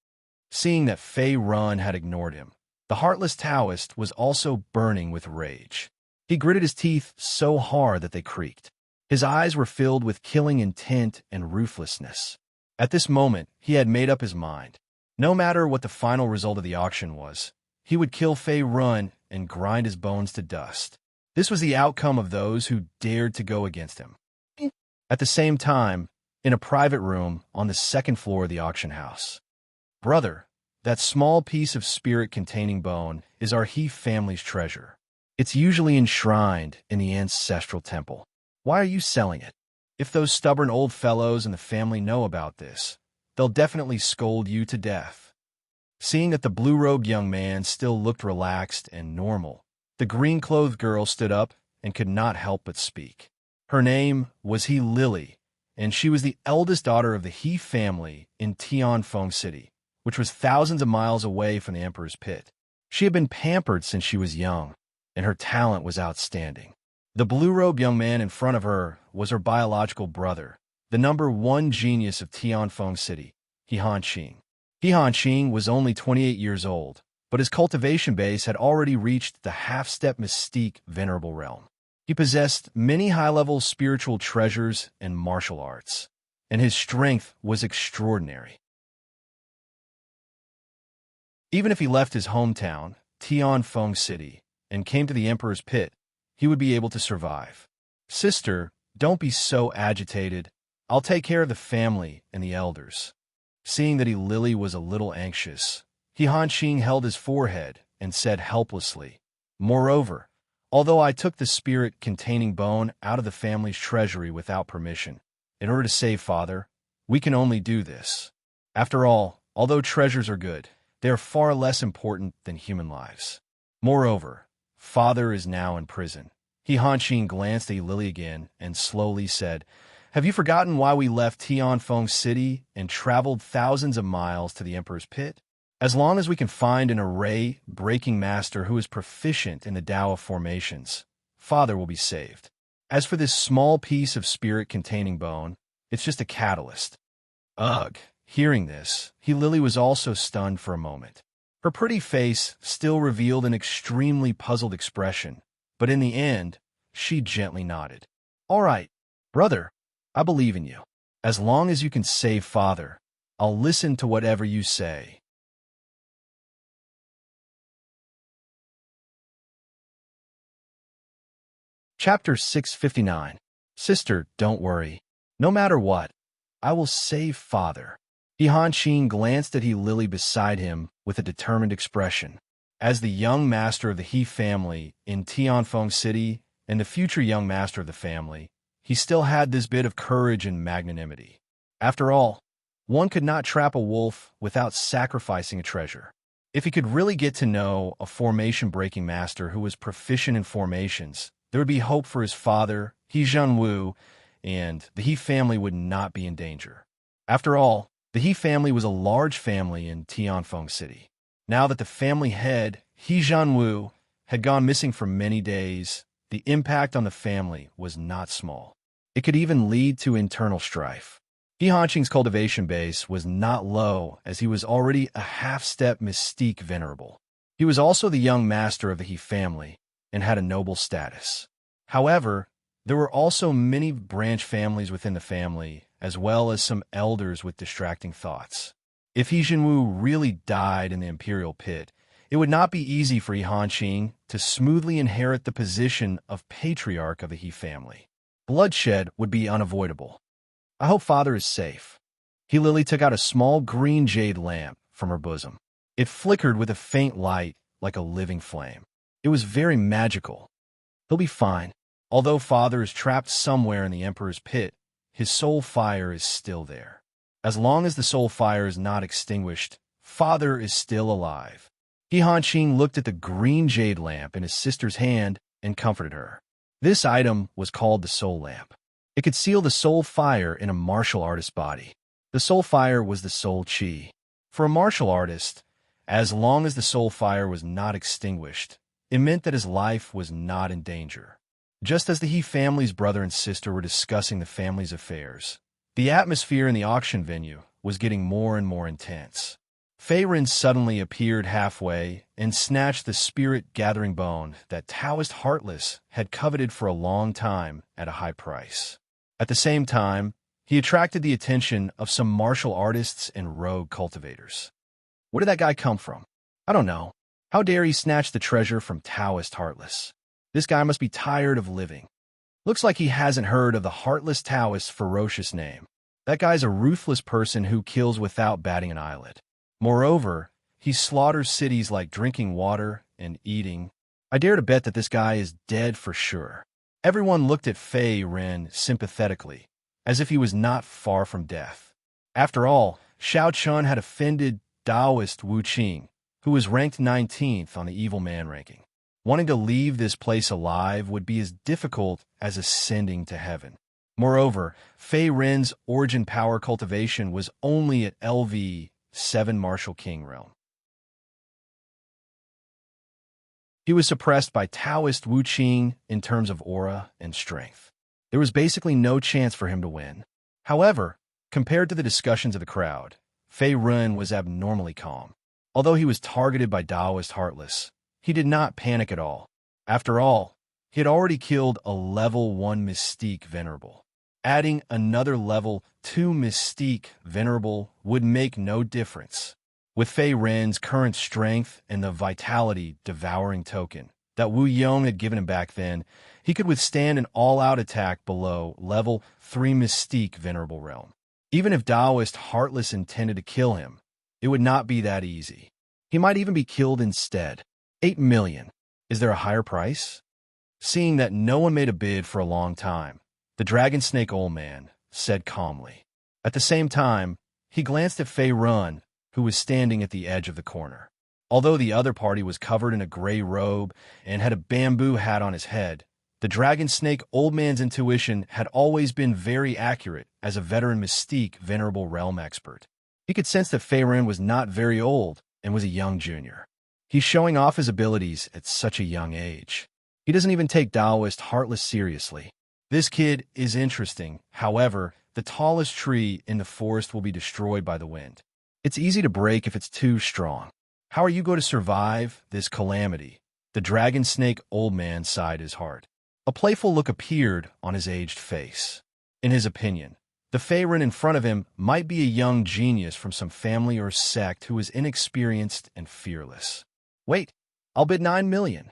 Seeing that Fei Run had ignored him, the heartless Taoist was also burning with rage. He gritted his teeth so hard that they creaked. His eyes were filled with killing intent and ruthlessness. At this moment, he had made up his mind. No matter what the final result of the auction was, he would kill Fei Run and grind his bones to dust. This was the outcome of those who dared to go against him. At the same time, in a private room on the second floor of the auction house. Brother, that small piece of spirit containing bone is our He family's treasure. It's usually enshrined in the ancestral temple. Why are you selling it? If those stubborn old fellows in the family know about this, they'll definitely scold you to death. Seeing that the blue-robed young man still looked relaxed and normal, the green-clothed girl stood up and could not help but speak. Her name was He Lily, and she was the eldest daughter of the He family in Tianfeng City, which was thousands of miles away from the Emperor's Pit. She had been pampered since she was young, and her talent was outstanding. The blue-robed young man in front of her was her biological brother, the #1 genius of Tianfeng City, He Hanqing. He Hanqing was only 28 years old, but his cultivation base had already reached the half-step mystique venerable realm. He possessed many high-level spiritual treasures and martial arts, and his strength was extraordinary. Even if he left his hometown, Tianfeng City, and came to the Emperor's Pit, he would be able to survive. Sister, don't be so agitated. I'll take care of the family and the elders. Seeing that He Lily was a little anxious, He Hanqing held his forehead and said helplessly, Moreover, although I took the spirit containing bone out of the family's treasury without permission, in order to save Father, we can only do this. After all, although treasures are good, they are far less important than human lives. Moreover, Father is now in prison. He Hanqing glanced at Lily again and slowly said, Have you forgotten why we left Tianfeng City and traveled thousands of miles to the Emperor's Pit? As long as we can find an array-breaking master who is proficient in the Tao of formations, Father will be saved. As for this small piece of spirit-containing bone, it's just a catalyst. Ugh! Hearing this, He Lily was also stunned for a moment. Her pretty face still revealed an extremely puzzled expression, but in the end, she gently nodded. All right, brother, I believe in you. As long as you can save Father, I'll listen to whatever you say. Chapter 659. Sister, don't worry. No matter what, I will save Father. He Hanqing glanced at He Lily beside him with a determined expression. As the young master of the He family in Tianfeng City and the future young master of the family, he still had this bit of courage and magnanimity. After all, one could not trap a wolf without sacrificing a treasure. If he could really get to know a formation-breaking master who was proficient in formations, there would be hope for his father, He Zhenwu, and the He family would not be in danger. After all, the He family was a large family in Tianfeng City. Now that the family head, He Zhenwu, had gone missing for many days, the impact on the family was not small. It could even lead to internal strife. He Hanqing's cultivation base was not low, as he was already a half-step mystique venerable. He was also the young master of the He family, and had a noble status. However, there were also many branch families within the family, as well as some elders with distracting thoughts. If He Zhenwu really died in the Imperial Pit, it would not be easy for He Hanqing to smoothly inherit the position of patriarch of the He family. Bloodshed would be unavoidable. I hope Father is safe. He Lily took out a small green jade lamp from her bosom. It flickered with a faint light like a living flame. It was very magical. He'll be fine. Although Father is trapped somewhere in the Emperor's Pit, his soul fire is still there. As long as the soul fire is not extinguished, Father is still alive. He Hanqing looked at the green jade lamp in his sister's hand and comforted her. This item was called the soul lamp. It could seal the soul fire in a martial artist's body. The soul fire was the soul qi. For a martial artist, as long as the soul fire was not extinguished, it meant that his life was not in danger. Just as the He family's brother and sister were discussing the family's affairs, the atmosphere in the auction venue was getting more and more intense. Feyrin suddenly appeared halfway and snatched the spirit-gathering bone that Taoist Heartless had coveted for a long time at a high price. At the same time, he attracted the attention of some martial artists and rogue cultivators. Where did that guy come from? I don't know. How dare he snatch the treasure from Taoist Heartless? This guy must be tired of living. Looks like he hasn't heard of the Heartless Taoist's ferocious name. That guy's a ruthless person who kills without batting an eyelid. Moreover, he slaughters cities like drinking water and eating. I dare to bet that this guy is dead for sure. Everyone looked at Feyrin sympathetically, as if he was not far from death. After all, Xiao Chun had offended Taoist Wu Qing, who was ranked 19th on the evil man ranking. Wanting to leave this place alive would be as difficult as ascending to heaven. Moreover, Feyrin's origin power cultivation was only at LV7 Martial King realm. He was suppressed by Taoist Wu Qing in terms of aura and strength. There was basically no chance for him to win. However, compared to the discussions of the crowd, Feyrin was abnormally calm. Although he was targeted by Taoist Heartless, he did not panic at all. After all, he had already killed a level 1 Mystique Venerable. Adding another level 2 Mystique Venerable would make no difference. With Feyrin's current strength and the vitality devouring token that Wu Yong had given him back then, he could withstand an all-out attack below level 3 Mystique Venerable realm. Even if Taoist Heartless intended to kill him, it would not be that easy. He might even be killed instead. 8 million. Is there a higher price? Seeing that no one made a bid for a long time, the Dragon Snake Old Man said calmly. At the same time, he glanced at Feyrin, who was standing at the edge of the corner. Although the other party was covered in a gray robe and had a bamboo hat on his head, the Dragon Snake Old Man's intuition had always been very accurate as a veteran Mystique Venerable Realm expert. He could sense that Feyrin was not very old and was a young junior. He's showing off his abilities at such a young age. He doesn't even take Taoist Heartless seriously. This kid is interesting. However, the tallest tree in the forest will be destroyed by the wind. It's easy to break if it's too strong. How are you going to survive this calamity? The Dragon Snake Old Man sighed his heart. A playful look appeared on his aged face. In his opinion, the Feyrin in front of him might be a young genius from some family or sect who is inexperienced and fearless. Wait, I'll bid 9 million.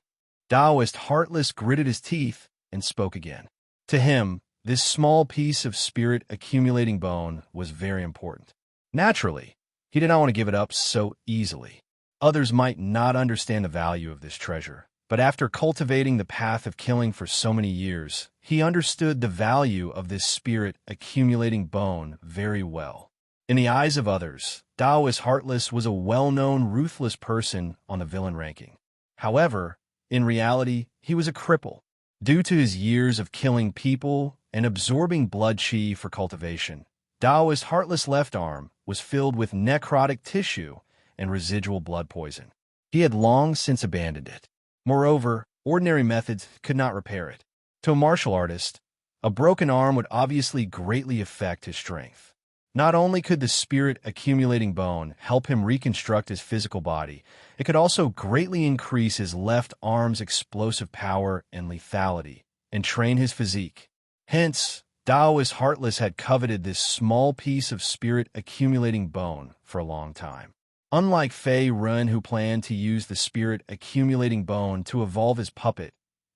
Taoist Heartless gritted his teeth and spoke again. To him, this small piece of spirit-accumulating bone was very important. Naturally, he did not want to give it up so easily. Others might not understand the value of this treasure, but after cultivating the path of killing for so many years, he understood the value of this spirit-accumulating bone very well. In the eyes of others, Taoist Heartless was a well-known ruthless person on the villain ranking. However, in reality, he was a cripple. Due to his years of killing people and absorbing blood chi for cultivation, Taoist Heartless' left arm was filled with necrotic tissue and residual blood poison. He had long since abandoned it. Moreover, ordinary methods could not repair it. To a martial artist, a broken arm would obviously greatly affect his strength. Not only could the spirit-accumulating bone help him reconstruct his physical body, it could also greatly increase his left arm's explosive power and lethality, and train his physique. Hence, Taoist Heartless had coveted this small piece of spirit-accumulating bone for a long time. Unlike Feyrin, who planned to use the spirit-accumulating bone to evolve his puppet,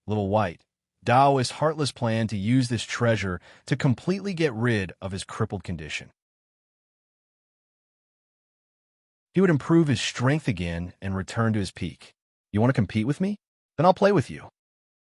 Little White, Taoist Heartless planned to use this treasure to completely get rid of his crippled condition. He would improve his strength again and return to his peak. You want to compete with me? Then I'll play with you.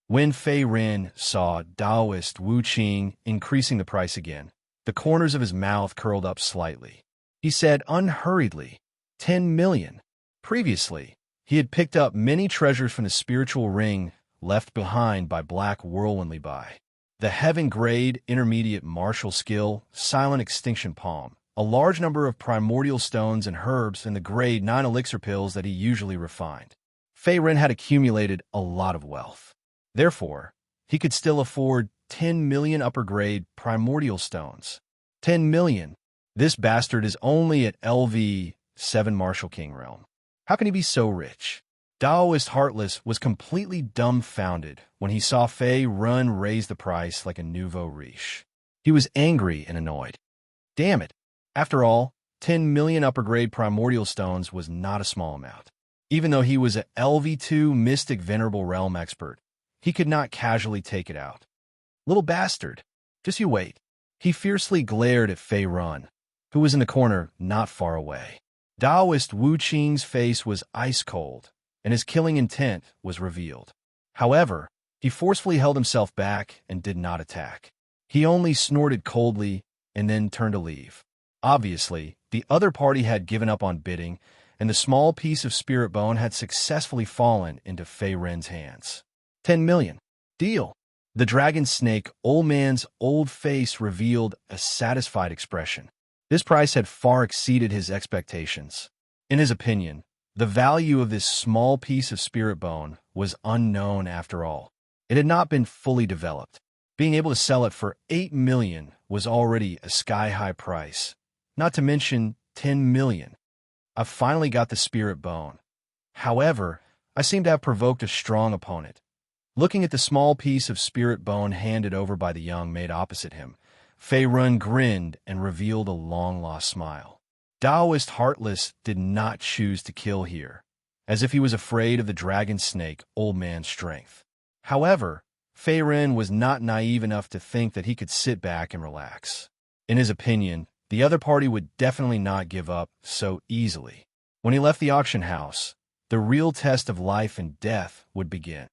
When Feyrin saw Taoist Wu Qing increasing the price again, the corners of his mouth curled up slightly. He said unhurriedly, 10 million. Previously, he had picked up many treasures from the spiritual ring left behind by Black Whirlwind Li Bai. The heaven-grade intermediate martial skill, Silent Extinction Palm, a large number of primordial stones and herbs, and the grade 9 elixir pills that he usually refined. Fei Ren had accumulated a lot of wealth. Therefore, he could still afford 10 million upper-grade primordial stones. 10 million. This bastard is only at LV 7 Martial King realm. How can he be so rich? Daoist Heartless was completely dumbfounded when he saw Fei Ren raise the price like a nouveau riche. He was angry and annoyed. Damn it. After all, 10 million upper-grade primordial stones was not a small amount. Even though he was a LV2 Mystic Venerable Realm expert, he could not casually take it out. Little bastard, just you wait. He fiercely glared at Fei Ren, who was in the corner not far away. Daoist Wu Qing's face was ice-cold, and his killing intent was revealed. However, he forcefully held himself back and did not attack. He only snorted coldly and then turned to leave. Obviously, the other party had given up on bidding, and the small piece of spirit bone had successfully fallen into Fei Ren's hands. 10 million. Deal. The dragon snake old man's old face revealed a satisfied expression. This price had far exceeded his expectations. In his opinion, the value of this small piece of spirit bone was unknown after all. It had not been fully developed. Being able to sell it for 8 million was already a sky-high price, not to mention 10 million. I finally got the spirit bone. However, I seem to have provoked a strong opponent. Looking at the small piece of spirit bone handed over by the young maid opposite him, Fei Ren grinned and revealed a long-lost smile. Daoist Heartless did not choose to kill here, as if he was afraid of the dragon snake old man's strength. However, Fei Ren was not naive enough to think that he could sit back and relax. In his opinion, the other party would definitely not give up so easily. When he left the auction house, the real test of life and death would begin.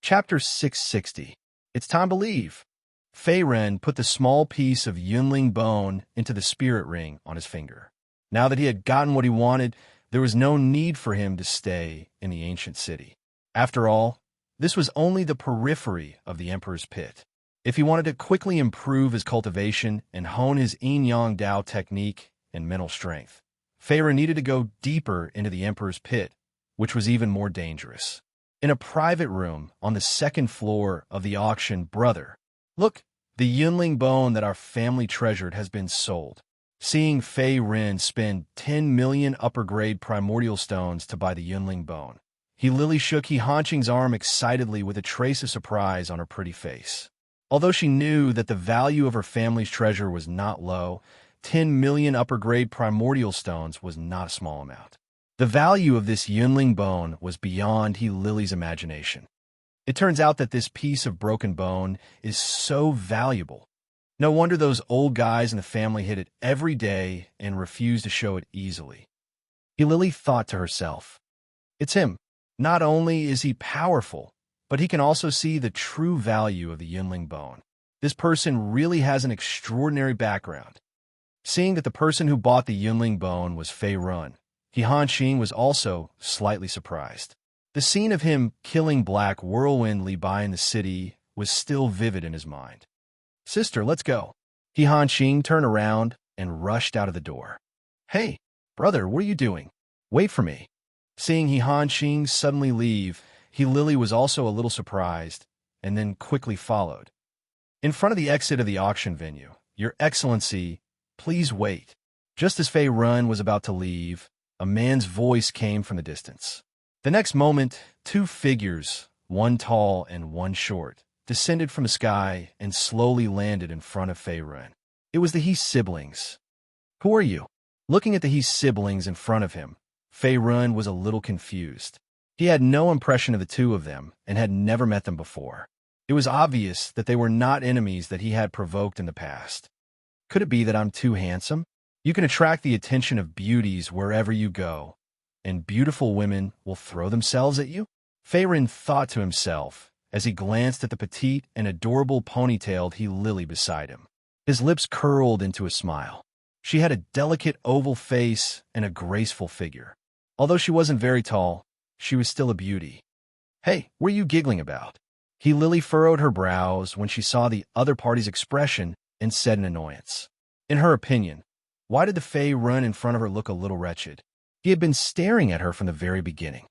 Chapter 660. It's time to leave. Fei Ren put the small piece of Yunling bone into the spirit ring on his finger. Now that he had gotten what he wanted, there was no need for him to stay in the ancient city. After all, this was only the periphery of the Emperor's Pit. If he wanted to quickly improve his cultivation and hone his yin-yang Dao technique and mental strength, Fei Ren needed to go deeper into the Emperor's Pit, which was even more dangerous. In a private room on the second floor of the auction, brother, look, the Yunling bone that our family treasured has been sold. Seeing Fei Ren spend 10 million upper-grade primordial stones to buy the Yunling bone, he lily shook He Hanqing's arm excitedly with a trace of surprise on her pretty face. Although she knew that the value of her family's treasure was not low, 10 million upper-grade primordial stones was not a small amount. The value of this Yunling bone was beyond He Lily's imagination. It turns out that this piece of broken bone is so valuable. No wonder those old guys in the family hid it every day and refused to show it easily. He Lily thought to herself, it's him. Not only is he powerful, but he can also see the true value of the Yunling bone. This person really has an extraordinary background. Seeing that the person who bought the Yunling bone was Fei Ren, He Hanqing was also slightly surprised. The scene of him killing Black Whirlwind Li Bai in the city was still vivid in his mind. Sister, let's go. He Hanqing turned around and rushed out of the door. Hey, brother, what are you doing? Wait for me. Seeing He Hanqing suddenly leave, He Lily was also a little surprised, and then quickly followed. In front of the exit of the auction venue, Your Excellency, please wait. Just as Fei Ren was about to leave, a man's voice came from the distance. The next moment, two figures, one tall and one short, descended from the sky and slowly landed in front of Fei Ren. It was the He siblings. Who are you? Looking at the He siblings in front of him, Fei Ren was a little confused. He had no impression of the two of them and had never met them before. It was obvious that they were not enemies that he had provoked in the past. Could it be that I'm too handsome? You can attract the attention of beauties wherever you go, and beautiful women will throw themselves at you? Fei Ren thought to himself as he glanced at the petite and adorable ponytailed He Lily beside him. His lips curled into a smile. She had a delicate oval face and a graceful figure. Although she wasn't very tall, she was still a beauty. Hey, what are you giggling about? He Lily furrowed her brows when she saw the other party's expression and said in annoyance. In her opinion, why did the Fae run in front of her look a little wretched? He had been staring at her from the very beginning.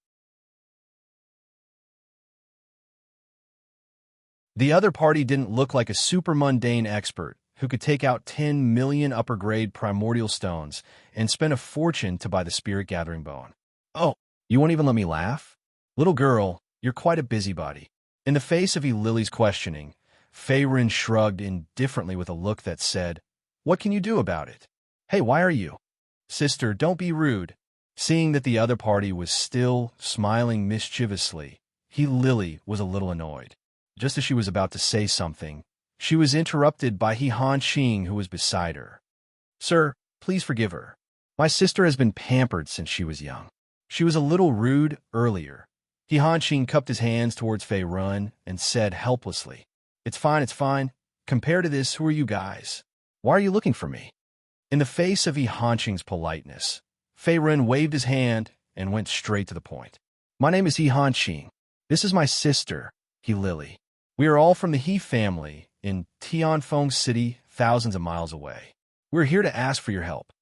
The other party didn't look like a super mundane expert who could take out 10 million upper-grade primordial stones and spend a fortune to buy the spirit-gathering bone. Oh, you won't even let me laugh? Little girl, you're quite a busybody. In the face of Lily's questioning, Feyrin shrugged indifferently with a look that said, "What can you do about it? Hey, why are you?" "Sister, don't be rude." Seeing that the other party was still smiling mischievously, Lily was a little annoyed. Just as she was about to say something, she was interrupted by Han Qing, who was beside her. "Sir, please forgive her. My sister has been pampered since she was young. She was a little rude earlier." Han Qing cupped his hands towards Fei Run and said helplessly, it's fine. Compared to this, who are you guys? Why are you looking for me?" In the face of Han Qing's politeness, Fei Run waved his hand and went straight to the point. "My name is Han Qing. This is my sister, Lily. We are all from the He family in Tianfeng City, thousands of miles away. We're here to ask for your help."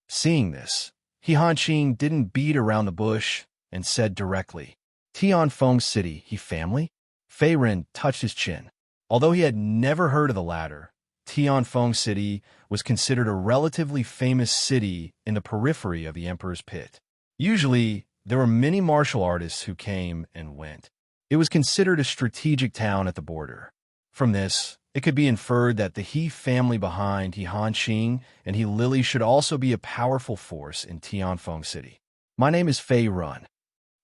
Seeing this, Han Qing didn't beat around the bush and said directly, "Tianfeng City, He family?" Fei Ren touched his chin. Although he had never heard of the latter, Tianfeng City was considered a relatively famous city in the periphery of the Emperor's Pit. Usually, there were many martial artists who came and went. It was considered a strategic town at the border. From this, it could be inferred that the He family behind Han Qing and Lily should also be a powerful force in Tianfeng City. "My name is Fei Run."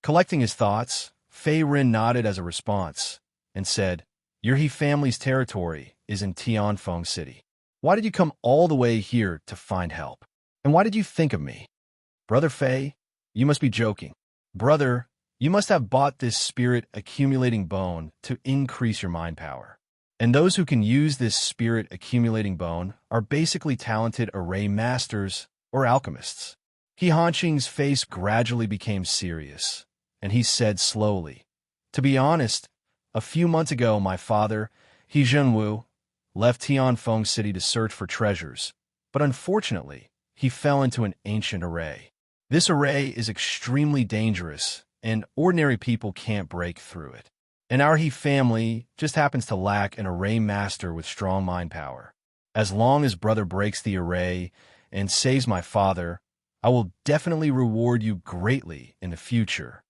Collecting his thoughts, Fei Ren nodded as a response and said, "Your He family's territory is in Tianfeng City. Why did you come all the way here to find help? And why did you think of me?" "Brother Fei, you must be joking. Brother, you must have bought this spirit-accumulating bone to increase your mind power. And those who can use this spirit-accumulating bone are basically talented array masters or alchemists." Han Qing's face gradually became serious, and he said slowly, "To be honest, a few months ago my father, He Zhenwu, left Tianfeng City to search for treasures, but unfortunately, he fell into an ancient array. This array is extremely dangerous, and ordinary people can't break through it. And our He family just happens to lack an array master with strong mind power. As long as brother breaks the array and saves my father, I will definitely reward you greatly in the future.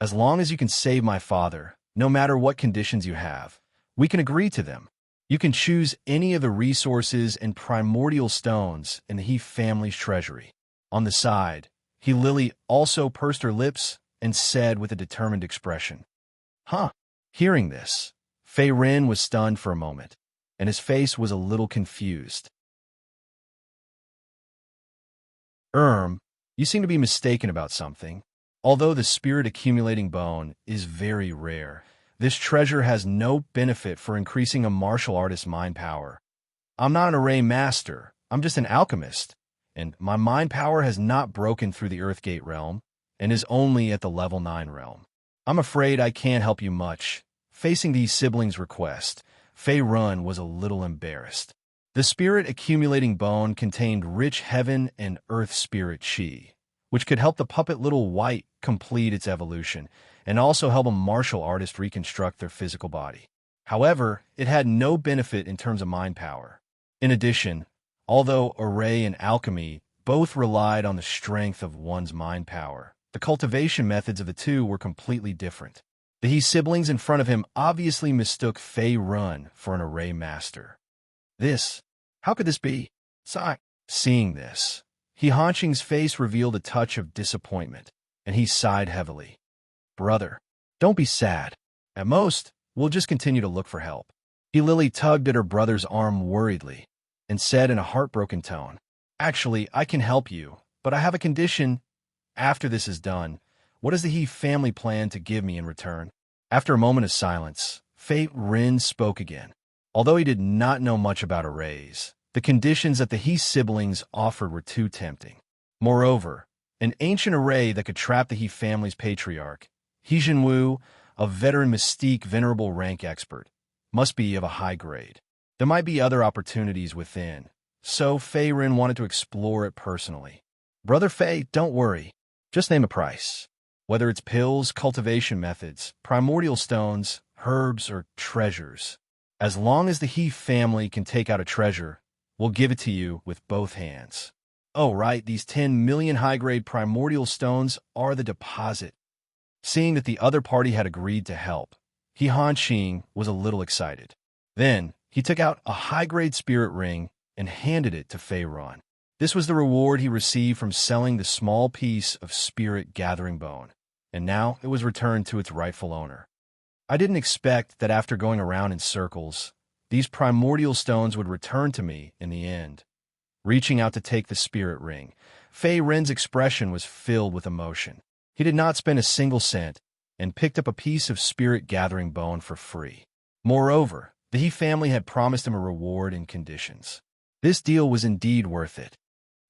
As long as you can save my father, no matter what conditions you have, we can agree to them. You can choose any of the resources and primordial stones in the He family's treasury." On the side, Lily also pursed her lips and said with a determined expression, "Huh." Hearing this, Fei Ren was stunned for a moment, and his face was a little confused. You seem to be mistaken about something. Although the spirit-accumulating bone is very rare, this treasure has no benefit for increasing a martial artist's mind power. I'm not an array master, I'm just an alchemist, and my mind power has not broken through the Earthgate realm, and is only at the level 9 realm. I'm afraid I can't help you much." Facing these siblings' request, Fei Run was a little embarrassed. The spirit-accumulating bone contained rich heaven and earth spirit chi, which could help the puppet Little White complete its evolution, and also help a martial artist reconstruct their physical body. However, it had no benefit in terms of mind power. In addition, although array and alchemy both relied on the strength of one's mind power, the cultivation methods of the two were completely different. The He siblings in front of him obviously mistook Fei Run for an array master. How could this be? Seeing this, Han Qing's face revealed a touch of disappointment, and he sighed heavily. "Brother, don't be sad. At most, we'll just continue to look for help." Lily tugged at her brother's arm worriedly, and said in a heartbroken tone, "Actually, I can help you, but I have a condition. After this is done, what does the He family plan to give me in return?" After a moment of silence, Fei Ren spoke again. Although he did not know much about arrays, the conditions that the He siblings offered were too tempting. Moreover, an ancient array that could trap the He family's patriarch, He Zhenwu, a veteran mystique venerable rank expert. Must be of a high grade. There might be other opportunities within, so Fei Ren wanted to explore it personally. Brother Fei, don't worry. Just name a price. Whether it's pills, cultivation methods, primordial stones, herbs, or treasures. As long as the He family can take out a treasure, we'll give it to you with both hands. Oh, right, these 10 million high-grade primordial stones are the deposit. Seeing that the other party had agreed to help, He Hanqing was a little excited. Then, he took out a high-grade spirit ring and handed it to Fei Ren. This was the reward he received from selling the small piece of spirit gathering bone, and now it was returned to its rightful owner. I didn't expect that after going around in circles, these primordial stones would return to me in the end. Reaching out to take the spirit ring, Fei Ren's expression was filled with emotion. He did not spend a single cent and picked up a piece of spirit gathering bone for free. Moreover, the He family had promised him a reward and conditions. This deal was indeed worth it.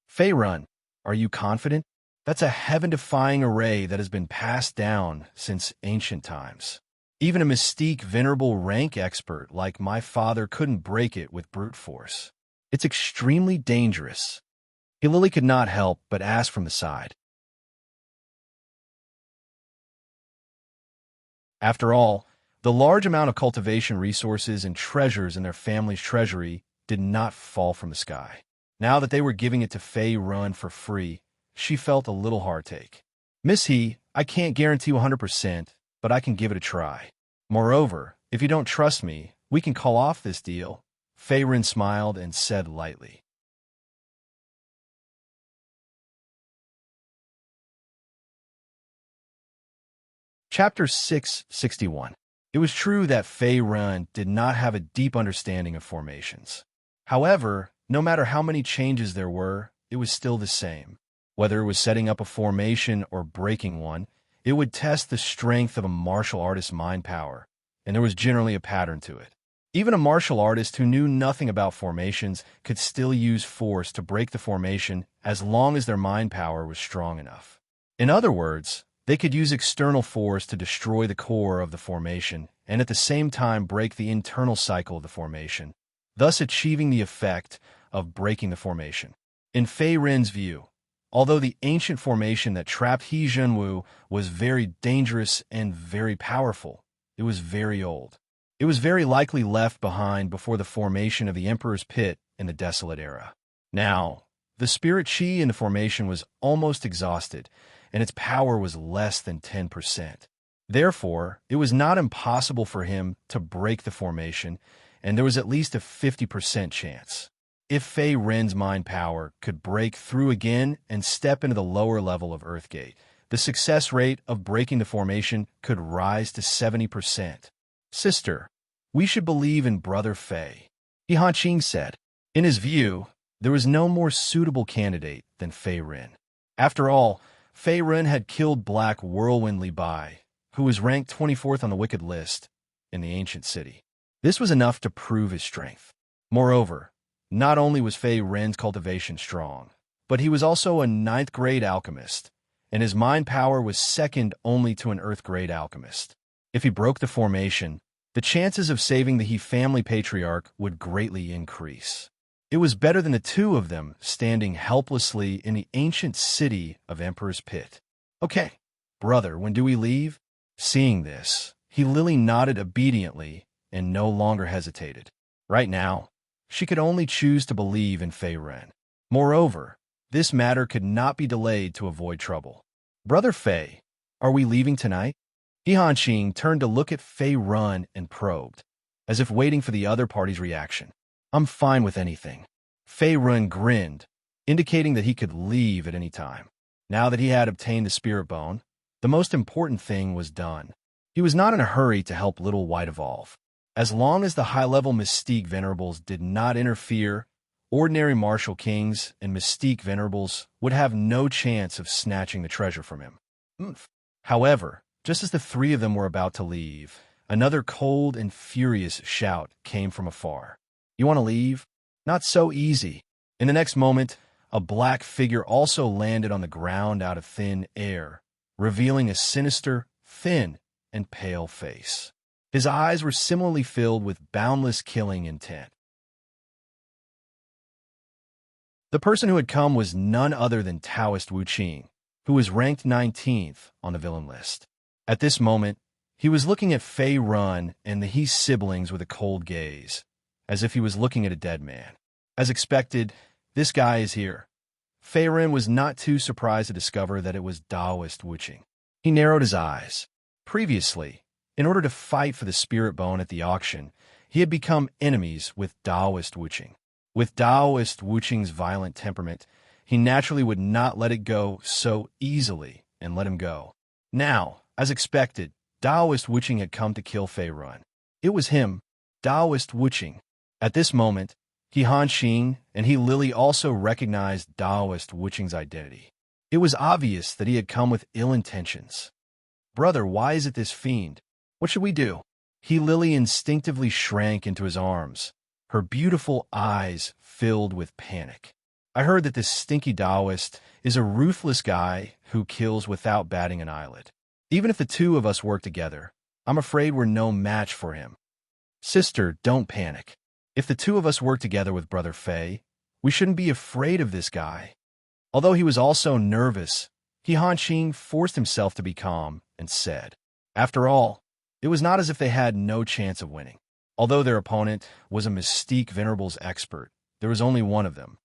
Fei Ren, are you confident? That's a heaven-defying array that has been passed down since ancient times. Even a mystique venerable rank expert like my father couldn't break it with brute force. It's extremely dangerous. Lily could not help but ask from the side. After all, the large amount of cultivation resources and treasures in their family's treasury did not fall from the sky. Now that they were giving it to Fei Ren for free, she felt a little heartache. Miss He, I can't guarantee 100%, but I can give it a try. Moreover, if you don't trust me, we can call off this deal. Fei Ren smiled and said lightly. Chapter 661. It was true that Fei Ren did not have a deep understanding of formations. However, no matter how many changes there were, it was still the same. Whether it was setting up a formation or breaking one, it would test the strength of a martial artist's mind power, and there was generally a pattern to it. Even a martial artist who knew nothing about formations could still use force to break the formation as long as their mind power was strong enough. In other words, they could use external force to destroy the core of the formation and at the same time break the internal cycle of the formation, thus achieving the effect of breaking the formation. In Fei Ren's view, although the ancient formation that trapped He Zhenwu was very dangerous and very powerful, it was very old. It was very likely left behind before the formation of the Emperor's Pit in the Desolate Era. Now, the spirit chi in the formation was almost exhausted, and its power was less than 10%. Therefore, it was not impossible for him to break the formation, and there was at least a 50% chance. If Fei Ren's mind power could break through again and step into the lower level of Earthgate, the success rate of breaking the formation could rise to 70%. Sister, we should believe in Brother Fei, He Hanqing said. In his view, there was no more suitable candidate than Fei Ren. After all, Fei Ren had killed Black Whirlwind Li Bai, who was ranked 24th on the Wicked list in the ancient city. This was enough to prove his strength. Moreover, not only was Fei Ren's cultivation strong, but he was also a 9th-grade alchemist, and his mind power was second only to an Earth-grade alchemist. If he broke the formation, the chances of saving the He family patriarch would greatly increase. It was better than the two of them standing helplessly in the ancient city of Emperor's Pit. Okay, brother, when do we leave? Seeing this, He Lily nodded obediently and no longer hesitated. Right now, she could only choose to believe in Fei Ren. Moreover, this matter could not be delayed to avoid trouble. Brother Fei, are we leaving tonight? He Hanqing turned to look at Fei Ren and probed, as if waiting for the other party's reaction. I'm fine with anything. Fei Ren grinned, indicating that he could leave at any time. Now that he had obtained the spirit bone, the most important thing was done. He was not in a hurry to help Little White evolve. As long as the high-level Mystique Venerables did not interfere, ordinary Martial Kings and Mystique Venerables would have no chance of snatching the treasure from him. However, just as the three of them were about to leave, another cold and furious shout came from afar. You want to leave? Not so easy. In the next moment, a black figure also landed on the ground out of thin air, revealing a sinister, thin, and pale face. His eyes were similarly filled with boundless killing intent. The person who had come was none other than Taoist Wu Qing, who was ranked 19th on the villain list. At this moment, he was looking at Fei Run and the He siblings with a cold gaze, as if he was looking at a dead man. As expected, this guy is here. Fei Run was not too surprised to discover that it was Taoist Wu Qing. He narrowed his eyes. Previously, in order to fight for the spirit bone at the auction, he had become enemies with Taoist Wu Qing. With Taoist Wu Qing's violent temperament, he naturally would not let it go so easily and let him go. Now, as expected, Taoist Wu Qing had come to kill Fei Run. It was him, Taoist Wu Qing. At this moment, He Hanxing and He Lily also recognized Taoist Wu Qing's identity. It was obvious that he had come with ill intentions. "Brother, why is it this fiend? What should we do?" He Lily instinctively shrank into his arms, her beautiful eyes filled with panic. "I heard that this stinky Taoist is a ruthless guy who kills without batting an eyelid. Even if the two of us work together, I'm afraid we're no match for him." "Sister, don't panic. If the two of us work together with Brother Fei, we shouldn't be afraid of this guy." Although he was also nervous, He Hanxing forced himself to be calm and said, "After all, it was not as if they had no chance of winning. Although their opponent was a Mystique Venerables expert, there was only one of them.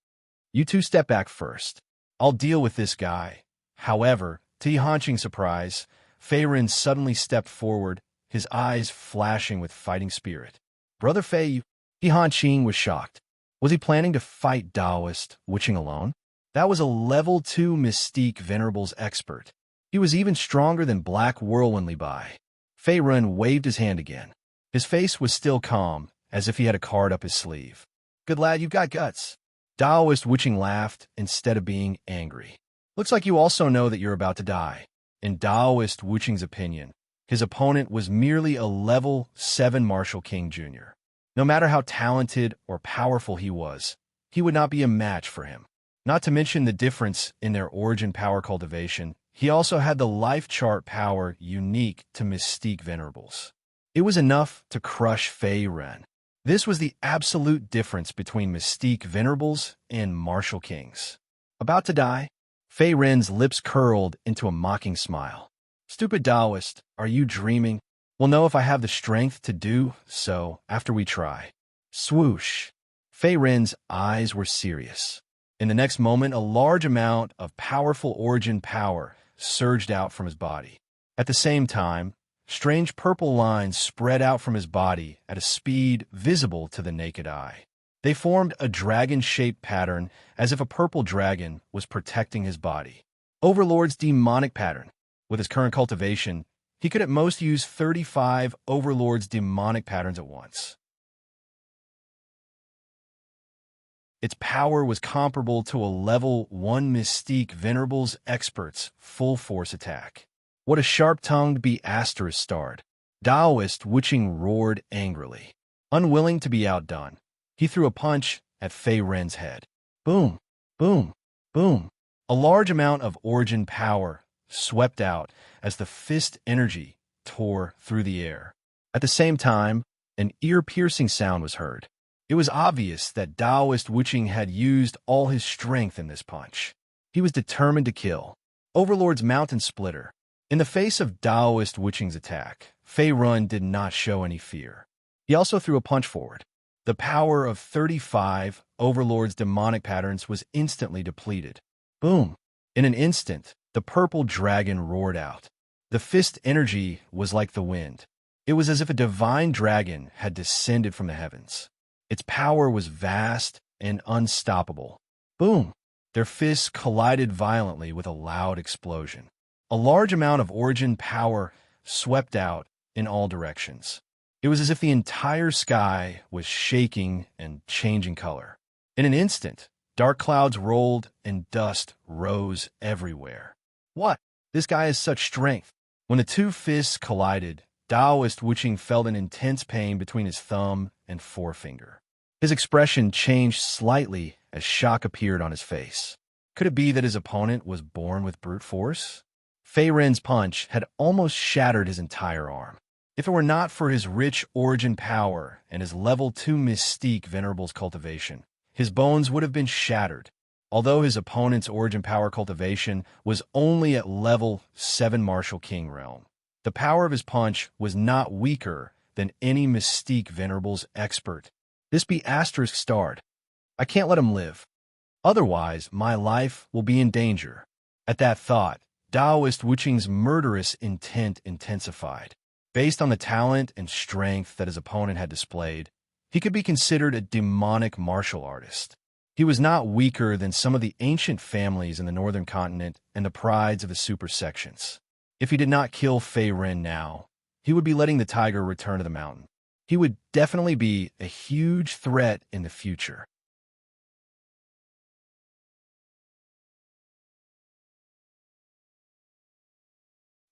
You two step back first. I'll deal with this guy." However, to He Hanxing's surprise, Fei Ren suddenly stepped forward, his eyes flashing with fighting spirit. "Brother Fei," He Hanxing was shocked. Was he planning to fight Taoist Wu Qing alone? That was a level 2 Mystique Venerables expert. He was even stronger than Black Whirlwind Li Bai. Fei Ren waved his hand again. His face was still calm, as if he had a card up his sleeve. "Good lad, you've got guts." Taoist Wu Qing laughed instead of being angry. "Looks like you also know that you're about to die." In Taoist Wu Qing's opinion, his opponent was merely a level 7 Martial King Jr. No matter how talented or powerful he was, he would not be a match for him. Not to mention the difference in their origin power cultivation, he also had the life chart power unique to Mystique Venerables. It was enough to crush Fei Ren. This was the absolute difference between Mystique Venerables and Martial Kings. About to die, Fei Ren's lips curled into a mocking smile. "Stupid Taoist, are you dreaming? We'll know if I have the strength to do so after we try." Swoosh! Fei Ren's eyes were serious. In the next moment, a large amount of powerful origin power surged out from his body. At the same time, strange purple lines spread out from his body at a speed visible to the naked eye. They formed a dragon-shaped pattern as if a purple dragon was protecting his body. Overlord's demonic pattern. With his current cultivation, he could at most use 35 Overlord's demonic patterns at once. Its power was comparable to a level 1 Mystique Venerables expert's full force attack. What a sharp-tongued be starred. Taoist Wu Qing roared angrily. Unwilling to be outdone, he threw a punch at Fei Ren's head. Boom, boom, boom. A large amount of origin power swept out as the fist energy tore through the air. At the same time, an ear-piercing sound was heard. It was obvious that Taoist Wu Qing had used all his strength in this punch. He was determined to kill. Overlord's Mountain Splitter. In the face of Taoist Wu Qing's attack, Fei Ren did not show any fear. He also threw a punch forward. The power of 35 Overlord's demonic patterns was instantly depleted. Boom! In an instant, the purple dragon roared out. The fist energy was like the wind. It was as if a divine dragon had descended from the heavens. Its power was vast and unstoppable. Boom! Their fists collided violently with a loud explosion. A large amount of origin power swept out in all directions. It was as if the entire sky was shaking and changing color. In an instant, dark clouds rolled and dust rose everywhere. What? This guy has such strength. When the two fists collided, Taoist Wu Qing felt an intense pain between his thumb and forefinger. His expression changed slightly as shock appeared on his face. Could it be that his opponent was born with brute force? Fei Ren's punch had almost shattered his entire arm. If it were not for his rich origin power and his level 2 mystique Venerable's cultivation, his bones would have been shattered. Although his opponent's origin power cultivation was only at level 7 Martial King realm, the power of his punch was not weaker than any mystique Venerable's expert. This be asterisk starred. I can't let him live. Otherwise, my life will be in danger. At that thought, Taoist Wuqing's murderous intent intensified. Based on the talent and strength that his opponent had displayed, he could be considered a demonic martial artist. He was not weaker than some of the ancient families in the northern continent and the prides of his supersections. If he did not kill Fei Ren now, he would be letting the tiger return to the mountain. He would definitely be a huge threat in the future.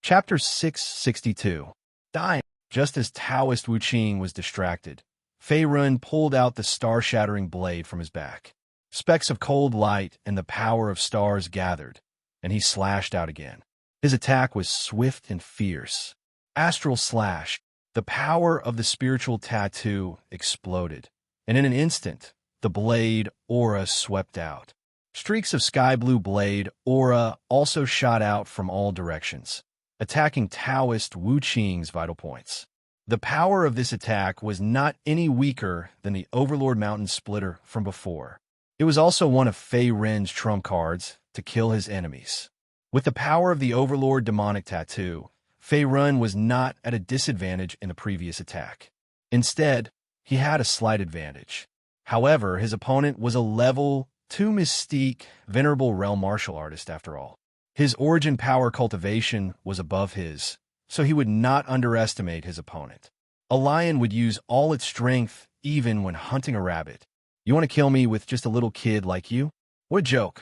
Chapter 662. Dying. Just as Taoist Wuqing was distracted, Fei Ren pulled out the star-shattering blade from his back. Specks of cold light and the power of stars gathered, and he slashed out again. His attack was swift and fierce. Astral slash. The power of the spiritual tattoo exploded, and in an instant, the blade aura swept out. Streaks of sky-blue blade aura also shot out from all directions, attacking Taoist Wuqing's vital points. The power of this attack was not any weaker than the Overlord Mountain Splitter from before. It was also one of Fei Ren's trump cards to kill his enemies. With the power of the Overlord Demonic Tattoo, Fei Ren was not at a disadvantage in the previous attack. Instead, he had a slight advantage. However, his opponent was a level 2 Mystique Venerable Realm Martial Artist after all. His origin power cultivation was above his, so he would not underestimate his opponent. A lion would use all its strength even when hunting a rabbit. You want to kill me with just a little kid like you? What a joke.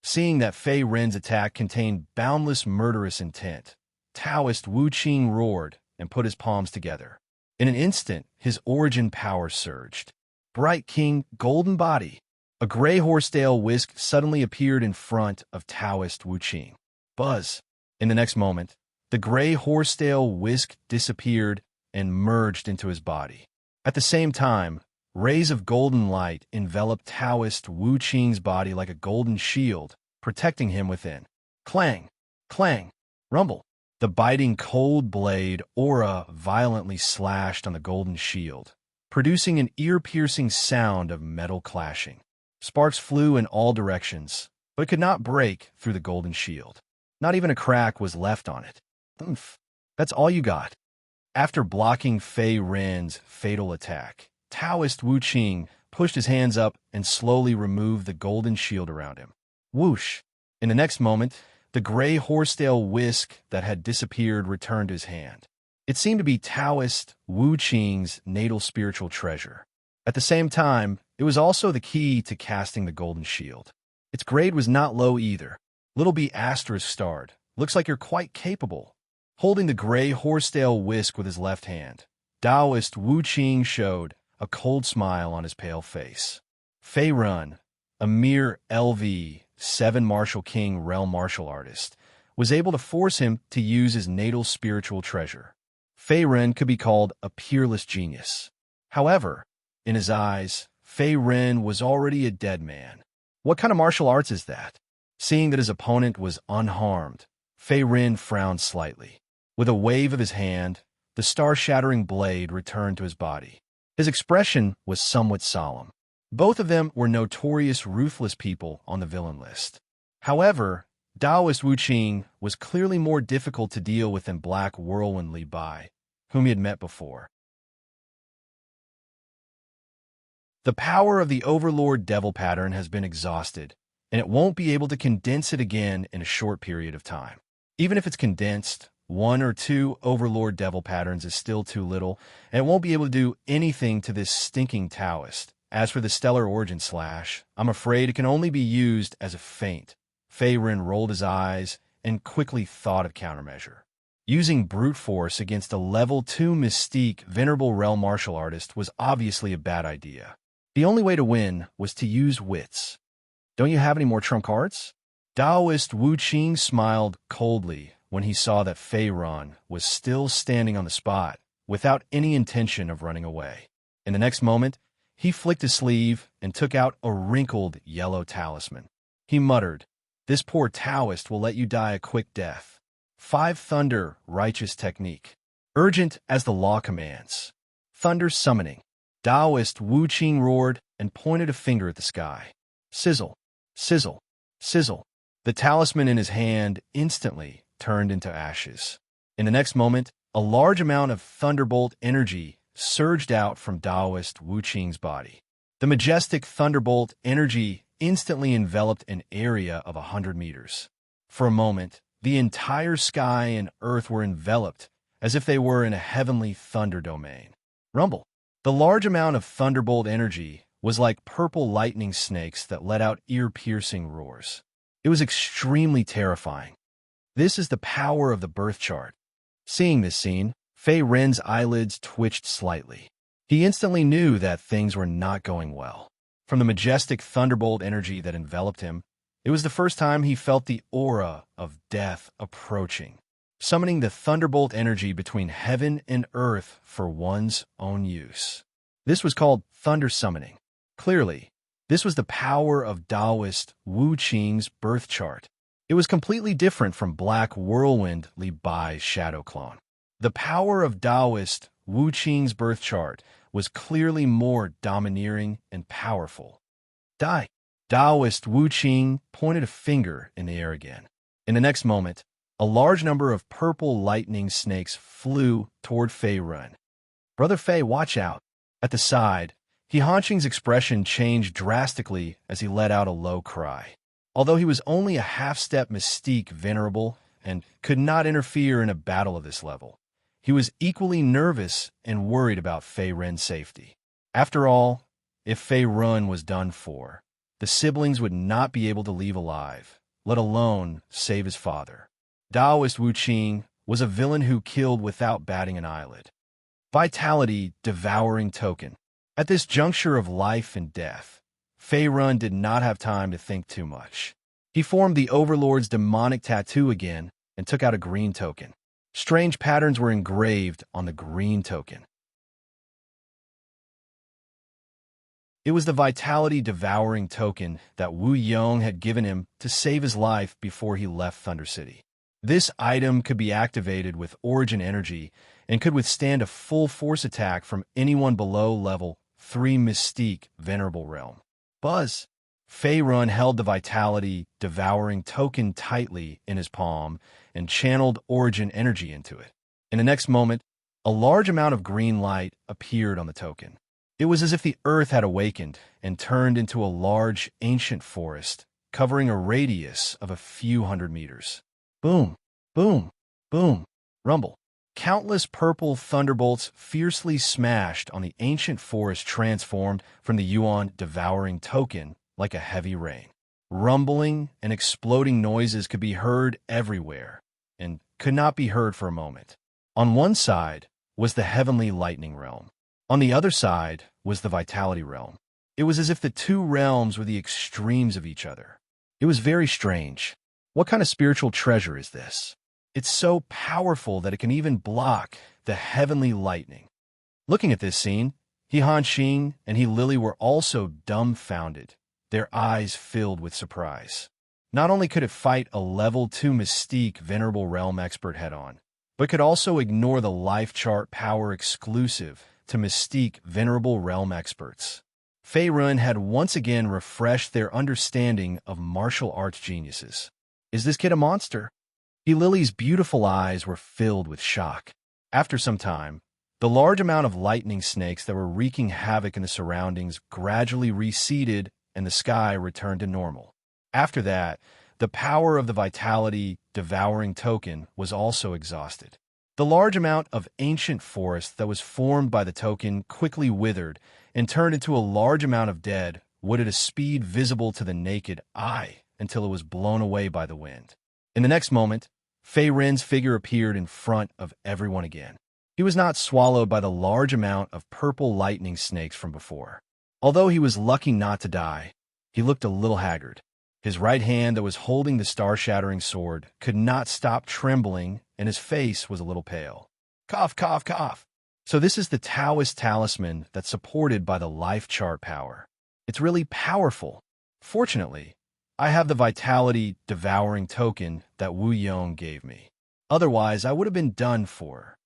Seeing that Fei Ren's attack contained boundless murderous intent, Taoist Wuqing roared and put his palms together. In an instant, his origin power surged. Bright King Golden Body. A gray horsetail whisk suddenly appeared in front of Taoist Wuqing. Buzz. In the next moment, the gray horsetail whisk disappeared and merged into his body. At the same time, rays of golden light enveloped Taoist Wuqing's body like a golden shield, protecting him within. Clang! Clang! Rumble! The biting cold blade aura violently slashed on the golden shield, producing an ear-piercing sound of metal clashing. Sparks flew in all directions, but it could not break through the golden shield. Not even a crack was left on it. Oomph. That's all you got. After blocking Fei Ren's fatal attack, Taoist Wuqing pushed his hands up and slowly removed the golden shield around him. Whoosh! In the next moment, the gray horsetail whisk that had disappeared returned to his hand. It seemed to be Taoist Wuqing's natal spiritual treasure. At the same time, it was also the key to casting the golden shield. Its grade was not low either. Little B asterisk starred. Looks like you're quite capable. Holding the gray horsetail whisk with his left hand, Taoist Wuqing showed a cold smile on his pale face. Fei Ren, a mere LV 7 Martial King realm martial artist, was able to force him to use his natal spiritual treasure. Fei Ren could be called a peerless genius. However, in his eyes, Fei Ren was already a dead man. What kind of martial arts is that? Seeing that his opponent was unharmed, Fei Ren frowned slightly. With a wave of his hand, the star-shattering blade returned to his body. His expression was somewhat solemn. Both of them were notorious ruthless people on the villain list. However, Taoist Wuqing was clearly more difficult to deal with than Black Whirlwind Li Bai, whom he had met before. The power of the Overlord Devil pattern has been exhausted, and it won't be able to condense it again in a short period of time. Even if it's condensed, 1 or 2 Overlord Devil patterns is still too little, and it won't be able to do anything to this stinking Taoist. As for the Stellar Origin Slash, I'm afraid it can only be used as a feint. Fei Ren rolled his eyes and quickly thought of countermeasure. Using brute force against a level 2 Mystique Venerable Realm Martial Artist was obviously a bad idea. The only way to win was to use wits. Don't you have any more trump cards? Taoist Wuqing smiled coldly when he saw that Faerun was still standing on the spot without any intention of running away. In the next moment, he flicked his sleeve and took out a wrinkled yellow talisman. He muttered, "This poor Taoist will let you die a quick death. 5 Thunder Righteous Technique. Urgent as the law commands. Thunder Summoning." Taoist Wu Qing roared and pointed a finger at the sky. Sizzle, sizzle, sizzle. The talisman in his hand instantly turned into ashes. In the next moment, a large amount of thunderbolt energy surged out from Taoist Wu Qing's body. The majestic thunderbolt energy instantly enveloped an area of 100 meters. For a moment, the entire sky and earth were enveloped as if they were in a heavenly thunder domain. Rumble. The large amount of thunderbolt energy was like purple lightning snakes that let out ear-piercing roars. It was extremely terrifying. This is the power of the birth chart. Seeing this scene, Fei Ren's eyelids twitched slightly. He instantly knew that things were not going well. From the majestic thunderbolt energy that enveloped him, it was the first time he felt the aura of death approaching, summoning the thunderbolt energy between heaven and earth for one's own use. This was called thunder summoning. Clearly, this was the power of Taoist Wu Qing's birth chart. It was completely different from Black Whirlwind Li Bai's shadow clone. The power of Taoist Wu Qing's birth chart was clearly more domineering and powerful. Die! Taoist Wu Qing pointed a finger in the air again. In the next moment, a large number of purple lightning snakes flew toward Fei Ren. "Brother Fei, watch out." At the side, He Hanqing's expression changed drastically as he let out a low cry. Although he was only a half-step mystique venerable and could not interfere in a battle of this level, he was equally nervous and worried about Fei Ren's safety. After all, if Fei Ren was done for, the siblings would not be able to leave alive, let alone save his father. Taoist Wu Qing was a villain who killed without batting an eyelid. Vitality Devouring Token. At this juncture of life and death, Fei Ren did not have time to think too much. He formed the Overlord's demonic tattoo again and took out a green token. Strange patterns were engraved on the green token. It was the Vitality Devouring token that Wu Yong had given him to save his life before he left Thunder City. This item could be activated with Origin Energy and could withstand a full force attack from anyone below level 3 Mystique Venerable Realm. Buzz! Fei Ren held the Vitality Devouring token tightly in his palm and channeled Origin Energy into it. In the next moment, a large amount of green light appeared on the token. It was as if the earth had awakened and turned into a large ancient forest, covering a radius of a few hundred meters. Boom, boom, boom, rumble. Countless purple thunderbolts fiercely smashed on the ancient forest transformed from the Yuan Devouring token like a heavy rain. Rumbling and exploding noises could be heard everywhere and could not be heard for a moment. On one side was the Heavenly Lightning Realm. On the other side was the Vitality Realm. It was as if the two realms were the extremes of each other. It was very strange. What kind of spiritual treasure is this? It's so powerful that it can even block the heavenly lightning. Looking at this scene, He Hanqing and He Lily were also dumbfounded, their eyes filled with surprise. Not only could it fight a level 2 Mystique Venerable Realm expert head-on, but could also ignore the life chart power exclusive to Mystique Venerable Realm experts. Fei Ren had once again refreshed their understanding of martial arts geniuses. Is this kid a monster? He Lily's beautiful eyes were filled with shock. After some time, the large amount of lightning snakes that were wreaking havoc in the surroundings gradually receded and the sky returned to normal. After that, the power of the Vitality Devouring token was also exhausted. The large amount of ancient forest that was formed by the token quickly withered and turned into a large amount of dead wood at a speed visible to the naked eye until it was blown away by the wind. In the next moment, Fei Ren's figure appeared in front of everyone again. He was not swallowed by the large amount of purple lightning snakes from before. Although he was lucky not to die, he looked a little haggard. His right hand that was holding the star-shattering sword could not stop trembling, and his face was a little pale. Cough, cough, cough. So this is the Taoist talisman that's supported by the life chart power. It's really powerful. Fortunately, I have the vitality devouring token that Wu Yong gave me. Otherwise, I would have been done for.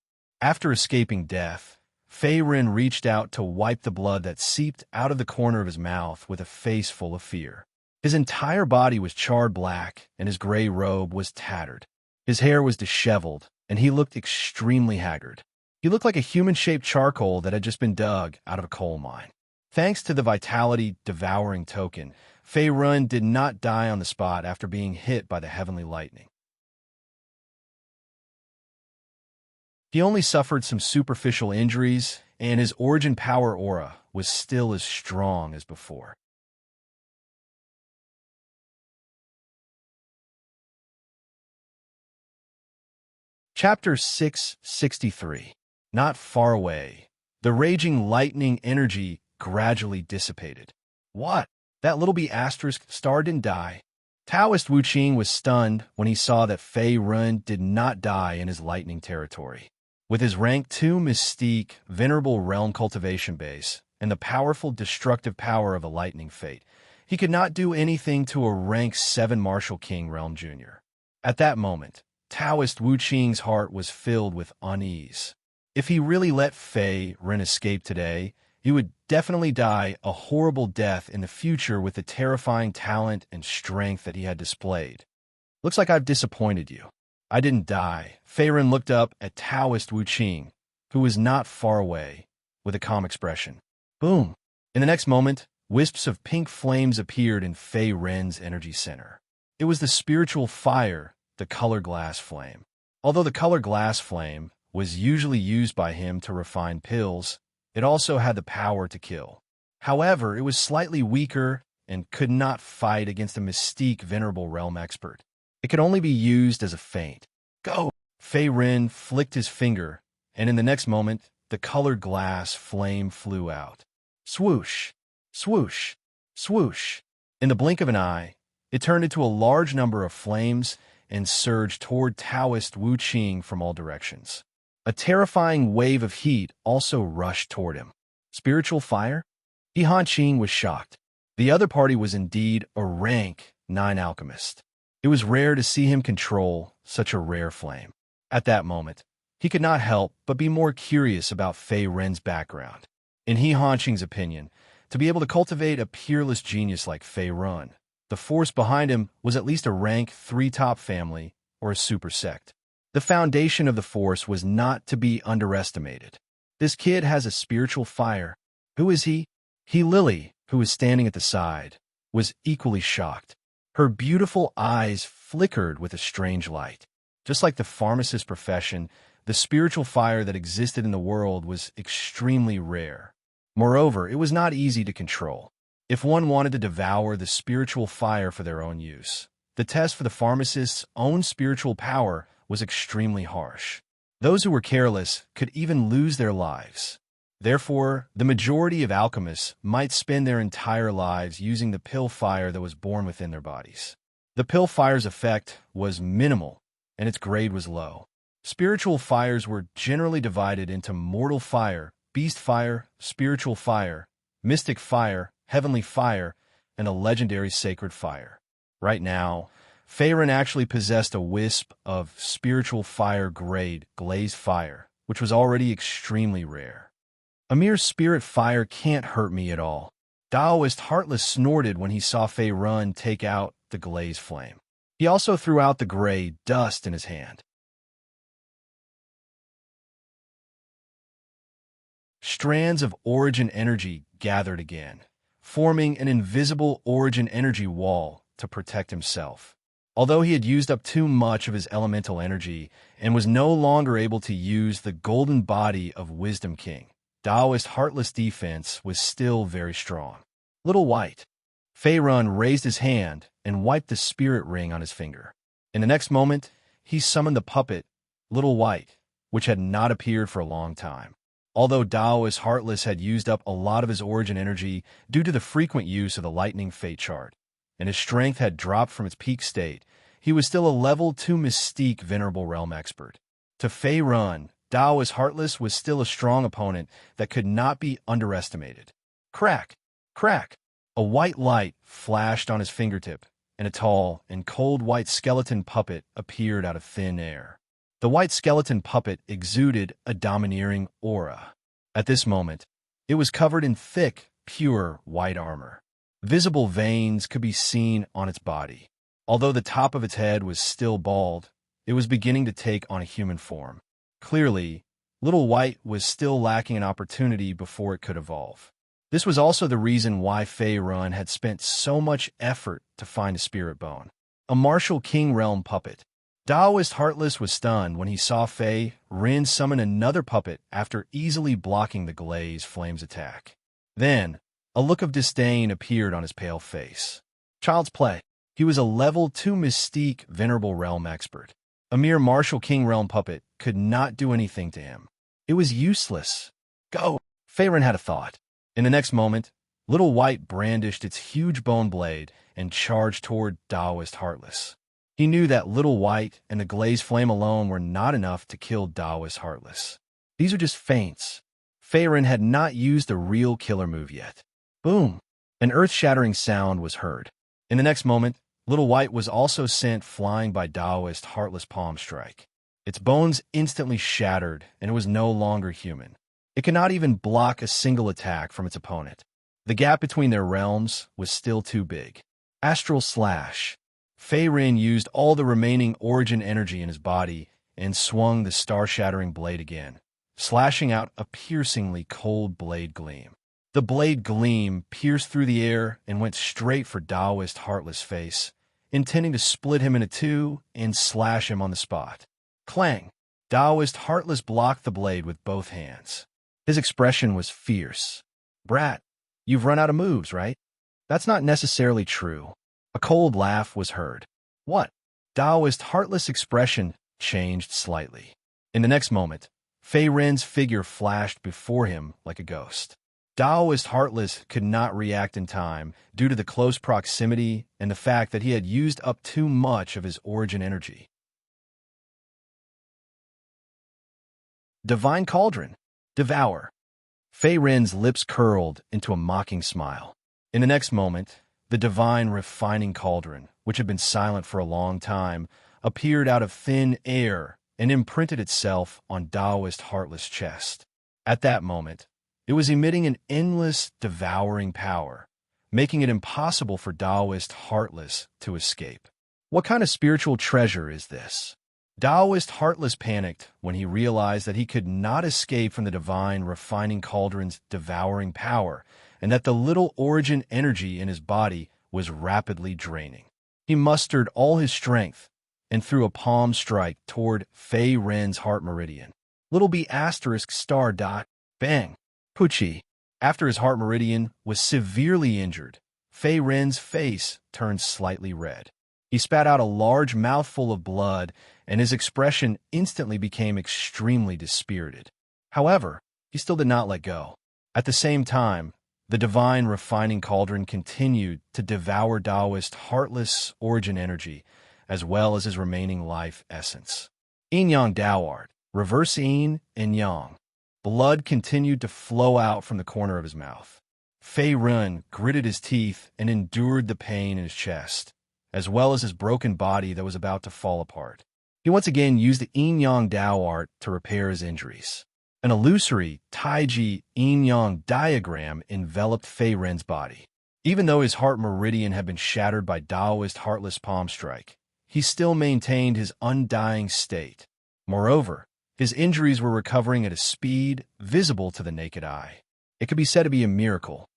After escaping death, Fei Ren reached out to wipe the blood that seeped out of the corner of his mouth with a face full of fear. His entire body was charred black, and his gray robe was tattered. His hair was disheveled, and he looked extremely haggard. He looked like a human-shaped charcoal that had just been dug out of a coal mine. Thanks to the vitality devouring token, Fei Ren did not die on the spot after being hit by the heavenly lightning. He only suffered some superficial injuries, and his origin power aura was still as strong as before. Chapter 663. Not far away. The raging lightning energy gradually dissipated. What? That little B asterisk star didn't die? Taoist Wu Qing was stunned when he saw that Fei Ren did not die in his lightning territory. With his rank 2 mystique, venerable realm cultivation base, and the powerful destructive power of a lightning fate, he could not do anything to a rank 7 martial king realm junior. At that moment, Taoist Wu Qing's heart was filled with unease. If he really let Fei Ren escape today, he would definitely die a horrible death in the future with the terrifying talent and strength that he had displayed. Looks like I've disappointed you. I didn't die. Fei Ren looked up at Taoist Wu Qing, who was not far away, with a calm expression. Boom! In the next moment, wisps of pink flames appeared in Fei Ren's energy center. It was the spiritual fire, the color glass flame. Although the color glass flame was usually used by him to refine pills, it also had the power to kill. However, it was slightly weaker and could not fight against a mystique venerable realm expert. It could only be used as a feint. Go! Fei Ren flicked his finger, and in the next moment, the colored glass flame flew out. Swoosh! Swoosh! Swoosh! In the blink of an eye, it turned into a large number of flames and surged toward Taoist Wu Qing from all directions. A terrifying wave of heat also rushed toward him. Spiritual fire? He Han Qing was shocked. The other party was indeed a rank 9 alchemist. It was rare to see him control such a rare flame. At that moment, he could not help but be more curious about Fei Ren's background. In He Han Qing's opinion, to be able to cultivate a peerless genius like Fei Ren, the force behind him was at least a rank 3 top family or a super sect. The foundation of the force was not to be underestimated. This kid has a spiritual fire. Who is he? Lily, who was standing at the side, was equally shocked. Her beautiful eyes flickered with a strange light. Just like the pharmacist profession, the spiritual fire that existed in the world was extremely rare. Moreover, it was not easy to control. If one wanted to devour the spiritual fire for their own use, the test for the pharmacist's own spiritual power was extremely harsh. Those who were careless could even lose their lives. Therefore, the majority of alchemists might spend their entire lives using the pill fire that was born within their bodies. The pill fire's effect was minimal, and its grade was low. Spiritual fires were generally divided into mortal fire, beast fire, spiritual fire, mystic fire, heavenly fire, and a legendary sacred fire. Right now, Fei Ren actually possessed a wisp of spiritual fire grade glaze fire, which was already extremely rare. A mere spirit fire can't hurt me at all. Taoist Heartless snorted when he saw Fei Ren take out the glaze flame. He also threw out the gray dust in his hand. Strands of origin energy gathered again, forming an invisible origin energy wall to protect himself. Although he had used up too much of his elemental energy and was no longer able to use the golden body of Wisdom King, Taoist Heartless defense was still very strong. Little White. Fei Ren raised his hand and wiped the spirit ring on his finger. In the next moment, he summoned the puppet, Little White, which had not appeared for a long time. Although Taoist Heartless had used up a lot of his origin energy due to the frequent use of the lightning fate chart, and his strength had dropped from its peak state, he was still a level 2 mystique venerable realm expert. To Fei Run, Daoist Heartless was still a strong opponent that could not be underestimated. Crack! Crack! A white light flashed on his fingertip, and a tall and cold white skeleton puppet appeared out of thin air. The white skeleton puppet exuded a domineering aura. At this moment, it was covered in thick, pure white armor. Visible veins could be seen on its body. Although the top of its head was still bald, it was beginning to take on a human form. Clearly, Little White was still lacking an opportunity before it could evolve. This was also the reason why Fei Run had spent so much effort to find a spirit bone. A martial king realm puppet. Daoist Heartless was stunned when he saw Fei Rin summon another puppet after easily blocking the Glaze Flame's attack. Then, a look of disdain appeared on his pale face. Child's play. He was a level 2 mystique venerable realm expert. A mere martial king realm puppet could not do anything to him. It was useless. Go! Fei Rin had a thought. In the next moment, Little White brandished its huge bone blade and charged toward Daoist Heartless. He knew that Little White and the Glaze Flame alone were not enough to kill Daoist Heartless. These are just feints. Fei Rin had not used the real killer move yet. Boom! An earth-shattering sound was heard. In the next moment, Little White was also sent flying by Daoist Heartless palm strike. Its bones instantly shattered, and it was no longer human. It could not even block a single attack from its opponent. The gap between their realms was still too big. Astral Slash. Fei Rin used all the remaining origin energy in his body and swung the star-shattering blade again, slashing out a piercingly cold blade gleam. The blade gleam pierced through the air and went straight for Daoist Heartless' face, intending to split him into two and slash him on the spot. Clang! Daoist Heartless blocked the blade with both hands. His expression was fierce. Brat, you've run out of moves, right? That's not necessarily true. A cold laugh was heard. What? Daoist Heartless' expression changed slightly. In the next moment, Fei Rin's figure flashed before him like a ghost. Daoist Heartless could not react in time due to the close proximity and the fact that he had used up too much of his origin energy. Divine Cauldron. Devour. Fei Rin's lips curled into a mocking smile. In the next moment, the divine refining cauldron, which had been silent for a long time, appeared out of thin air and imprinted itself on Daoist Heartless' chest. At that moment, it was emitting an endless, devouring power, making it impossible for Daoist Heartless to escape. What kind of spiritual treasure is this? Daoist Heartless panicked when he realized that he could not escape from the divine refining cauldron's devouring power, and that the little origin energy in his body was rapidly draining. He mustered all his strength and threw a palm strike toward Fei Rin's heart meridian. Little b asterisk star dot. Bang! Poochie. After his heart meridian was severely injured, Fei Rin's face turned slightly red. He spat out a large mouthful of blood, and his expression instantly became extremely dispirited. However, he still did not let go. At the same time, the divine refining cauldron continued to devour Daoist Heartless origin energy, as well as his remaining life essence. Yin Yang Dao Art, reverse Yin and Yang. Blood continued to flow out from the corner of his mouth. Fei Rin gritted his teeth and endured the pain in his chest, as well as his broken body that was about to fall apart. He once again used the Yin Yang Dao Art to repair his injuries. An illusory Taiji Yin Yang diagram enveloped Fei Rin's body. Even though his heart meridian had been shattered by Daoist Heartless palm strike, he still maintained his undying state. Moreover, his injuries were recovering at a speed visible to the naked eye. It could be said to be a miracle.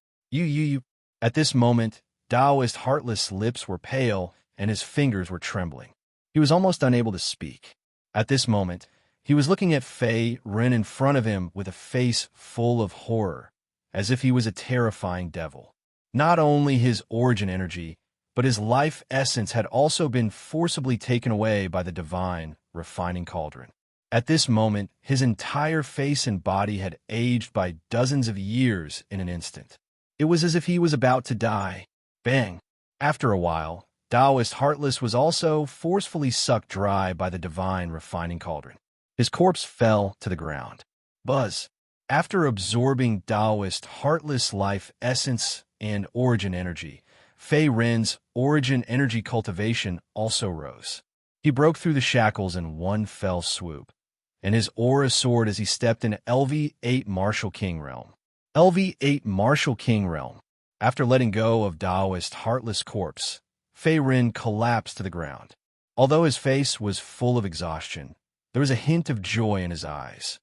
At this moment, Daoist Heartless' lips were pale and his fingers were trembling. He was almost unable to speak. At this moment, he was looking at Fei Rin in front of him with a face full of horror, as if he was a terrifying devil. Not only his origin energy, but his life essence had also been forcibly taken away by the divine refining cauldron. At this moment, his entire face and body had aged by dozens of years in an instant. It was as if he was about to die. Bang! After a while, Taoist Heartless was also forcefully sucked dry by the divine refining cauldron. His corpse fell to the ground. Buzz. After absorbing Taoist Heartless life essence and origin energy, Fei Ren's origin energy cultivation also rose. He broke through the shackles in one fell swoop, and his aura soared as he stepped into LV-8 Martial King Realm. LV-8 Martial King Realm. After letting go of Taoist Heartless corpse, Fei Ren collapsed to the ground. Although his face was full of exhaustion, there was a hint of joy in his eyes.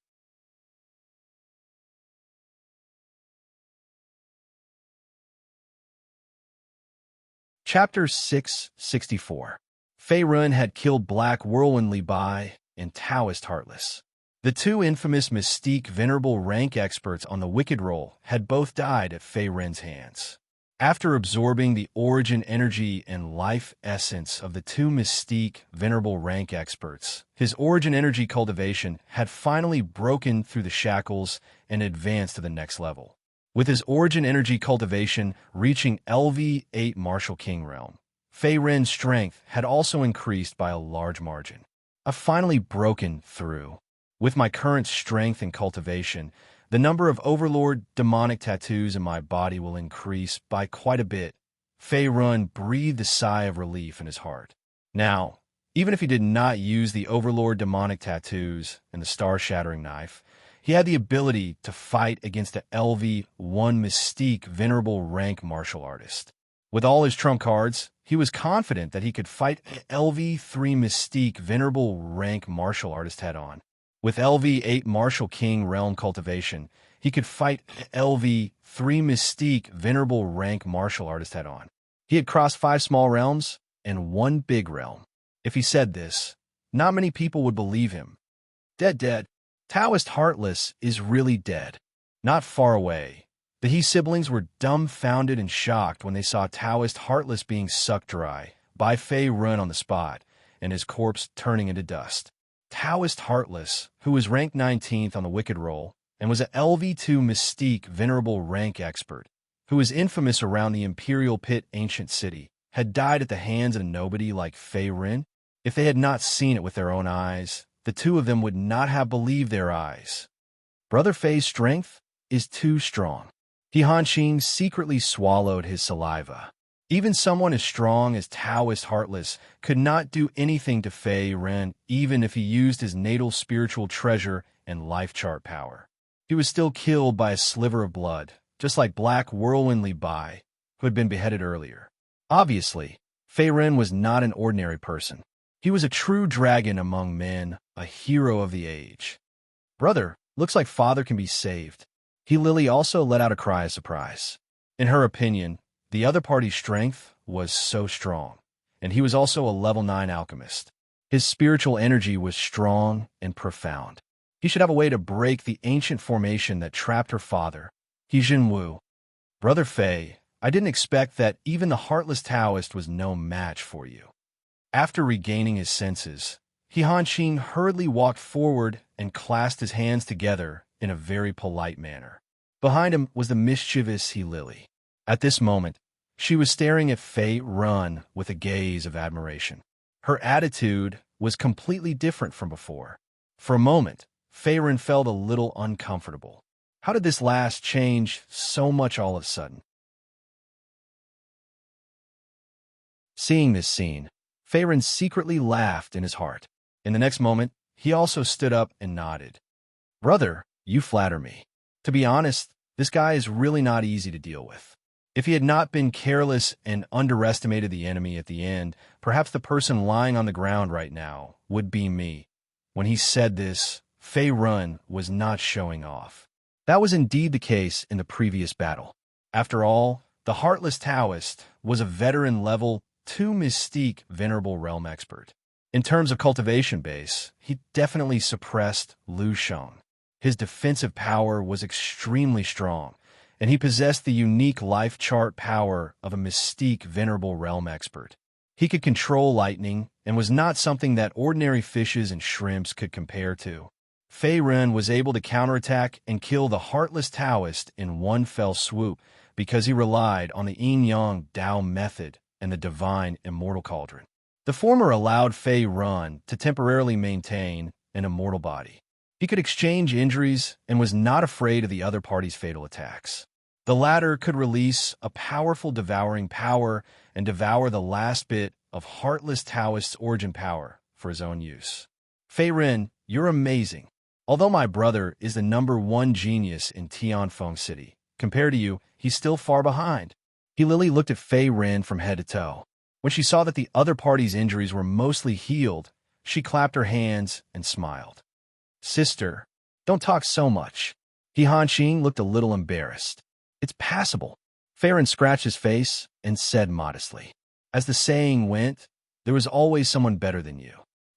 Chapter 664. Fei Ren had killed Black Whirlwind Li Bai and Taoist Heartless. The two infamous Mystique Venerable rank experts on the Wicked Roll had both died at Fei Ren's hands. After absorbing the origin energy and life essence of the two Mystique Venerable rank experts, his origin energy cultivation had finally broken through the shackles and advanced to the next level. With his origin energy cultivation reaching LV-8 Martial King Realm, Fei Ren's strength had also increased by a large margin. I've finally broken through. With my current strength and cultivation, the number of Overlord demonic tattoos in my body will increase by quite a bit. Fei Ren breathed a sigh of relief in his heart. Now, even if he did not use the Overlord demonic tattoos and the star-shattering knife, he had the ability to fight against a LV-1 Mystique Venerable rank martial artist. With all his trump cards, he was confident that he could fight LV-3 Mystique Venerable rank martial artist head-on. With LV-8 Martial King Realm cultivation, he could fight LV-3 Mystique Venerable rank martial artist head-on. He had crossed 5 small realms and 1 big realm. If he said this, not many people would believe him. Dead. Taoist Heartless is really dead. Not far away, the He siblings were dumbfounded and shocked when they saw Taoist Heartless being sucked dry by Fei Ren on the spot and his corpse turning into dust. Taoist Heartless, who was ranked 19th on the Wicked Roll and was a LV-2 Mystique Venerable rank expert, who was infamous around the Imperial Pit ancient city, had died at the hands of a nobody like Fei Ren. If they had not seen it with their own eyes, the two of them would not have believed their eyes. Brother Fei's strength is too strong. He Hanxing secretly swallowed his saliva. Even someone as strong as Taoist Heartless could not do anything to Fei Ren, even if he used his natal spiritual treasure and life chart power. He was still killed by a sliver of blood, just like Black Whirlwind Li Bai, who had been beheaded earlier. Obviously, Fei Ren was not an ordinary person. He was a true dragon among men, a hero of the age. Brother, looks like father can be saved. He Lily also let out a cry of surprise. In her opinion, the other party's strength was so strong, and he was also a level 9 alchemist. His spiritual energy was strong and profound. He should have a way to break the ancient formation that trapped her father, He Jinwu. Brother Fei, I didn't expect that even the Heartless Taoist was no match for you. After regaining his senses, He Hanxing hurriedly walked forward and clasped his hands together in a very polite manner. Behind him was the mischievous He Lily. At this moment, she was staring at Fei Ren with a gaze of admiration. Her attitude was completely different from before. For a moment, Fei Ren felt a little uncomfortable. How did this last change so much all of a sudden? Seeing this scene, Fei Ren secretly laughed in his heart. In the next moment, he also stood up and nodded. Brother, you flatter me. To be honest, this guy is really not easy to deal with. If he had not been careless and underestimated the enemy at the end, perhaps the person lying on the ground right now would be me. When he said this, Fei Ren was not showing off. That was indeed the case in the previous battle. After all, the Heartless Taoist was a veteran level 2 Mystique Venerable Realm expert. In terms of cultivation base, he definitely suppressed Lu Sheng. His defensive power was extremely strong, and he possessed the unique life chart power of a Mystique Venerable Realm expert. He could control lightning and was not something that ordinary fishes and shrimps could compare to. Fei Ren was able to counterattack and kill the Heartless Taoist in one fell swoop because he relied on the Yin-Yang Dao method and the divine Immortal Cauldron. The former allowed Fei Run to temporarily maintain an immortal body. He could exchange injuries and was not afraid of the other party's fatal attacks. The latter could release a powerful devouring power and devour the last bit of heartless Taoist's origin power for his own use. Fei Ren, you're amazing. Although my brother is the #1 genius in Tianfeng City, compared to you, he's still far behind. He Lily looked at Fei Ren from head to toe. When she saw that the other party's injuries were mostly healed, she clapped her hands and smiled. Sister, don't talk so much. He Hanqing looked a little embarrassed. It's passable. Fei Ren scratched his face and said modestly. As the saying went, there was always someone better than you.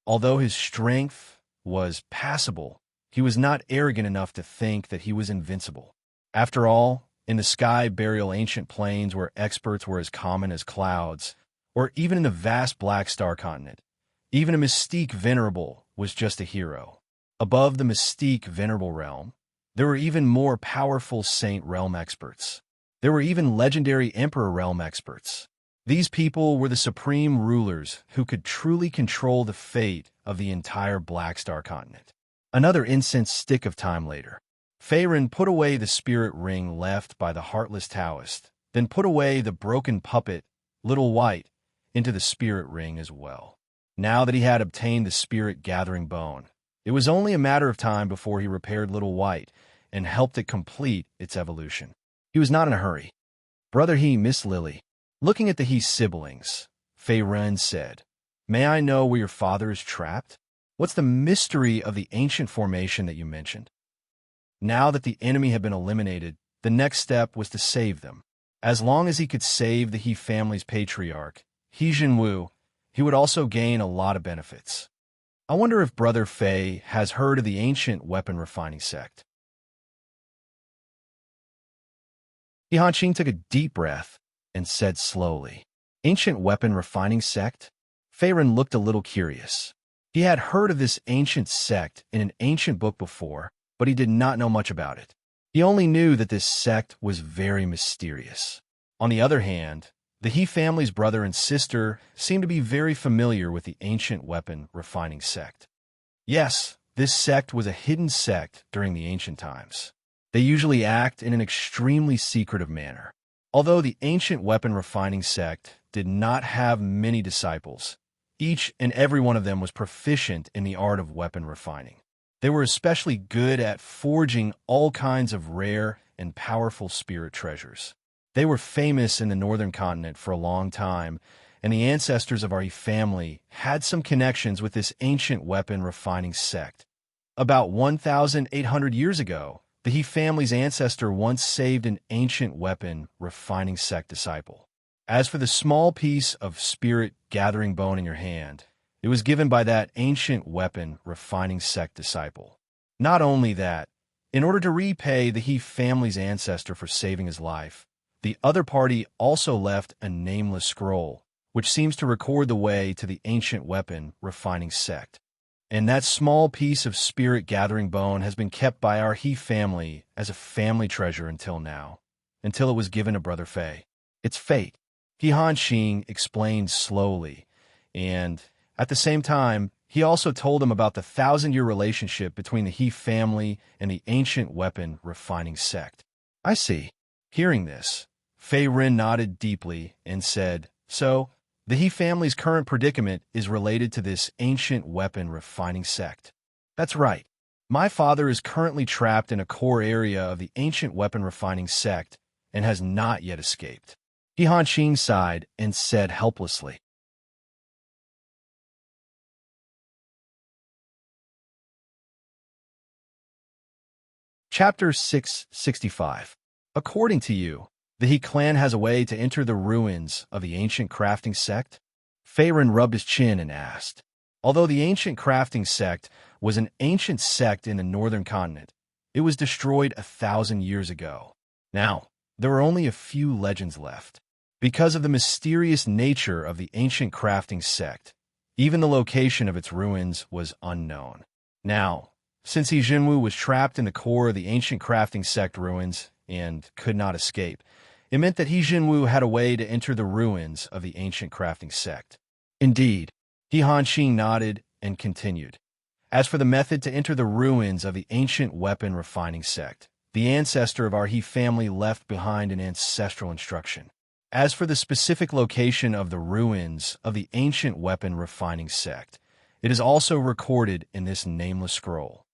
Although his strength was passable, he was not arrogant enough to think that he was invincible. After all, in the sky-burial ancient plains where experts were as common as clouds, or even in the vast Black Star continent, even a mystique venerable was just a hero. Above the mystique venerable realm, there were even more powerful saint realm experts. There were even legendary emperor realm experts. These people were the supreme rulers who could truly control the fate of the entire Black Star continent. Another incense stick of time later, Fei Ren put away the spirit ring left by the heartless Taoist, then put away the broken puppet, Little White, into the spirit ring as well. Now that he had obtained the spirit gathering bone, it was only a matter of time before he repaired Little White and helped it complete its evolution. He was not in a hurry. Brother He, Miss Lily, looking at the He siblings, Fei Ren said, May I know where your father is trapped? What's the mystery of the ancient formation that you mentioned? Now that the enemy had been eliminated, the next step was to save them. As long as he could save the He family's patriarch, He Jinwu, he would also gain a lot of benefits. I wonder if Brother Fei has heard of the ancient weapon refining sect. He Hanqing took a deep breath and said slowly, Ancient weapon refining sect? Fei Ren looked a little curious. He had heard of this ancient sect in an ancient book before, but he did not know much about it. He only knew that this sect was very mysterious. On the other hand, the He family's brother and sister seemed to be very familiar with the ancient weapon refining sect. Yes, this sect was a hidden sect during the ancient times. They usually act in an extremely secretive manner. Although the ancient weapon refining sect did not have many disciples, each and every one of them was proficient in the art of weapon refining. They were especially good at forging all kinds of rare and powerful spirit treasures. They were famous in the northern continent for a long time, and the ancestors of our He family had some connections with this ancient weapon refining sect. About 1,800 years ago, the He family's ancestor once saved an ancient weapon refining sect disciple. As for the small piece of spirit gathering bone in your hand, it was given by that ancient weapon refining sect disciple. Not only that, in order to repay the He family's ancestor for saving his life, the other party also left a nameless scroll, which seems to record the way to the ancient weapon refining sect. And that small piece of spirit gathering bone has been kept by our He family as a family treasure until now, until it was given to Brother Fei. It's fate. He Hanqing explained slowly, and at the same time, he also told him about the 1,000-year relationship between the He family and the ancient weapon refining sect. I see. Hearing this, Fei Ren nodded deeply and said, So, the He family's current predicament is related to this ancient weapon refining sect. That's right. My father is currently trapped in a core area of the ancient weapon refining sect and has not yet escaped. He Hanqing sighed and said helplessly, Chapter 665. According to you, the He clan has a way to enter the ruins of the ancient crafting sect? Fei Ren rubbed his chin and asked. Although the ancient crafting sect was an ancient sect in the northern continent, it was destroyed 1,000 years ago. Now, there are only a few legends left. Because of the mysterious nature of the ancient crafting sect, even the location of its ruins was unknown. Now, since He Jinwu was trapped in the core of the ancient crafting sect ruins and could not escape, It meant that He Jinwu had a way to enter the ruins of the ancient crafting sect. Indeed, He Hanqing nodded and continued. As for the method to enter the ruins of the ancient weapon refining sect, the ancestor of our He family left behind an ancestral instruction. As for the specific location of the ruins of the ancient weapon refining sect, it is also recorded in this nameless scroll.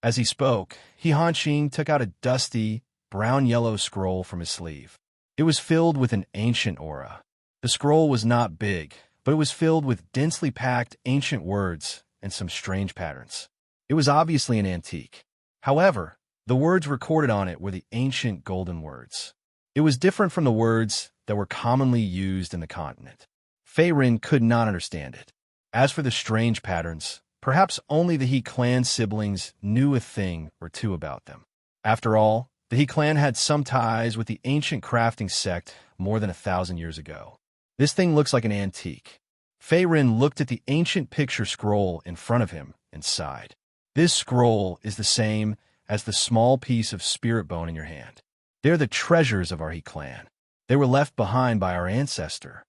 As he spoke, He Hanqing took out a dusty, brown-yellow scroll from his sleeve. It was filled with an ancient aura. The scroll was not big, but it was filled with densely packed ancient words and some strange patterns. It was obviously an antique. However, the words recorded on it were the ancient golden words. It was different from the words that were commonly used in the continent. Fei Ren could not understand it. As for the strange patterns, perhaps only the He clan siblings knew a thing or two about them. After all, the He clan had some ties with the ancient crafting sect more than 1,000 years ago. This thing looks like an antique. Fei Ren looked at the ancient picture scroll in front of him and sighed. This scroll is the same as the small piece of spirit bone in your hand. They're the treasures of our He clan. They were left behind by our ancestor.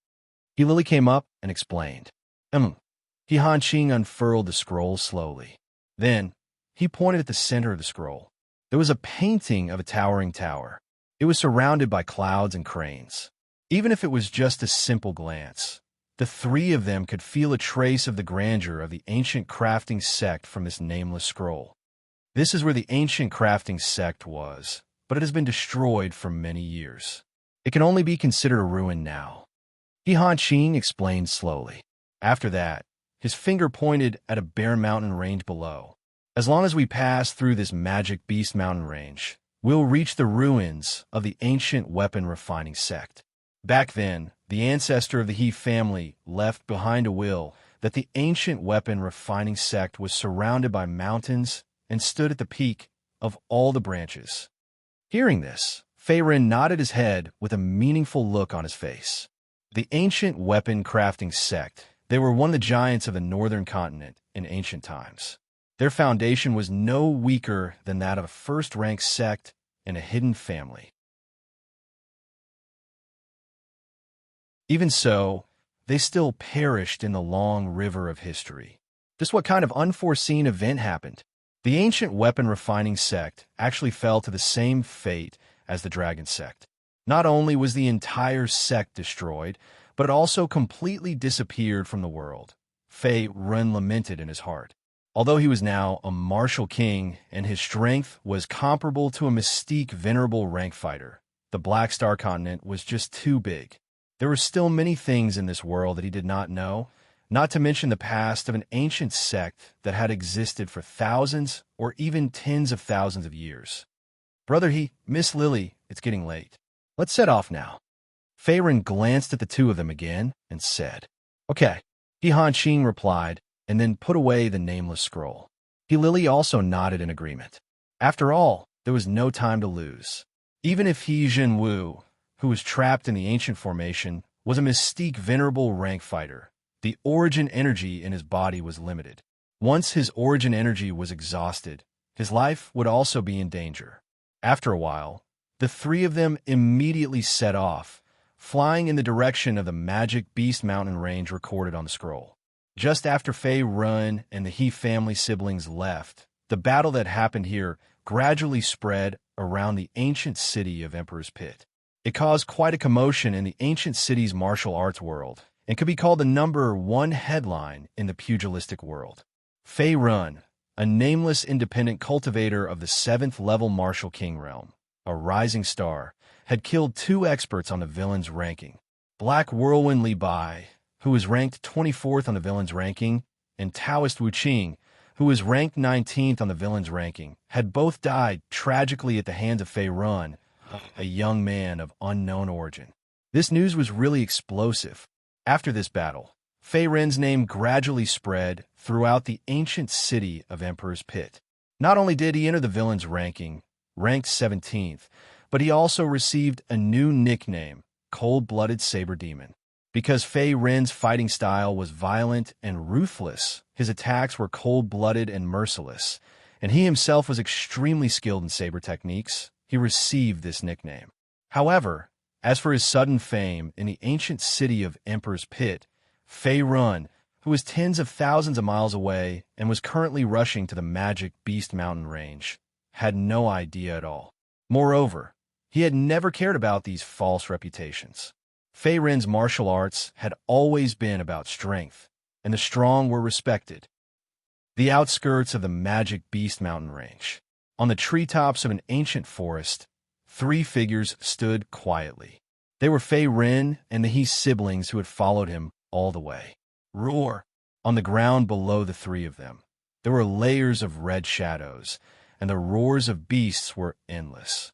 He Lily came up and explained. He Hanqing unfurled the scroll slowly. Then, he pointed at the center of the scroll. There was a painting of a towering tower. It was surrounded by clouds and cranes. Even if it was just a simple glance, the three of them could feel a trace of the grandeur of the ancient crafting sect from this nameless scroll. This is where the ancient crafting sect was, but it has been destroyed for many years. It can only be considered a ruin now. He Hanqing explained slowly. After that, his finger pointed at a bare mountain range below. As long as we pass through this magic beast mountain range, we'll reach the ruins of the ancient weapon refining sect. Back then, the ancestor of the He family left behind a will that the ancient weapon refining sect was surrounded by mountains and stood at the peak of all the branches. Hearing this, Fei Ren nodded his head with a meaningful look on his face. The ancient weapon crafting sect, they were one of the giants of the northern continent in ancient times. Their foundation was no weaker than that of a first-rank sect and a hidden family. Even so, they still perished in the long river of history. Just what kind of unforeseen event happened? The ancient weapon refining sect actually fell to the same fate as the dragon sect. Not only was the entire sect destroyed, but it also completely disappeared from the world. Fei Ren lamented in his heart. Although he was now a martial king and his strength was comparable to a mystique venerable rank fighter, the Black Star continent was just too big. There were still many things in this world that he did not know, not to mention the past of an ancient sect that had existed for thousands or even tens of thousands of years. Brother Miss Lily, it's getting late. Let's set off now. Fei Ren glanced at the two of them again and said, Okay. He Hanqing replied, and then put away the nameless scroll. He Lily also nodded in agreement. After all, there was no time to lose. Even if He Jinwu, who was trapped in the ancient formation, was a mystique venerable rank fighter, the origin energy in his body was limited. Once his origin energy was exhausted, his life would also be in danger. After a while, the three of them immediately set off, flying in the direction of the magic beast mountain range recorded on the scroll. Just after Fei Ren and the He family siblings left, the battle that happened here gradually spread around the ancient city of Emperor's Pit. It caused quite a commotion in the ancient city's martial arts world, and could be called the #1 headline in the pugilistic world. Fei Ren, a nameless independent cultivator of the 7th level martial king realm, a rising star, had killed 2 experts on the villain's ranking. Black Whirlwind Li Bai, who was ranked 24th on the villain's ranking, and Taoist Wu Qing, who was ranked 19th on the villain's ranking, had both died tragically at the hands of Fei Ren, a young man of unknown origin. This news was really explosive. After this battle, Fei Ren's name gradually spread throughout the ancient city of Emperor's Pit. Not only did he enter the villain's ranking, ranked 17th, but he also received a new nickname, Cold-Blooded Saber Demon. Because Fei Ren's fighting style was violent and ruthless, his attacks were cold-blooded and merciless, and he himself was extremely skilled in saber techniques, he received this nickname. However, As for his sudden fame in the ancient city of Emperor's Pit, Fei Run, who was tens of thousands of miles away and was currently rushing to the magic Beast Mountain range, had no idea at all. Moreover, he had never cared about these false reputations. Fei Rin's martial arts had always been about strength, and the strong were respected. The outskirts of the magic Beast Mountain range, on the treetops of an ancient forest, 3 figures stood quietly. They were Fei Rin and the He siblings who had followed him all the way. Roar! On the ground below the 3 of them, there were layers of red shadows, and the roars of beasts were endless.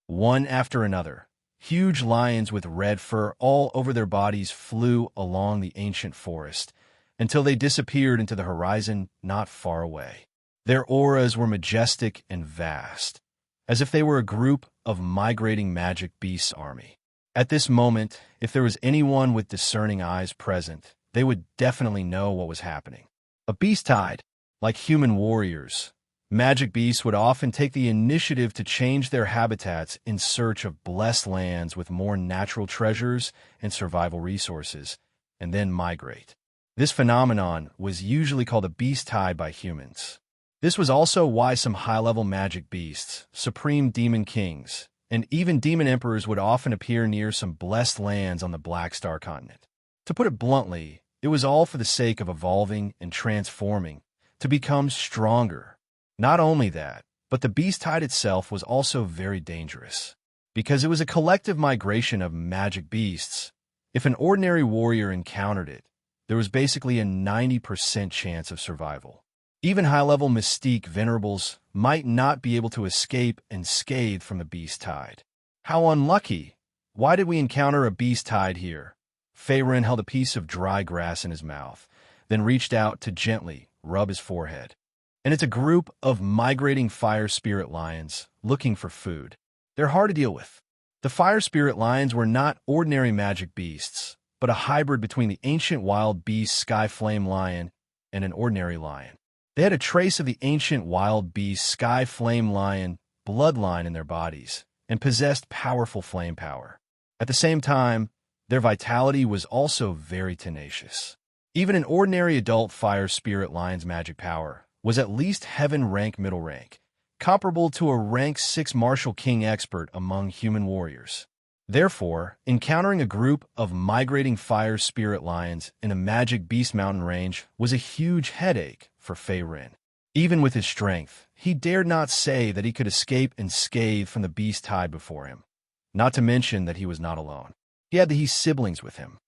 One after another, huge lions with red fur all over their bodies flew along the ancient forest until they disappeared into the horizon not far away. Their auras were majestic and vast, as if they were a group of migrating magic beasts' army. At this moment, if there was anyone with discerning eyes present, they would definitely know what was happening. A beast tide, like human warriors, magic beasts would often take the initiative to change their habitats in search of blessed lands with more natural treasures and survival resources, and then migrate. This phenomenon was usually called a beast tide by humans. This was also why some high-level magic beasts, supreme demon kings, and even demon emperors would often appear near some blessed lands on the Black Star continent. To put it bluntly, it was all for the sake of evolving and transforming to become stronger. Not only that, but the beast tide itself was also very dangerous, because it was a collective migration of magic beasts. If an ordinary warrior encountered it, there was basically a 90% chance of survival. Even high-level mystique venerables might not be able to escape unscathed from the beast tide. How unlucky! Why did we encounter a beast tide here? Fei Rin held a piece of dry grass in his mouth, then reached out to gently rub his forehead. And it's a group of migrating fire spirit lions looking for food. They're hard to deal with. The fire spirit lions were not ordinary magic beasts, but a hybrid between the ancient wild beast Sky Flame Lion and an ordinary lion. They had a trace of the ancient wild beast Sky Flame Lion bloodline in their bodies and possessed powerful flame power. At the same time, their vitality was also very tenacious. Even an ordinary adult fire spirit lion's magic power was at least heaven rank middle rank, comparable to a rank 6 martial king expert among human warriors. Therefore, encountering a group of migrating fire spirit lions in a magic Beast Mountain range was a huge headache for Fei Rin. Even with his strength, he dared not say that he could escape unscathed from the beast tide before him, not to mention that he was not alone. He had the He siblings with him.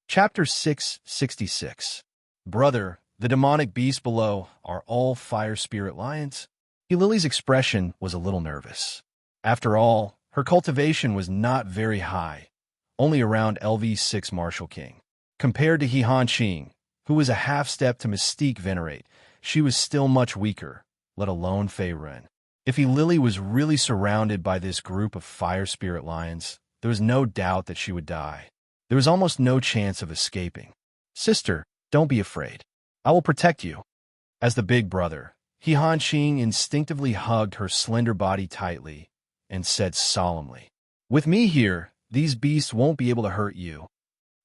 Chapter 666. Brother, the demonic beasts below are all fire spirit lions? Lily's expression was a little nervous. After all, her cultivation was not very high, only around LV6 Martial King. Compared to He Hanqing, who was a half-step to Mystique Venerate, she was still much weaker, let alone Fei Rin. If Lily was really surrounded by this group of fire spirit lions, there was no doubt that she would die. There was almost no chance of escaping. Sister, don't be afraid. I will protect you. As the big brother, He Hanqing instinctively hugged her slender body tightly and said solemnly, "With me here, these beasts won't be able to hurt you."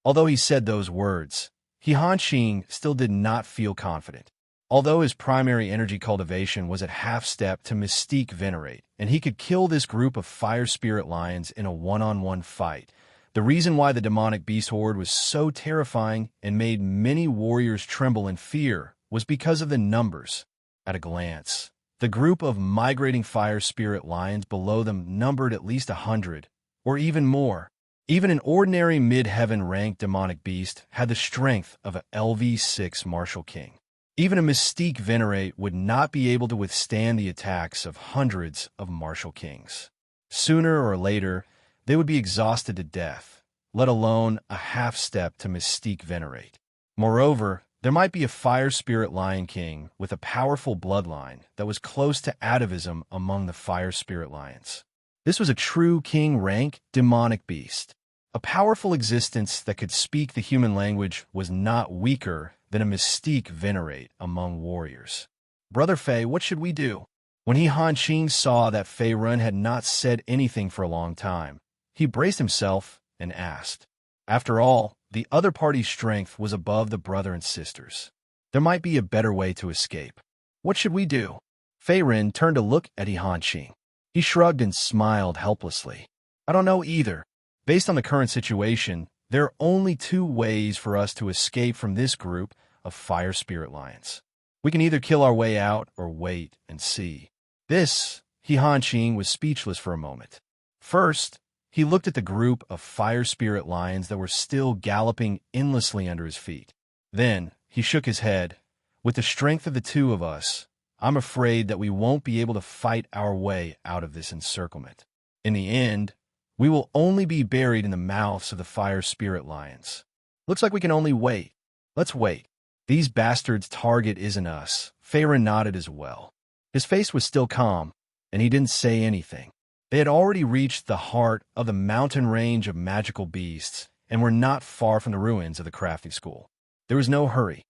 Although he said those words, He Hanqing still did not feel confident. Although his primary energy cultivation was at half-step to Mystique Venerate, and he could kill this group of fire spirit lions in a one-on-one fight, the reason why the demonic beast horde was so terrifying and made many warriors tremble in fear was because of the numbers. At a glance, the group of migrating fire spirit lions below them numbered at least 100, or even more. Even an ordinary mid-heaven ranked demonic beast had the strength of a LV6 Martial King. Even a Mystique Venerate would not be able to withstand the attacks of hundreds of Martial Kings. Sooner or later, they would be exhausted to death, let alone a half-step to Mystique Venerate. Moreover, there might be a fire spirit lion king with a powerful bloodline that was close to atavism among the fire spirit lions. This was a true king rank demonic beast. A powerful existence that could speak the human language was not weaker than a mystique venerate among warriors. Brother Fei, what should we do? When Han Qing saw that Fei Run had not said anything for a long time, he braced himself and asked. After all, the other party's strength was above the brother and sisters. There might be a better way to escape. What should we do? Fei Ren turned to look at Han Qing. He shrugged and smiled helplessly. I don't know either. Based on the current situation, there are only two ways for us to escape from this group of fire spirit lions. We can either kill our way out or wait and see. Han Qing was speechless for a moment. First, he looked at the group of fire spirit lions that were still galloping endlessly under his feet. Then, he shook his head. With the strength of the two of us, I'm afraid that we won't be able to fight our way out of this encirclement. In the end, we will only be buried in the mouths of the fire spirit lions. Looks like we can only wait. Let's wait. These bastards' target isn't us. Fei Ren nodded as well. His face was still calm, and he didn't say anything. They had already reached the heart of the mountain range of magical beasts and were not far from the ruins of the crafting school. There was no hurry.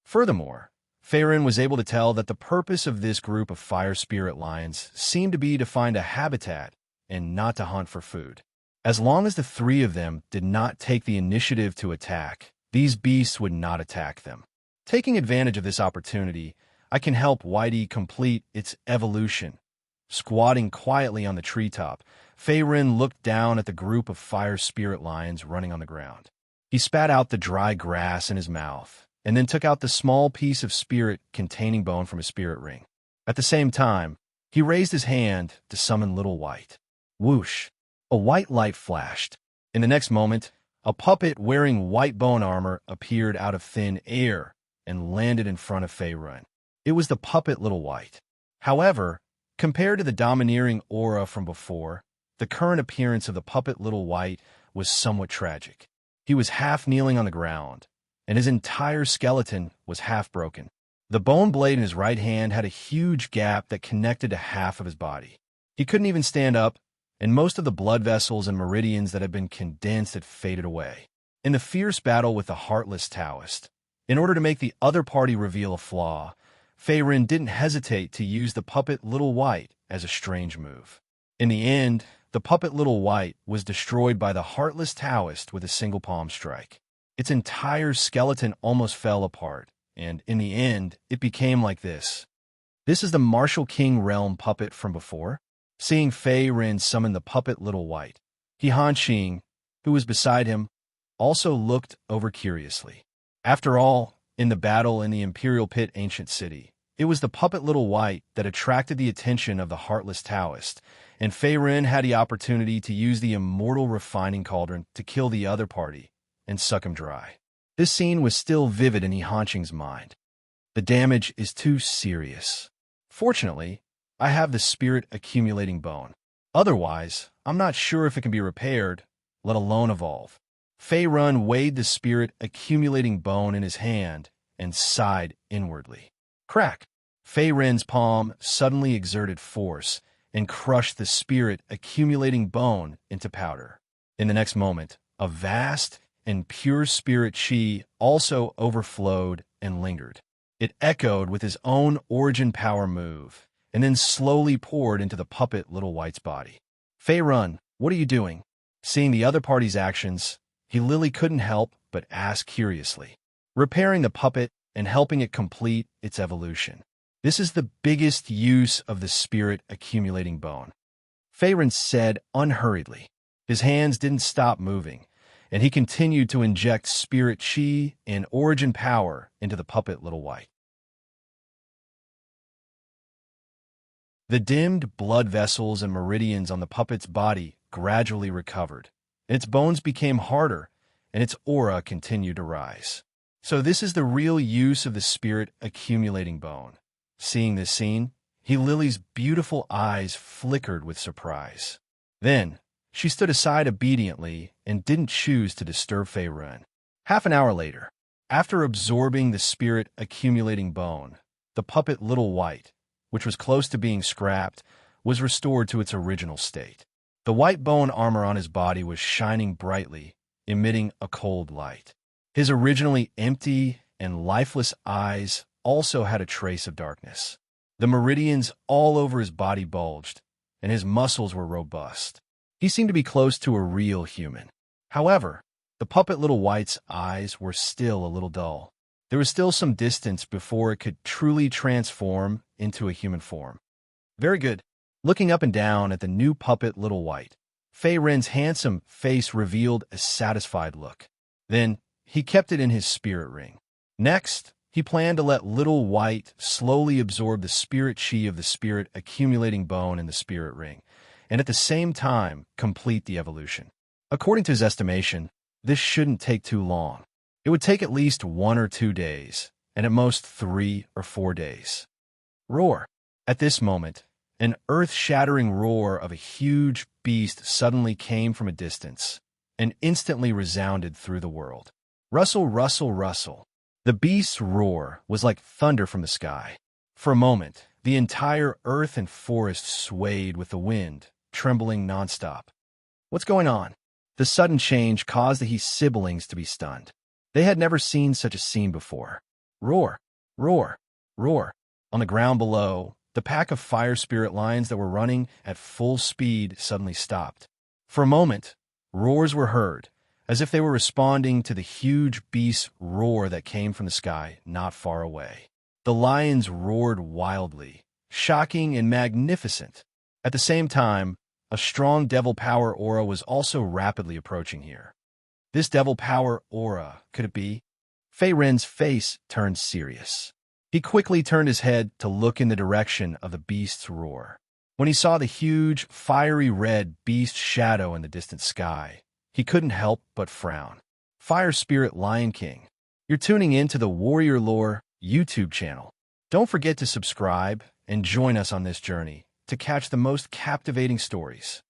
Furthermore, Fei Ren was able to tell that the purpose of this group of fire spirit lions seemed to be to find a habitat and not to hunt for food. As long as the three of them did not take the initiative to attack, these beasts would not attack them. Taking advantage of this opportunity, I can help Whitey complete its evolution. Squatting quietly on the treetop, Fei Ren looked down at the group of fire spirit lions running on the ground. He spat out the dry grass in his mouth, and then took out the small piece of spirit containing bone from his spirit ring. At the same time, he raised his hand to summon Little White. Whoosh! A white light flashed. In the next moment, a puppet wearing white bone armor appeared out of thin air and landed in front of Fei Ren. It was the puppet Little White. However, compared to the domineering aura from before, the current appearance of the puppet Little White was somewhat tragic. He was half kneeling on the ground, and his entire skeleton was half broken. The bone blade in his right hand had a huge gap that connected to half of his body. He couldn't even stand up, and most of the blood vessels and meridians that had been condensed had faded away. In the fierce battle with the Heartless Taoist, in order to make the other party reveal a flaw, Fei Ren didn't hesitate to use the puppet Little White as a strange move. In the end, the puppet Little White was destroyed by the Heartless Taoist with a single palm strike. Its entire skeleton almost fell apart, and in the end, it became like this. This is the Martial King Realm puppet from before. Seeing Fei Ren summon the puppet Little White, Han Qing, who was beside him, also looked over curiously. After all, in the battle in the Imperial Pit Ancient City, it was the puppet Little White that attracted the attention of the Heartless Taoist, and Fei Ren had the opportunity to use the Immortal Refining Cauldron to kill the other party and suck him dry. This scene was still vivid in Han Qing's mind. The damage is too serious. Fortunately, I have the spirit accumulating bone. Otherwise, I'm not sure if it can be repaired, let alone evolve. Fei Ren weighed the spirit accumulating bone in his hand and sighed inwardly. Crack! Fei Ren's palm suddenly exerted force and crushed the spirit accumulating bone into powder. In the next moment, a vast and pure spirit chi also overflowed and lingered. It echoed with his own origin power move, and then slowly poured into the puppet Little White's body. Fei Ren, what are you doing? Seeing the other party's actions, he literally couldn't help but ask curiously. Repairing the puppet and helping it complete its evolution. This is the biggest use of the spirit accumulating bone. Fei Ren said unhurriedly. His hands didn't stop moving, and he continued to inject spirit chi and origin power into the puppet Little White. The dimmed blood vessels and meridians on the puppet's body gradually recovered. Its bones became harder, and its aura continued to rise. So this is the real use of the spirit accumulating bone. Seeing this scene, Lily's beautiful eyes flickered with surprise. Then, she stood aside obediently and didn't choose to disturb Fei Ren. Half an hour later, after absorbing the spirit accumulating bone, the puppet Little White, which was close to being scrapped, was restored to its original state. The white bone armor on his body was shining brightly, emitting a cold light. His originally empty and lifeless eyes also had a trace of darkness. The meridians all over his body bulged, and his muscles were robust. He seemed to be close to a real human. However, the puppet little white's eyes were still a little dull. There was still some distance before it could truly transform into a human form. Very good. Looking up and down at the new puppet little white, Fei Ren's handsome face revealed a satisfied look. Then, he kept it in his spirit ring. Next, he planned to let little white slowly absorb the spirit chi of the spirit accumulating bone in the spirit ring, and at the same time complete the evolution. According to his estimation, this shouldn't take too long. It would take at least 1 or 2 days, and at most 3 or 4 days. Roar! At this moment, an earth-shattering roar of a huge beast suddenly came from a distance, and instantly resounded through the world. Rustle, rustle, rustle. The beast's roar was like thunder from the sky. For a moment, the entire earth and forest swayed with the wind, trembling nonstop. What's going on? The sudden change caused the He siblings to be stunned. They had never seen such a scene before. Roar, roar, roar. On the ground below, the pack of fire spirit lions that were running at full speed suddenly stopped. For a moment, roars were heard, as if they were responding to the huge beast's roar that came from the sky not far away. The lions roared wildly, shocking and magnificent. At the same time, a strong devil power aura was also rapidly approaching here. This devil power aura, could it be? Fei Ren's face turned serious. He quickly turned his head to look in the direction of the beast's roar. When he saw the huge, fiery red beast shadow in the distant sky, he couldn't help but frown. Fire Spirit Lion King, you're tuning in to the Warrior Lore YouTube channel. Don't forget to subscribe and join us on this journey to catch the most captivating stories.